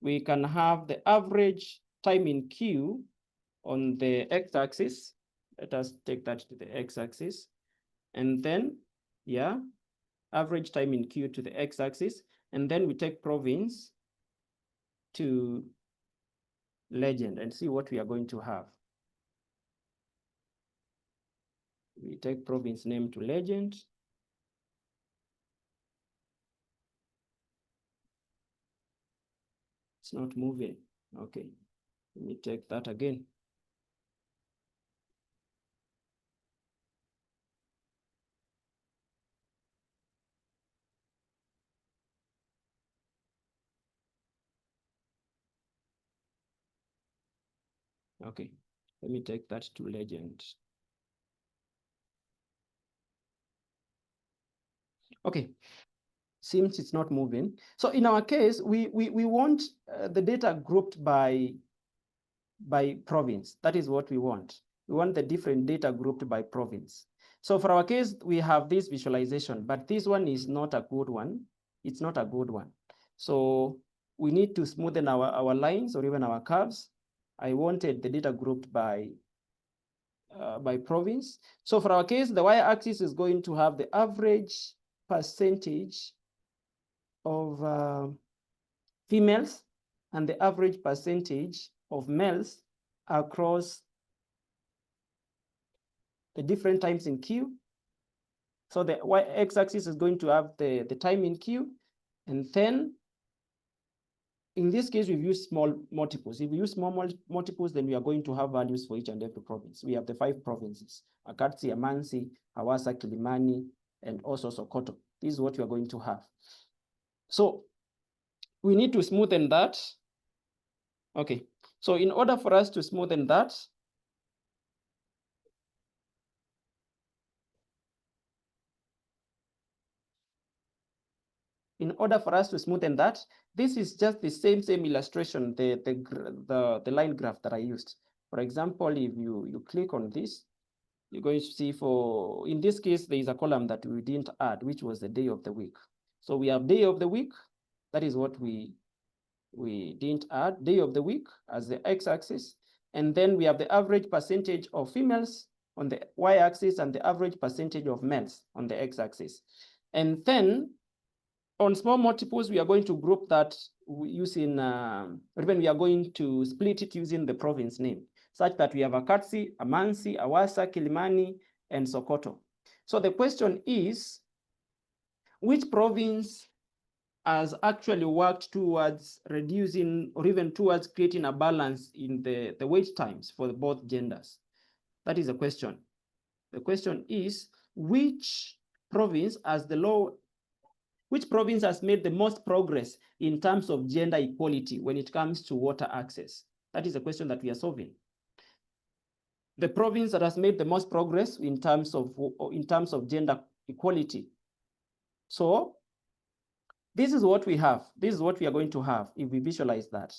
We can have the average time in queue on the x-axis. Let us take that to the x-axis. And then, yeah, average time in queue to the x-axis. And then we take province to legend and see what we are going to have. We take province name to legend. It's not moving. Okay, let me take that again. Okay, let me take that to legend. Okay, seems it's not moving. So in our case, we want the data grouped by province. That is what we want. We want the different data grouped by province. So for our case, we have this visualization, but this one is not a good one. It's not a good one. So we need to smoothen our lines or even our curves. I wanted the data grouped by province. So for our case, the y-axis is going to have the average percentage of females and the average percentage of males across the different times in queue. So the y-axis is going to have the time in queue. And then in this case, we've used small multiples. If we use small multiples, then we are going to have values for each and every province. We have the 5 provinces: Akatsi, Amansi, Hawassa, Kilimani, and also Sokoto. This is what we are going to have. So we need to smoothen that. Okay, so in order for us to smoothen that, this is just the same illustration, the line graph that I used. For example, if you click on this, you're going to see in this case, there is a column that we didn't add, which was the day of the week. So we have day of the week. That is what we didn't add, day of the week as the x-axis. And then we have the average percentage of females on the y-axis and the average percentage of males on the x-axis. And then on small multiples, we are going to group that using, even we are going to split it using the province name, such that we have Akatsi, Amansi, Awasa, Kilimani, and Sokoto. So the question is, which province has actually worked towards reducing or even towards creating a balance in the wait times for both genders? That is the question. The question is, which province has made the most progress in terms of gender equality when it comes to water access? That is the question that we are solving. The province that has made the most progress in terms of gender equality. So this is what we have. This is what we are going to have if we visualize that.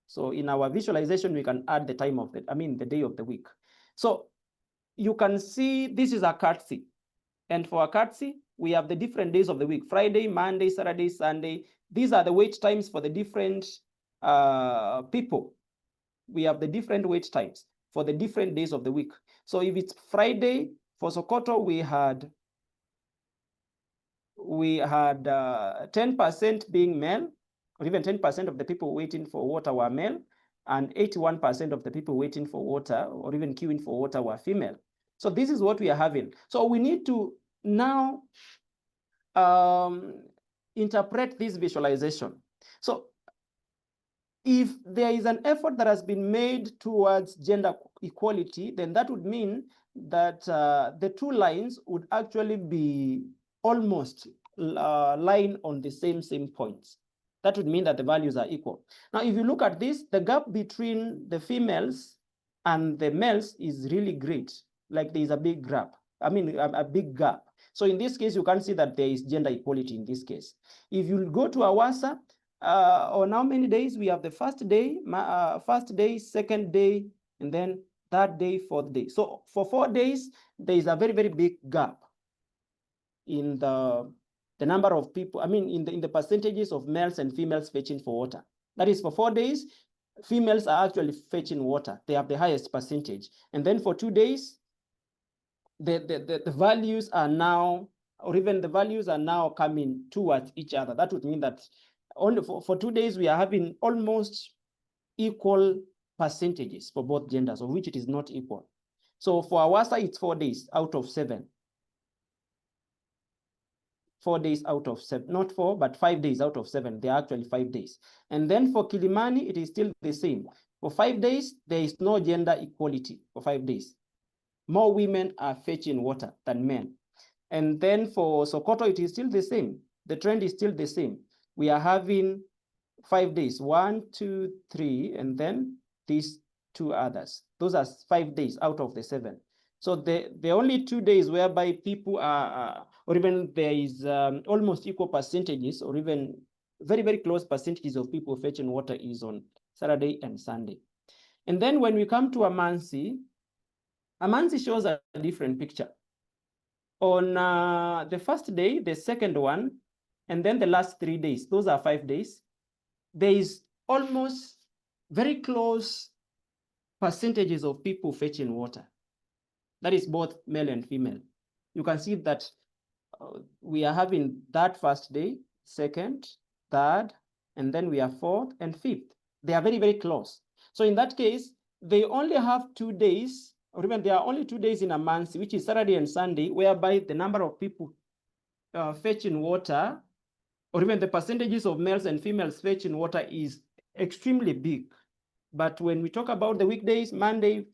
So in our visualization, we can add the time of the day of the week. So you can see this is Akatsi. And for Akatsi, we have the different days of the week: Friday, Monday, Saturday, Sunday. These are the wait times for the different people. We have the different wait times for the different days of the week. So if it's Friday, for Sokoto, we had 10% being male, or even 10% of the people waiting for water were male, and 81% of the people waiting for water or even queuing for water were female. So this is what we are having. So we need to now interpret this visualization. So if there is an effort that has been made towards gender equality, then that would mean that the two lines would actually be almost line on the same points. That would mean that the values are equal. Now, if you look at this, the gap between the females and the males is really great. Like there is a big gap. A big gap. So in this case, you can see that there is gender equality in this case. If you go to Awasa, on how many days? We have the first day, second day, and then third day, fourth day. So for 4 days, there is a very, very big gap in the number of people, in the percentages of males and females fetching for water. That is, for 4 days, females are actually fetching water. They have the highest percentage. And then for 2 days, the values are now, or even the values are now coming towards each other. That would mean that only for 2 days, we are having almost equal percentages for both genders, of which it is not equal. So for Awasa, it's 4 days out of 7. 4 days out of 7, not 4, but 5 days out of 7. They are actually 5 days. And then for Kilimani, it is still the same. For 5 days, there is no gender equality for 5 days. More women are fetching water than men. And then for Sokoto, it is still the same. The trend is still the same. We are having 5 days, 1, 2, 3, and then these 2 others. Those are 5 days out of the 7. So the only 2 days whereby people are, or even there is almost equal percentages, or even very, very close percentages of people fetching water is on Saturday and Sunday. And then when we come to Amansi, Amansi shows a different picture. On the first day, the second one, and then the last 3 days, those are 5 days, there is almost very close percentages of people fetching water. That is both male and female. You can see that we are having that first day, second, third, and then we are fourth and fifth. They are very, very close. So in that case, they only have 2 days, or even there are only 2 days in a month, which is Saturday and Sunday, whereby the number of people fetching water, or even the percentages of males and females fetching water is extremely big. But when we talk about the weekdays, Monday,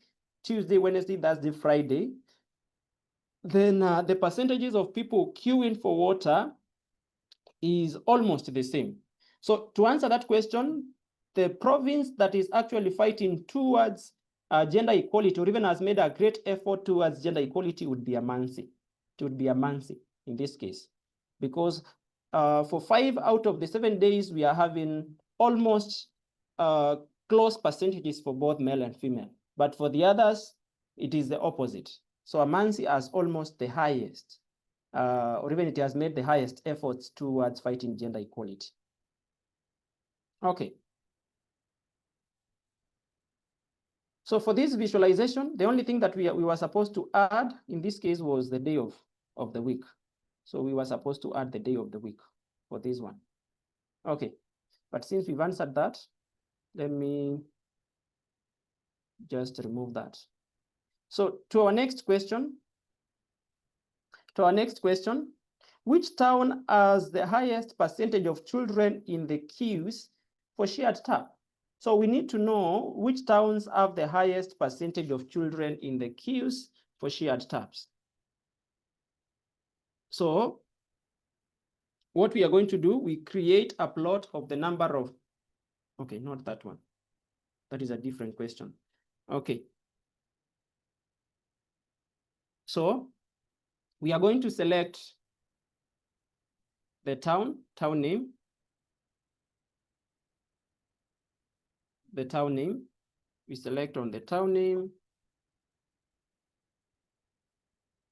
Tuesday, Wednesday, Thursday, Friday, then the percentages of people queuing for water is almost the same. So to answer that question, the province that is actually fighting towards gender equality, or even has made a great effort towards gender equality, would be Amansi. It would be Amansi in this case, because for 5 out of the 7 days, we are having almost close percentages for both male and female. But for the others, it is the opposite. So Amansi has almost the highest, or even it has made the highest efforts towards fighting gender equality. Okay. So for this visualization, the only thing that we were supposed to add in this case was the day of the week. So we were supposed to add the day of the week for this one. Okay, but since we've answered that, let me just remove that. So to our next question, which town has the highest percentage of children in the queues for shared tab? So we need to know which towns have the highest percentage of children in the queues for shared tabs. So what we are going to do, we create a plot of the number of, okay, not that one. That is a different question. Okay. So we are going to select the town name, the town name. We select on the town name,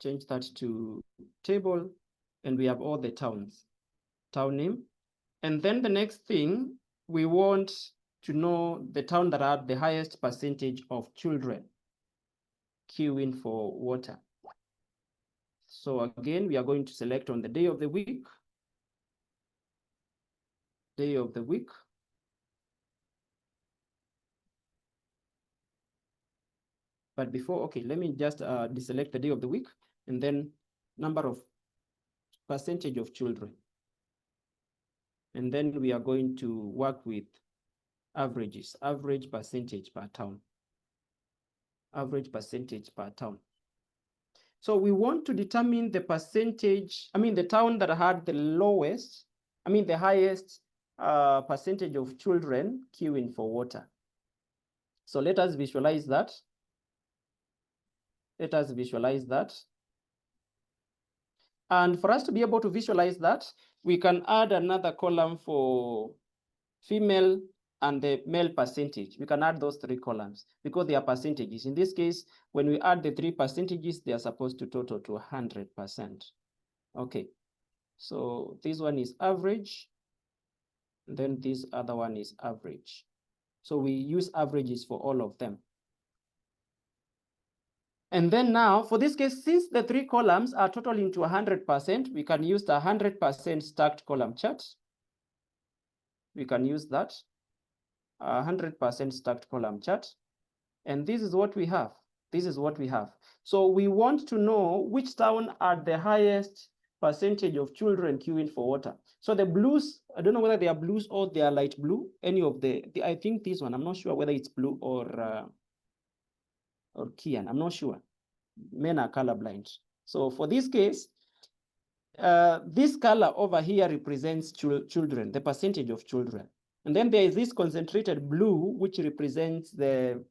change that to table, and we have all the towns, town name. And then the next thing, we want to know the town that had the highest percentage of children queuing for water. So again, we are going to select on the day of the week, day of the week. But before, okay, let me just deselect the day of the week and then number of percentage of children. And then we are going to work with averages, average percentage per town. Average percentage per town. So we want to determine the percentage, the town that had the lowest, the highest percentage of children queuing for water. So let us visualize that. Let us visualize that. And for us to be able to visualize that, we can add another column for female and the male percentage. We can add those 3 columns because they are percentages. In this case, when we add the 3 percentages, they are supposed to total to 100%. Okay, so this one is average. Then this other one is average. So we use averages for all of them. And then now, for this case, since the 3 columns are totaling to 100%, we can use the 100% stacked column chart. We can use that, 100% stacked column chart. And this is what we have. This is what we have. So we want to know which town are the highest percentage of children queuing for water. So the blues, I don't know whether they are blues or they are light blue. Any of the I think this one, I'm not sure whether it's blue or Kian, I'm not sure. Men are colorblind. So for this case, this color over here represents children, the percentage of children. And then there is this concentrated blue, which represents the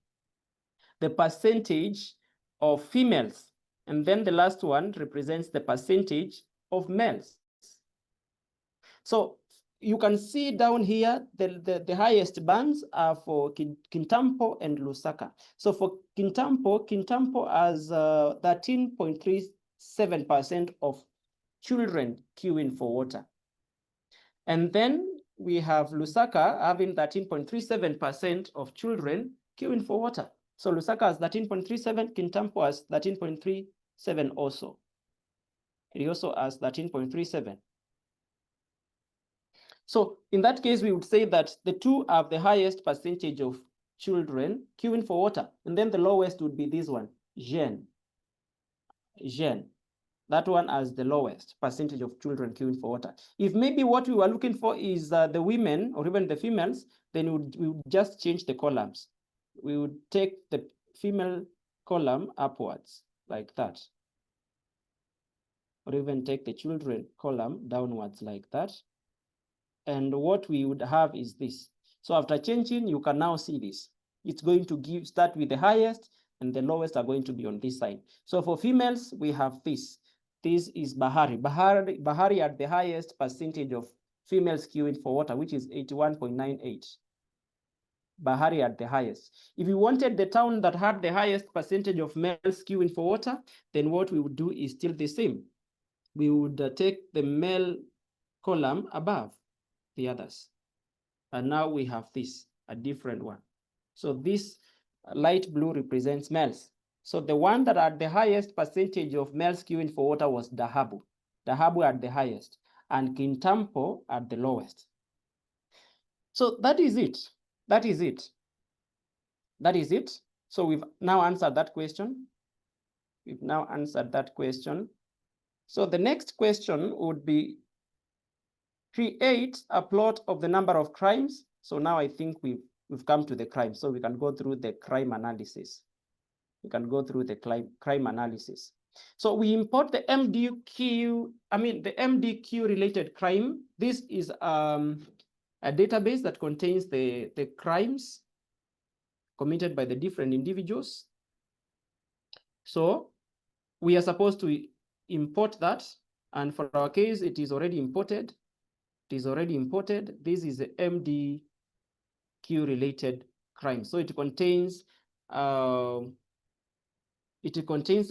percentage of females. And then the last one represents the percentage of males. So you can see down here, the highest bands are for Kintampo and Lusaka. So for Kintampo has 13.37% of children queuing for water. And then we have Lusaka having 13.37% of children queuing for water. So Lusaka has 13.37, Kintampo has 13.37 also. It also has 13.37. So in that case, we would say that the 2 have the highest percentage of children queuing for water. And then the lowest would be this one, Jean. That one has the lowest percentage of children queuing for water. If maybe what we were looking for is the women or even the females, then we would just change the columns. We would take the female column upwards like that. Or even take the children column downwards like that. And what we would have is this. So after changing, you can now see this. It's going to start with the highest and the lowest are going to be on this side. So for females, we have this. This is Bahari. Bahari at the highest percentage of females queuing for water, which is 81.98. Bahari at the highest. If you wanted the town that had the highest percentage of males queuing for water, then what we would do is still the same. We would take the male column above the others. And now we have this, a different one. So this light blue represents males. So the one that had the highest percentage of males queuing for water was Dahabu. Dahabu at the highest and Kintampo at the lowest. So that is it. That is it. That is it. So we've now answered that question. We've now answered that question. So the next question would be create a plot of the number of crimes. So now I think we've come to the crime. So we can go through the crime analysis. We can go through the crime analysis. So we import the MDQ, the MDQ related crime. This is a database that contains the crimes committed by the different individuals. So we are supposed to import that. And for our case, it is already imported. It is already imported. This is the MDQ related crime. So it contains the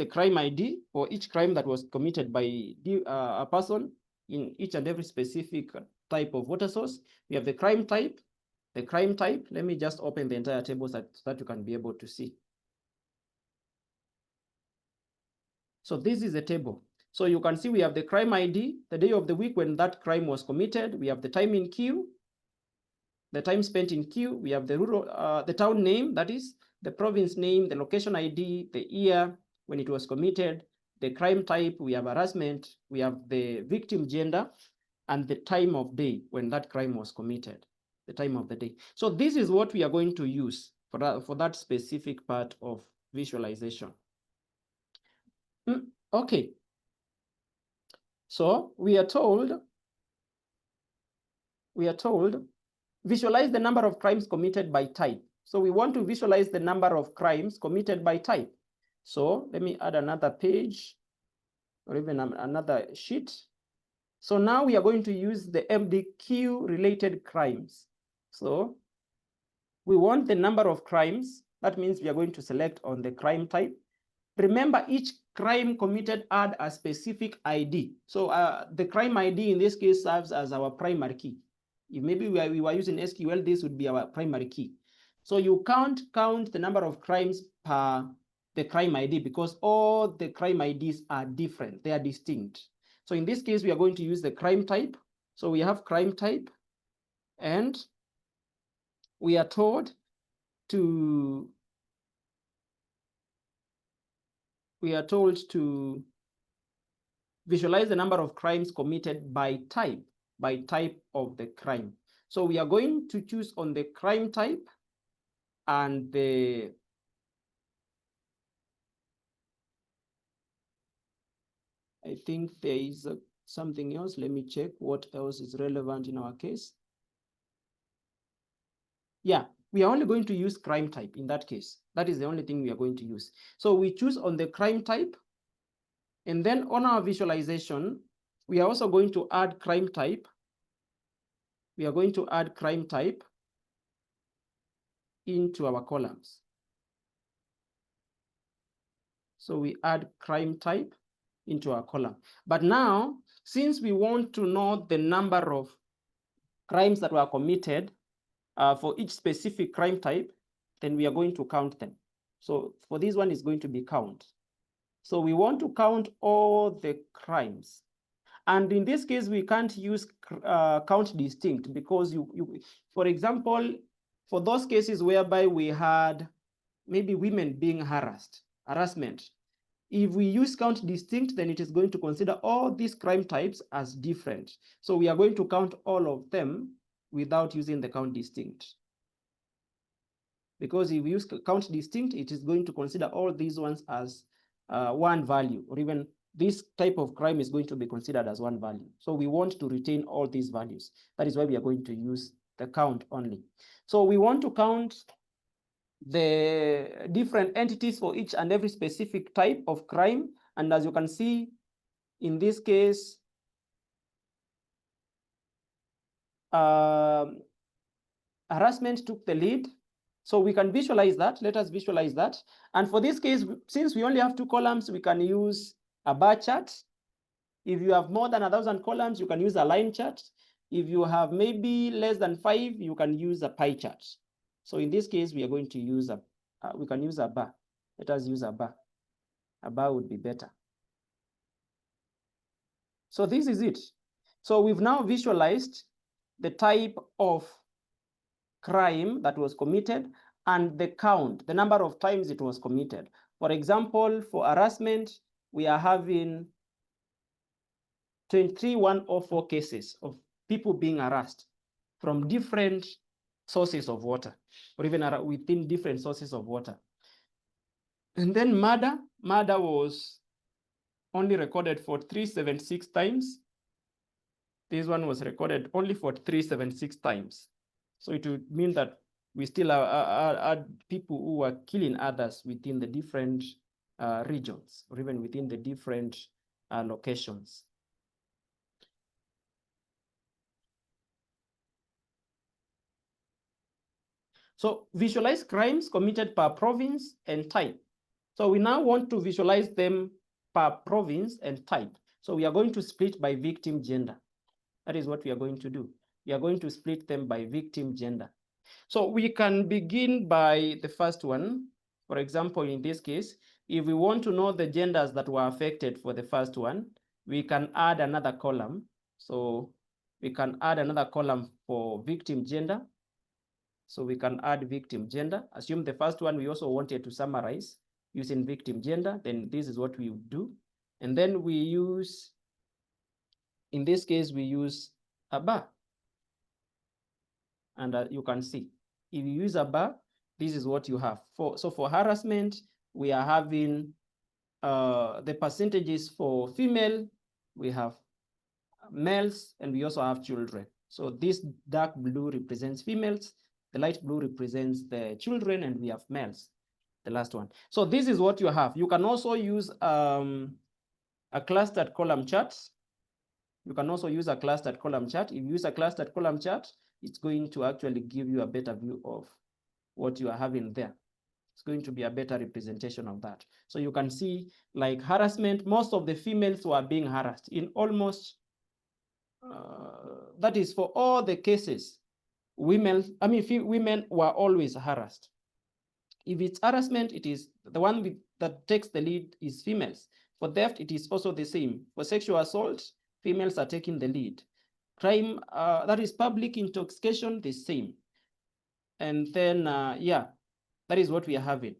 crime ID for each crime that was committed by a person in each and every specific type of water source. We have the crime type. The crime type, let me just open the entire table so that you can be able to see. So this is a table. So you can see we have the crime ID, the day of the week when that crime was committed. We have the time in queue, the time spent in queue. We have the rural, the town name, that is the province name, the location ID, the year when it was committed, the crime type. We have harassment. We have the victim gender and the time of day when that crime was committed, the time of the day. So this is what we are going to use for that specific part of visualization. Okay. So we are told visualize the number of crimes committed by type. So we want to visualize the number of crimes committed by type. So let me add another page or even another sheet. So now we are going to use the MDQ related crimes. So we want the number of crimes. That means we are going to select on the crime type. Remember, each crime committed had a specific ID. So the crime ID in this case serves as our primary key. If maybe we were using SQL, this would be our primary key. So you can't count the number of crimes per the crime ID because all the crime IDs are different. They are distinct. So in this case, we are going to use the crime type. So we have crime type, and we are told to visualize the number of crimes committed by type of the crime. So we are going to choose on the crime type and I think there is something else. Let me check what else is relevant in our case. Yeah, we are only going to use crime type in that case. That is the only thing we are going to use. So we choose on the crime type, and then on our visualization, we are also going to add crime type. We are going to add crime type into our columns. So we add crime type into our column. But now, since we want to know the number of crimes that were committed for each specific crime type, then we are going to count them. So for this one is going to be count. So we want to count all the crimes. And in this case, we can't use count distinct because for example, for those cases whereby we had maybe women being harassment, if we use count distinct, then it is going to consider all these crime types as different. So we are going to count all of them without using the count distinct. Because if we use count distinct, it is going to consider all these ones as one value, or even this type of crime is going to be considered as one value. So we want to retain all these values. That is why we are going to use the count only. So we want to count the different entities for each and every specific type of crime. And as you can see, in this case, harassment took the lead. So we can visualize that. Let us visualize that. And for this case, since we only have 2 columns, we can use a bar chart. If you have more than 1,000 columns, you can use a line chart. If you have maybe less than 5, you can use a pie chart. So in this case, we are going to use a we can use a bar. Let us use a bar. A bar would be better. So this is it. So we've now visualized the type of crime that was committed and the count, the number of times it was committed. For example, for harassment, we are having 23,104 cases of people being harassed from different sources of water, or even within different sources of water. And then murder was only recorded for 376 times. This one was recorded only for 376 times. So it would mean that we still are people who are killing others within the different regions, or even within the different locations. So visualize crimes committed per province and type. So we now want to visualize them per province and type. So we are going to split by victim gender. That is what we are going to do. We are going to split them by victim gender. So we can begin by the first one. For example, in this case, if we want to know the genders that were affected for the first one, we can add another column. So we can add another column for victim gender. So we can add victim gender. Assume the first one we also wanted to summarize using victim gender, then this is what we would do. And then we use, in this case, we use a bar. And you can see, if you use a bar, this is what you have. So for harassment, we are having the percentages for female, we have males, and we also have children. So this dark blue represents females, the light blue represents the children, and we have males, the last one. So this is what you have. You can also use a clustered column chart. You can also use a clustered column chart. If you use a clustered column chart, it's going to actually give you a better view of what you are having there. It's going to be a better representation of that. So you can see, like harassment, most of the females were being harassed in almost, that is for all the cases, women were always harassed. If it's harassment, it is the one that takes the lead is females. For theft, it is also the same. For sexual assault, females are taking the lead. Crime, that is public intoxication, the same. And then, yeah, that is what we are having.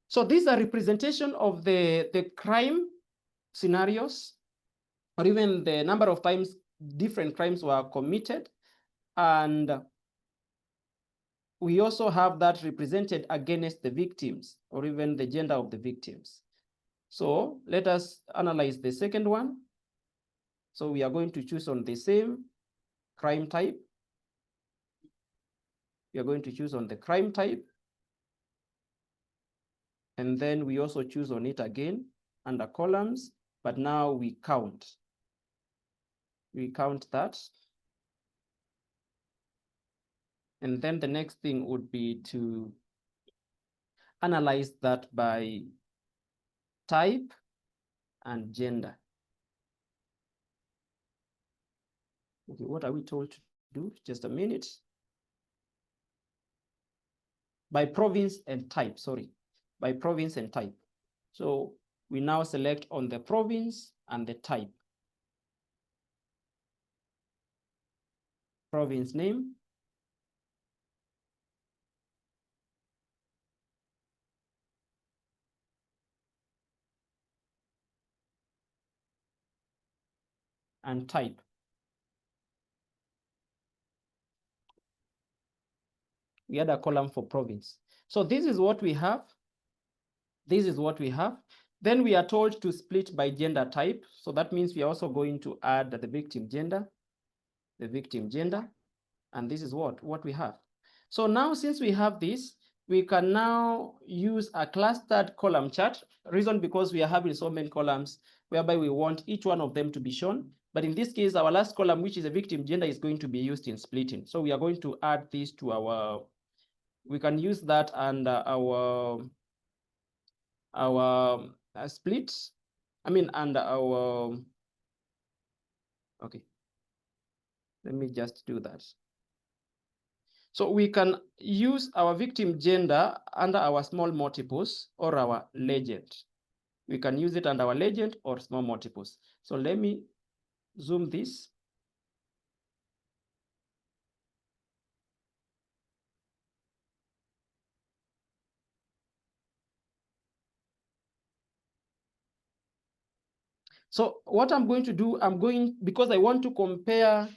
So these are representation of the crime scenarios, or even the number of times different crimes were committed. And we also have that represented against the victims, or even the gender of the victims. So let us analyze the second one. So we are going to choose on the same crime type. We are going to choose on the crime type. And then we also choose on it again under columns, but now we count. We count that. And then the next thing would be to analyze that by type and gender. Okay, what are we told to do? Just a minute. By province and type, sorry, by province and type. So we now select on the province and the type. Province name. And type. We add a column for province. So this is what we have. This is what we have. Then we are told to split by gender type. So that means we are also going to add the victim gender, and this is what we have. So now, since we have this, we can now use a clustered column chart. Reason because we are having so many columns whereby we want each one of them to be shown. But in this case, our last column, which is a victim gender, is going to be used in splitting. So we are going to add this to our, we can use that under our split. I mean, under our, okay. Let me just do that. So we can use our victim gender under our small multiples or our legend. We can use it under our legend or small multiples. So let me zoom this. So what I'm going to do, because I want to compare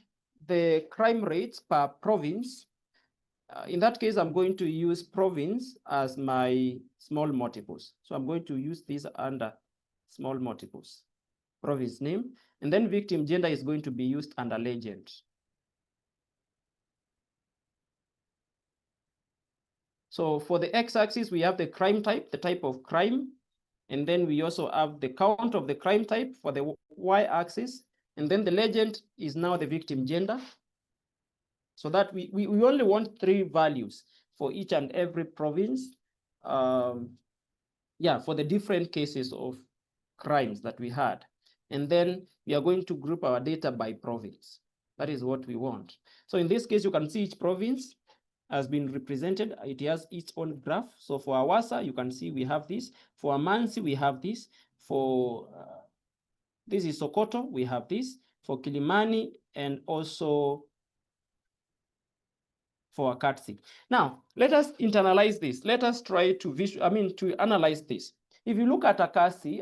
the crime rates per province. In that case, I'm going to use province as my small multiples. So I'm going to use this under small multiples, province name, and then victim gender is going to be used under legend. So for the x-axis, we have the crime type, the type of crime, and then we also have the count of the crime type for the y-axis, and then the legend is now the victim gender. So that we only want 3 values for each and every province. Yeah, for the different cases of crimes that we had. And then we are going to group our data by province. That is what we want. So in this case, you can see each province has been represented. It has its own graph. So for Hawassa, you can see we have this. For Amansi, we have this. For this is Sokoto, we have this. For Kilimani, and also for Akatsi. Now, let us internalize this. Let us try to analyze this. If you look at Akatsi,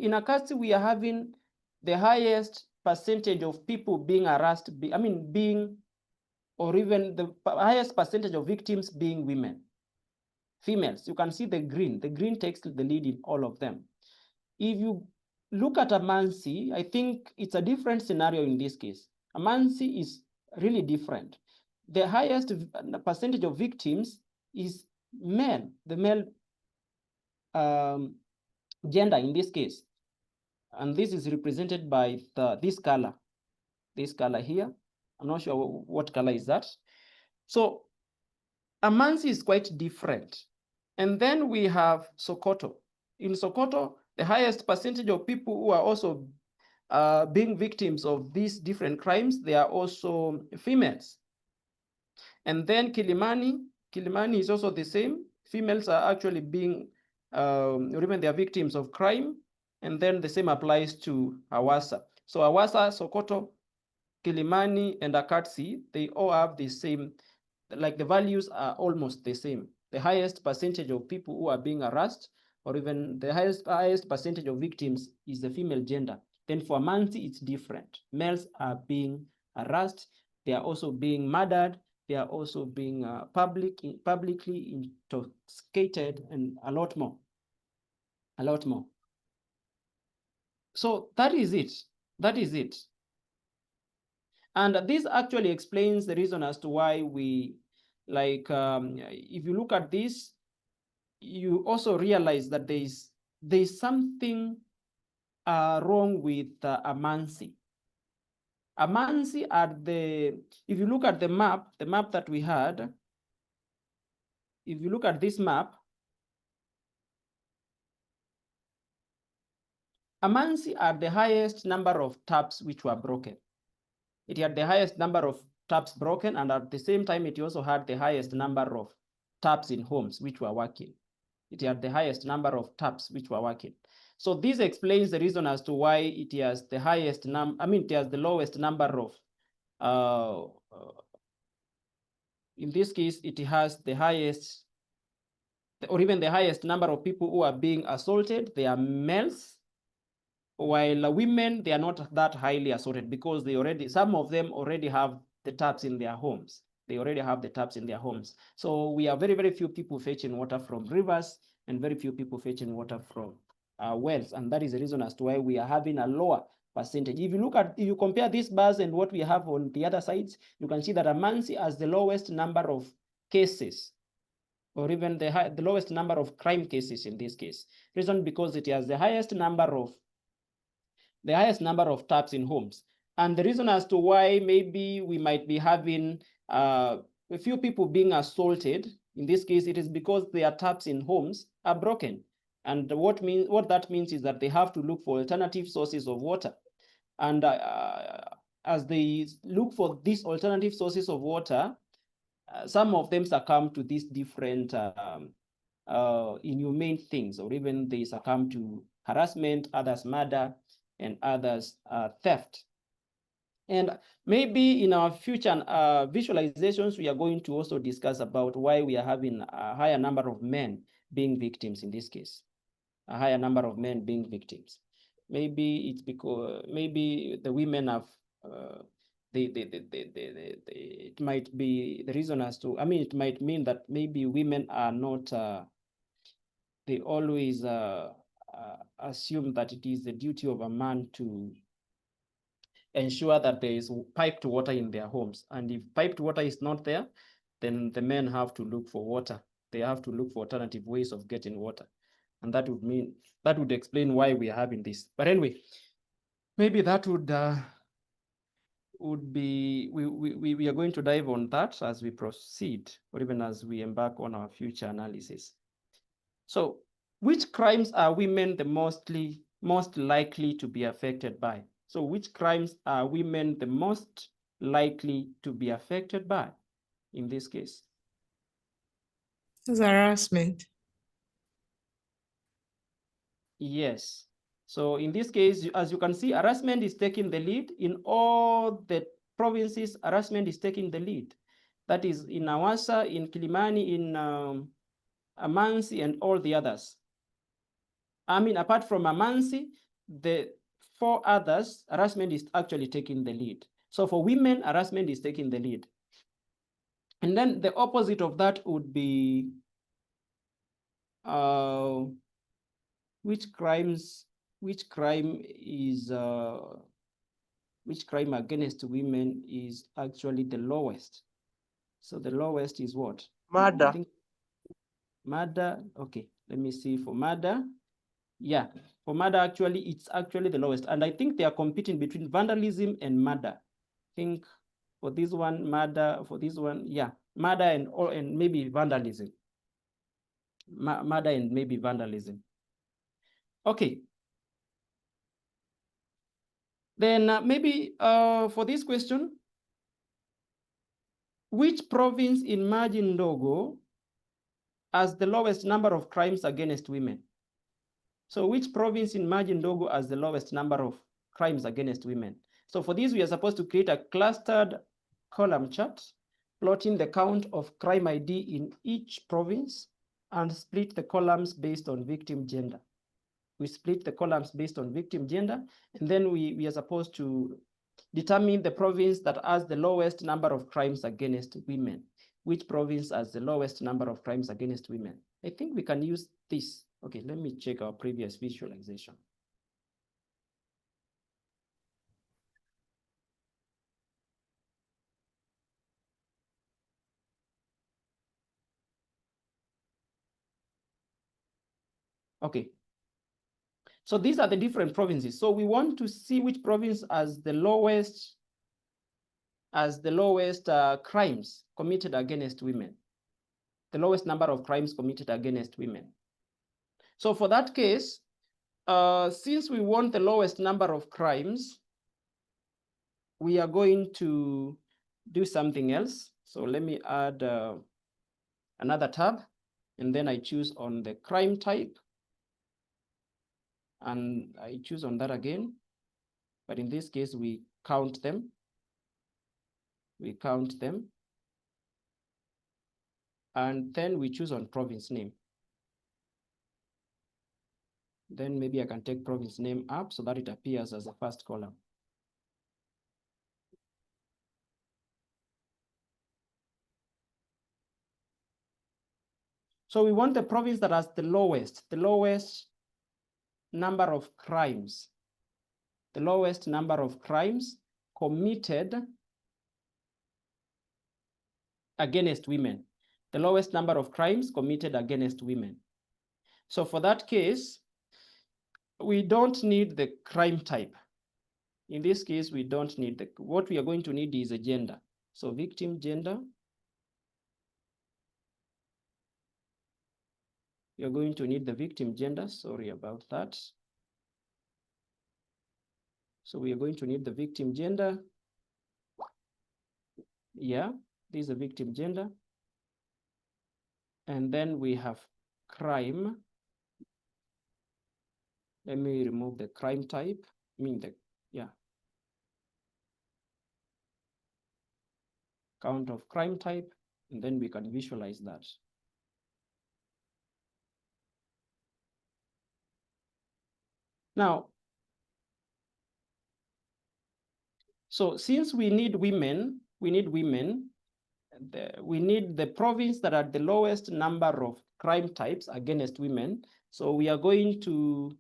in Akatsi, we are having the highest percentage of people being harassed, or even the highest percentage of victims being women, females. You can see the green. The green takes the lead in all of them. If you look at Amansi, I think it's a different scenario in this case. Amansi is really different. The highest percentage of victims is men, the male gender in this case. And this is represented by this color here. I'm not sure what color is that. So Amansi is quite different. And then we have Sokoto. In Sokoto, the highest percentage of people who are also being victims of these different crimes, they are also females. And then Kilimani is also the same. Females are actually being, remember, they are victims of crime. And then the same applies to Hawassa. So Hawassa, Sokoto, Kilimani, and Akatsi, they all have the same, like the values are almost the same. The highest percentage of people who are being harassed, or even the highest percentage of victims is the female gender. Then for Amansi, it's different. Males are being harassed. They are also being murdered. They are also being publicly intoxicated, and a lot more. A lot more. So that is it. That is it. And this actually explains the reason as to why we, if you look at this, you also realize that there's something wrong with Amansi. Amansi if you look at the map that we had, if you look at this map, Amansi had the highest number of taps which were broken. It had the highest number of taps broken, and at the same time, it also had the highest number of taps in homes which were working. It had the highest number of taps which were working. So this explains the reason as to why it has the highest it has the lowest number of, in this case, it has the highest, or even the highest number of people who are being assaulted. They are males, while women, they are not that highly assaulted because some of them already have the taps in their homes. They already have the taps in their homes. So we have very, very few people fetching water from rivers and very few people fetching water from wells. And that is the reason as to why we are having a lower percentage. If you compare these bars and what we have on the other sides, you can see that Amansi has the lowest number of cases, or even the lowest number of crime cases in this case. Reason because it has the highest number of taps in homes. And the reason as to why maybe we might be having a few people being assaulted, in this case, it is because their taps in homes are broken. And what that means is that they have to look for alternative sources of water. And as they look for these alternative sources of water, some of them succumb to these different inhumane things, or even they succumb to harassment, others murder, and others theft. And maybe in our future visualizations, we are going to also discuss about why we are having a higher number of men being victims in this case, a higher number of men being victims. Maybe it's because maybe the women have, it might be the reason as to, I mean, it might mean that maybe women are not, they always assume that it is the duty of a man to ensure that there is piped water in their homes. And if piped water is not there, then the men have to look for water. They have to look for alternative ways of getting water. And that would explain why we are having this. But anyway, maybe that would be, we are going to dive on that as we proceed, or even as we embark on our future analysis. So which crimes are women the most likely to be affected by? So which crimes are women the most likely to be affected by in this case?
It's harassment.
Yes. So in this case, as you can see, harassment is taking the lead. In all the provinces, harassment is taking the lead. That is in Awasa, in Kilimani, in Amansi, and all the others. I mean, apart from Amansi, the 4 others, harassment is actually taking the lead. So for women, harassment is taking the lead. And then the opposite of that would be which crime against women is actually the lowest. So the lowest is what?
Murder.
Murder. Okay, let me see for murder. Yeah, for murder, actually, it's actually the lowest. And I think they are competing between vandalism and murder. I think for this one, murder, for this one, yeah, murder and maybe vandalism. Murder and maybe vandalism. Okay. Then maybe for this question, which province in Maji Ndogo has the lowest number of crimes against women? So which province in Maji Ndogo has the lowest number of crimes against women? So for this, we are supposed to create a clustered column chart, plotting the count of crime ID in each province and split the columns based on victim gender. We split the columns based on victim gender, and then we are supposed to determine the province that has the lowest number of crimes against women. Which province has the lowest number of crimes against women? I think we can use this. Okay, let me check our previous visualization. Okay. So these are the different provinces. So we want to see which province has the lowest crimes committed against women, the lowest number of crimes committed against women. So for that case, since we want the lowest number of crimes, we are going to do something else. So let me add another tab, and then I choose on the crime type, and I choose on that again. But in this case, we count them. We count them. And then we choose on province name. Then maybe I can take province name up so that it appears as a first column. So we want the province that has the lowest number of crimes, the lowest number of crimes committed against women, the lowest number of crimes committed against women. So for that case, we don't need the crime type. In this case, we don't need what we are going to need is a gender. So victim gender. You're going to need the victim gender. Sorry about that. So we are going to need the victim gender. Yeah, this is the victim gender. And then we have crime. Let me remove the crime type. Count of crime type, and then we can visualize that. Now, so since we need women, we need the province that are the lowest number of crime types against women. So we are going to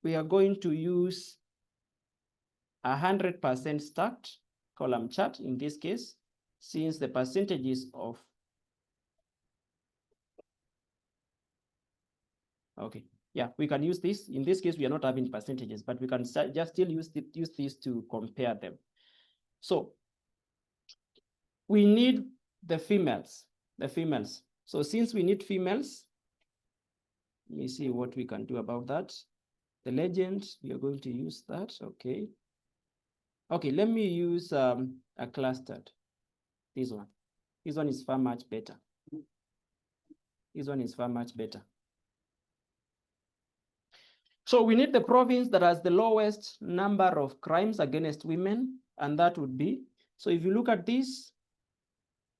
use 100% stacked column chart in this case, since the percentages of, okay, yeah, we can use this. In this case, we are not having percentages, but we can just still use this to compare them. So we need the females. So since we need females, let me see what we can do about that. The legend, we are going to use that, okay. Okay, let me use a clustered, this one. This one is far much better. So we need the province that has the lowest number of crimes against women, and that would be, so if you look at this,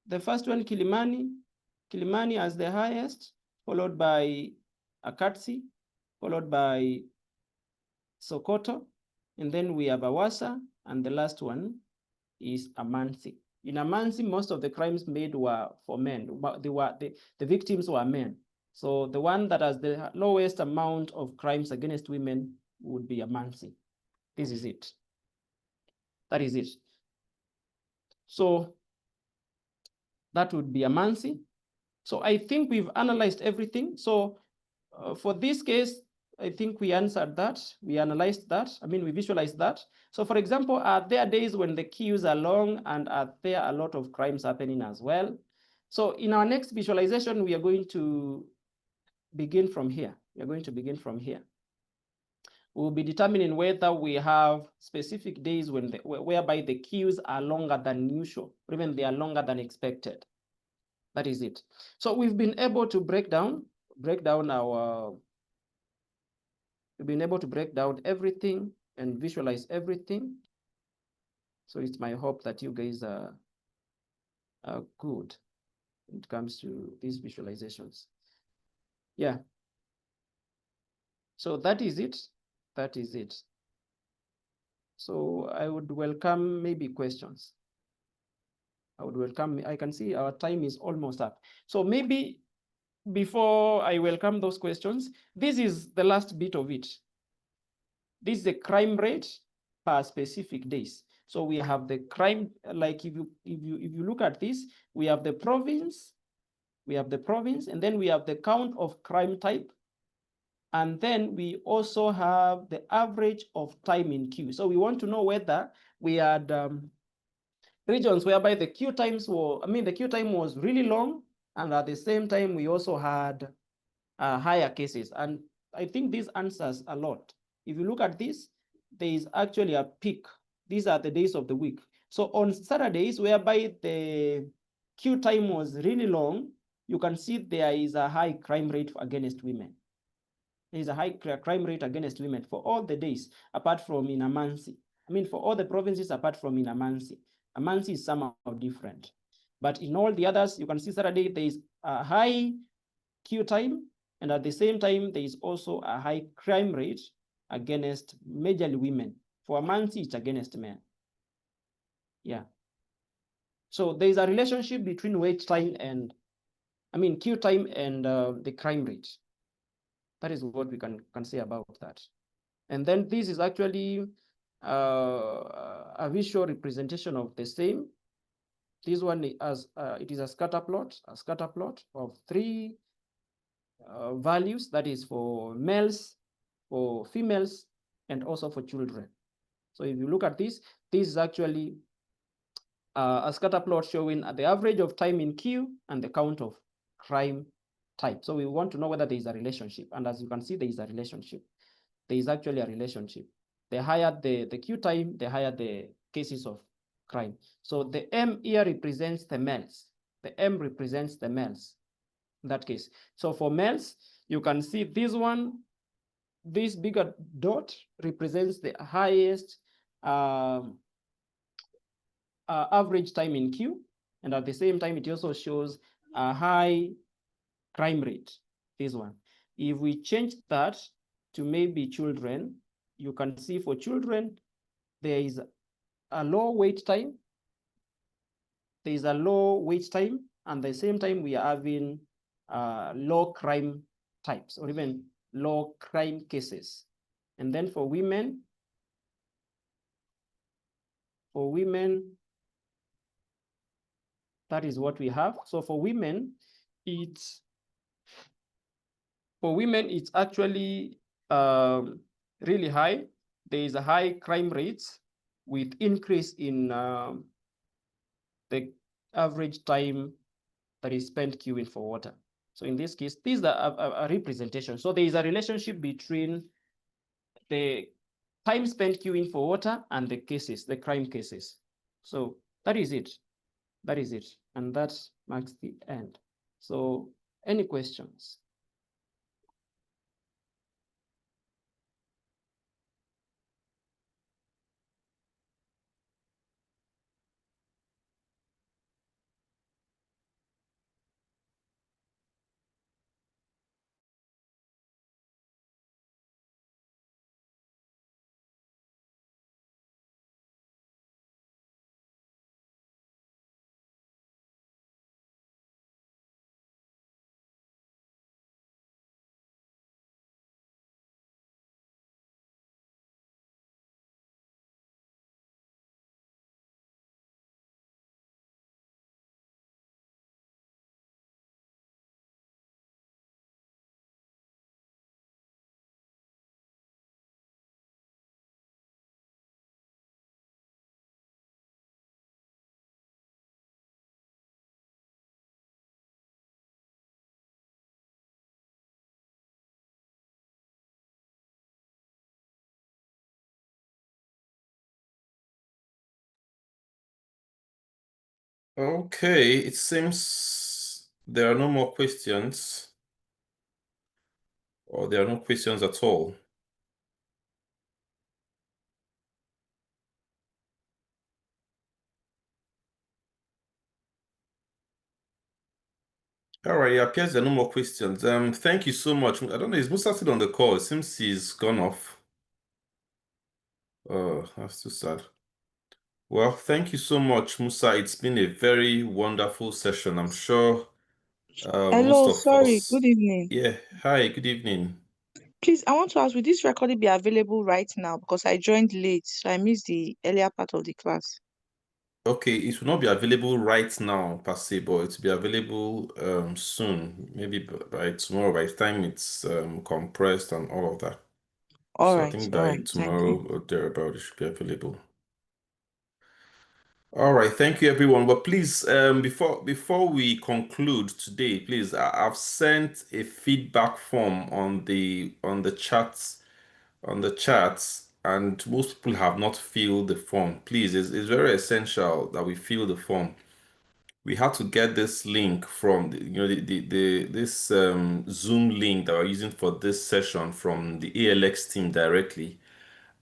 the first one, Kilimani has the highest, followed by Akatsi, followed by Sokoto, and then we have Awasa, and the last one is Amansi. In Amansi, most of the crimes made were for men. The victims were men. So the one that has the lowest amount of crimes against women would be Amansi. This is it. That is it. So that would be Amansi. So I think we've analyzed everything. So for this case, I think we answered that. We analyzed that. We visualized that. So for example, are there days when the queues are long, and are there a lot of crimes happening as well? So in our next visualization, we are going to begin from here. We'll be determining whether we have specific days whereby the queues are longer than usual, or even they are longer than expected. That is it. So we've been able to break down everything and visualize everything. So it's my hope that you guys are good when it comes to these visualizations. Yeah. So that is it. So I would welcome maybe questions. I can see our time is almost up. So maybe before I welcome those questions, this is the last bit of it. This is the crime rate per specific days. So we have the crime, like if you look at this, we have the province, and then we have the count of crime type, and then we also have the average of time in queue. So we want to know whether we had regions whereby the queue times the queue time was really long, and at the same time we also had higher cases. And I think this answers a lot. If you look at this, there is actually a peak. These are the days of the week. So on Saturdays, whereby the queue time was really long, you can see there is a high crime rate against women. There is a high crime rate against women for all the days, apart from in Amansi. For all the provinces apart from in Amansi. Amansi is somehow different. But in all the others, you can see Saturday, there is a high queue time, and at the same time, there is also a high crime rate against majorly women. For Amansi, it's against men. Yeah. So there is a relationship between wait time and, queue time and the crime rate. That is what we can say about that. And then this is actually a visual representation of the same. This one it is a scatter plot of 3 values, that is for males, for females, and also for children. So if you look at this is actually a scatter plot showing the average of time in queue and the count of crime type. So we want to know whether there is a relationship. And as you can see, there is a relationship. There is actually a relationship. The higher the queue time, the higher the cases of crime. So the M here represents the males. The M represents the males in that case. So for males, you can see this one, this bigger dot represents the highest average time in queue. And at the same time, it also shows a high crime rate, this one. If we change that to maybe children, you can see for children, there is a low wait time. There is a low wait time, and at the same time, we are having low crime types or even low crime cases. And then for women, that is what we have. So for women, it's actually really high. There is a high crime rates with increase in the average time that is spent queuing for water. So in this case, these are a representation. So there is a relationship between the time spent queuing for water and the cases, the crime cases. So that is it. That is it. And that marks the end. So any questions?
Okay, it seems there are no more questions, or there are no questions at all. All right, it appears there are no more questions. Thank you so much. I don't know, is Musa still on the call? It seems he's gone off. Oh, that's too sad. Well, thank you so much, Musa. It's been a very wonderful session. I'm sure most
Hello,
of
sorry,
us.
good evening.
Yeah, hi, good evening.
Please, I want to ask, will this recording be available right now? Because I joined late, so I missed the earlier part of the class.
Okay, it will not be available right now per se, but it will be available soon, maybe by tomorrow, by the time it's compressed and all of that.
All
So I
right,
think
all
by
right, thank
tomorrow
you.
or thereabout, it should be available. All right, thank you everyone. But please, before we conclude today, please, I've sent a feedback form on the chats, and most people have not filled the form. Please, it's very essential that we fill the form. We had to get this link from this Zoom link that we're using for this session from the ALX team directly.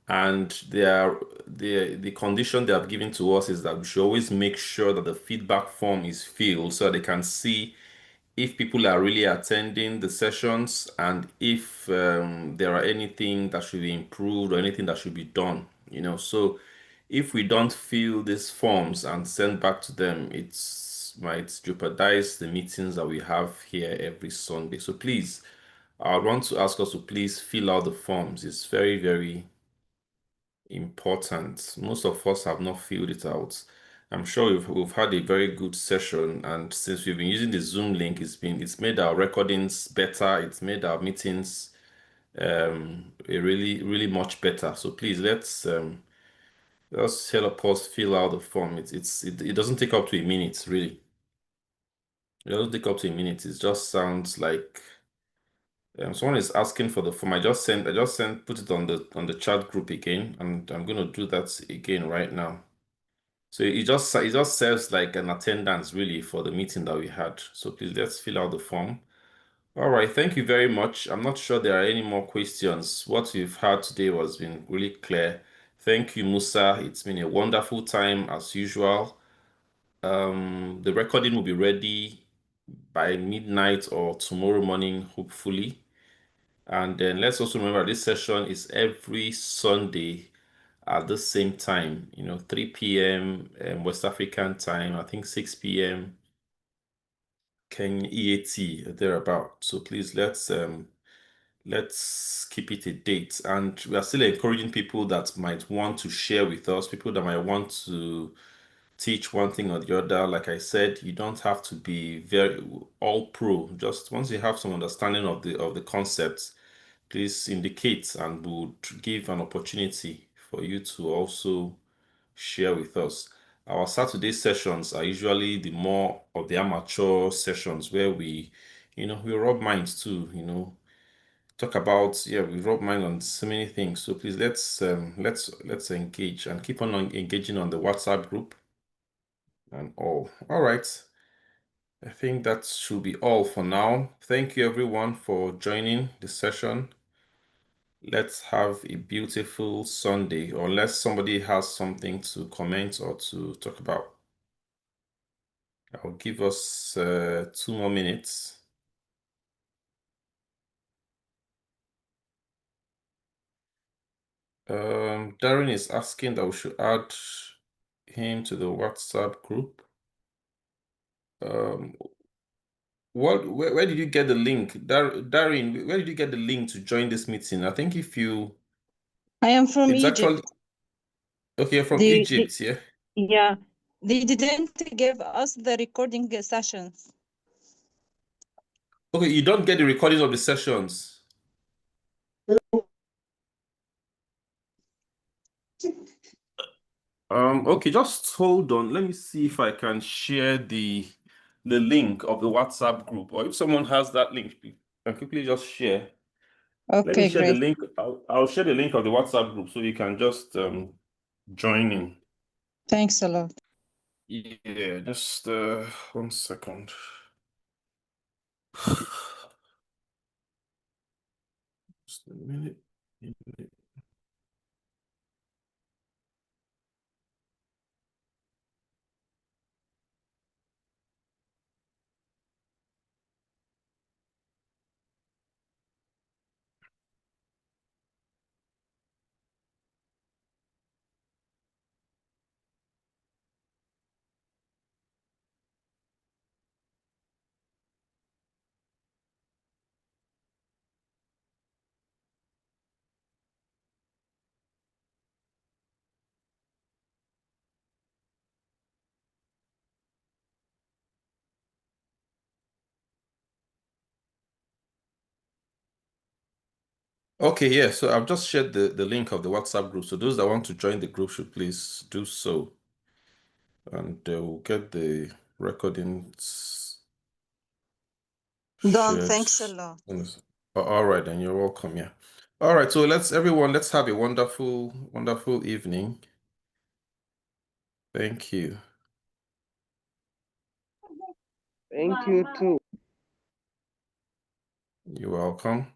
And the condition they have given to us is that we should always make sure that the feedback form is filled so they can see if people are really attending the sessions and if there are anything that should be improved or anything that should be done, So if we don't fill these forms and send back to them, it might jeopardize the meetings that we have here every Sunday. So please, I want to ask us to please fill out the forms. It's very, very important. Most of us have not filled it out. I'm sure we've had a very good session, and since we've been using the Zoom link, it's made our recordings better. It's made our meetings really much better. So please let's help us fill out the form. It doesn't take up to a minute, really. It doesn't take up to a minute. It just sounds like someone is asking for the form. I just put it on the chat group again, and I'm going to do that again right now. So it just serves like an attendance really for the meeting that we had. So please let's fill out the form. All right, thank you very much. I'm not sure there are any more questions. What we've had today has been really clear. Thank you, Musa. It's been a wonderful time as usual. The recording will be ready by midnight or tomorrow morning, hopefully. And then let's also remember this session is every Sunday at the same time, 3 p.m. West African time, I think 6 p.m. Kenya EAT, thereabout. So please let's keep it a date. And we are still encouraging people that might want to share with us, people that might want to teach one thing or the other. Like I said, you don't have to be very all pro. Just once you have some understanding of the concepts, please indicate and would give an opportunity for you to also share with us. Our Saturday sessions are usually the more of the amateur sessions where we rub minds too, talk about, we rub mind on so many things. So please let's engage and keep on engaging on the WhatsApp group and all. All right. I think that should be all for now. Thank you everyone for joining the session. Let's have a beautiful Sunday, unless somebody has something to comment or to talk about. I'll give us 2 more minutes. Darren is asking that we should add him to the WhatsApp group. Where did you get the link? Darren, where did you get the link to join this meeting? I think
I am from
it's
Egypt.
actually okay, from
The-
Egypt, yeah.
Yeah, they didn't give us the recording sessions.
Okay, you don't get the recordings of the sessions. Okay, just hold on. Let me see if I can share the link of the WhatsApp group, or if someone has that link, can quickly just share. Let me
Okay,
share the
great.
link. I'll share the link of the WhatsApp group so you can just join in.
Thanks a lot.
Yeah, just 1 second. Just a minute. Okay, yeah, so I've just shared the link of the WhatsApp group. So those that want to join the group should please do so. And we'll get the recordings
Don,
shared.
thanks a lot.
All right, then you're welcome, yeah. All right, so let's have a wonderful, wonderful evening. Thank you.
Thank you too.
You're welcome.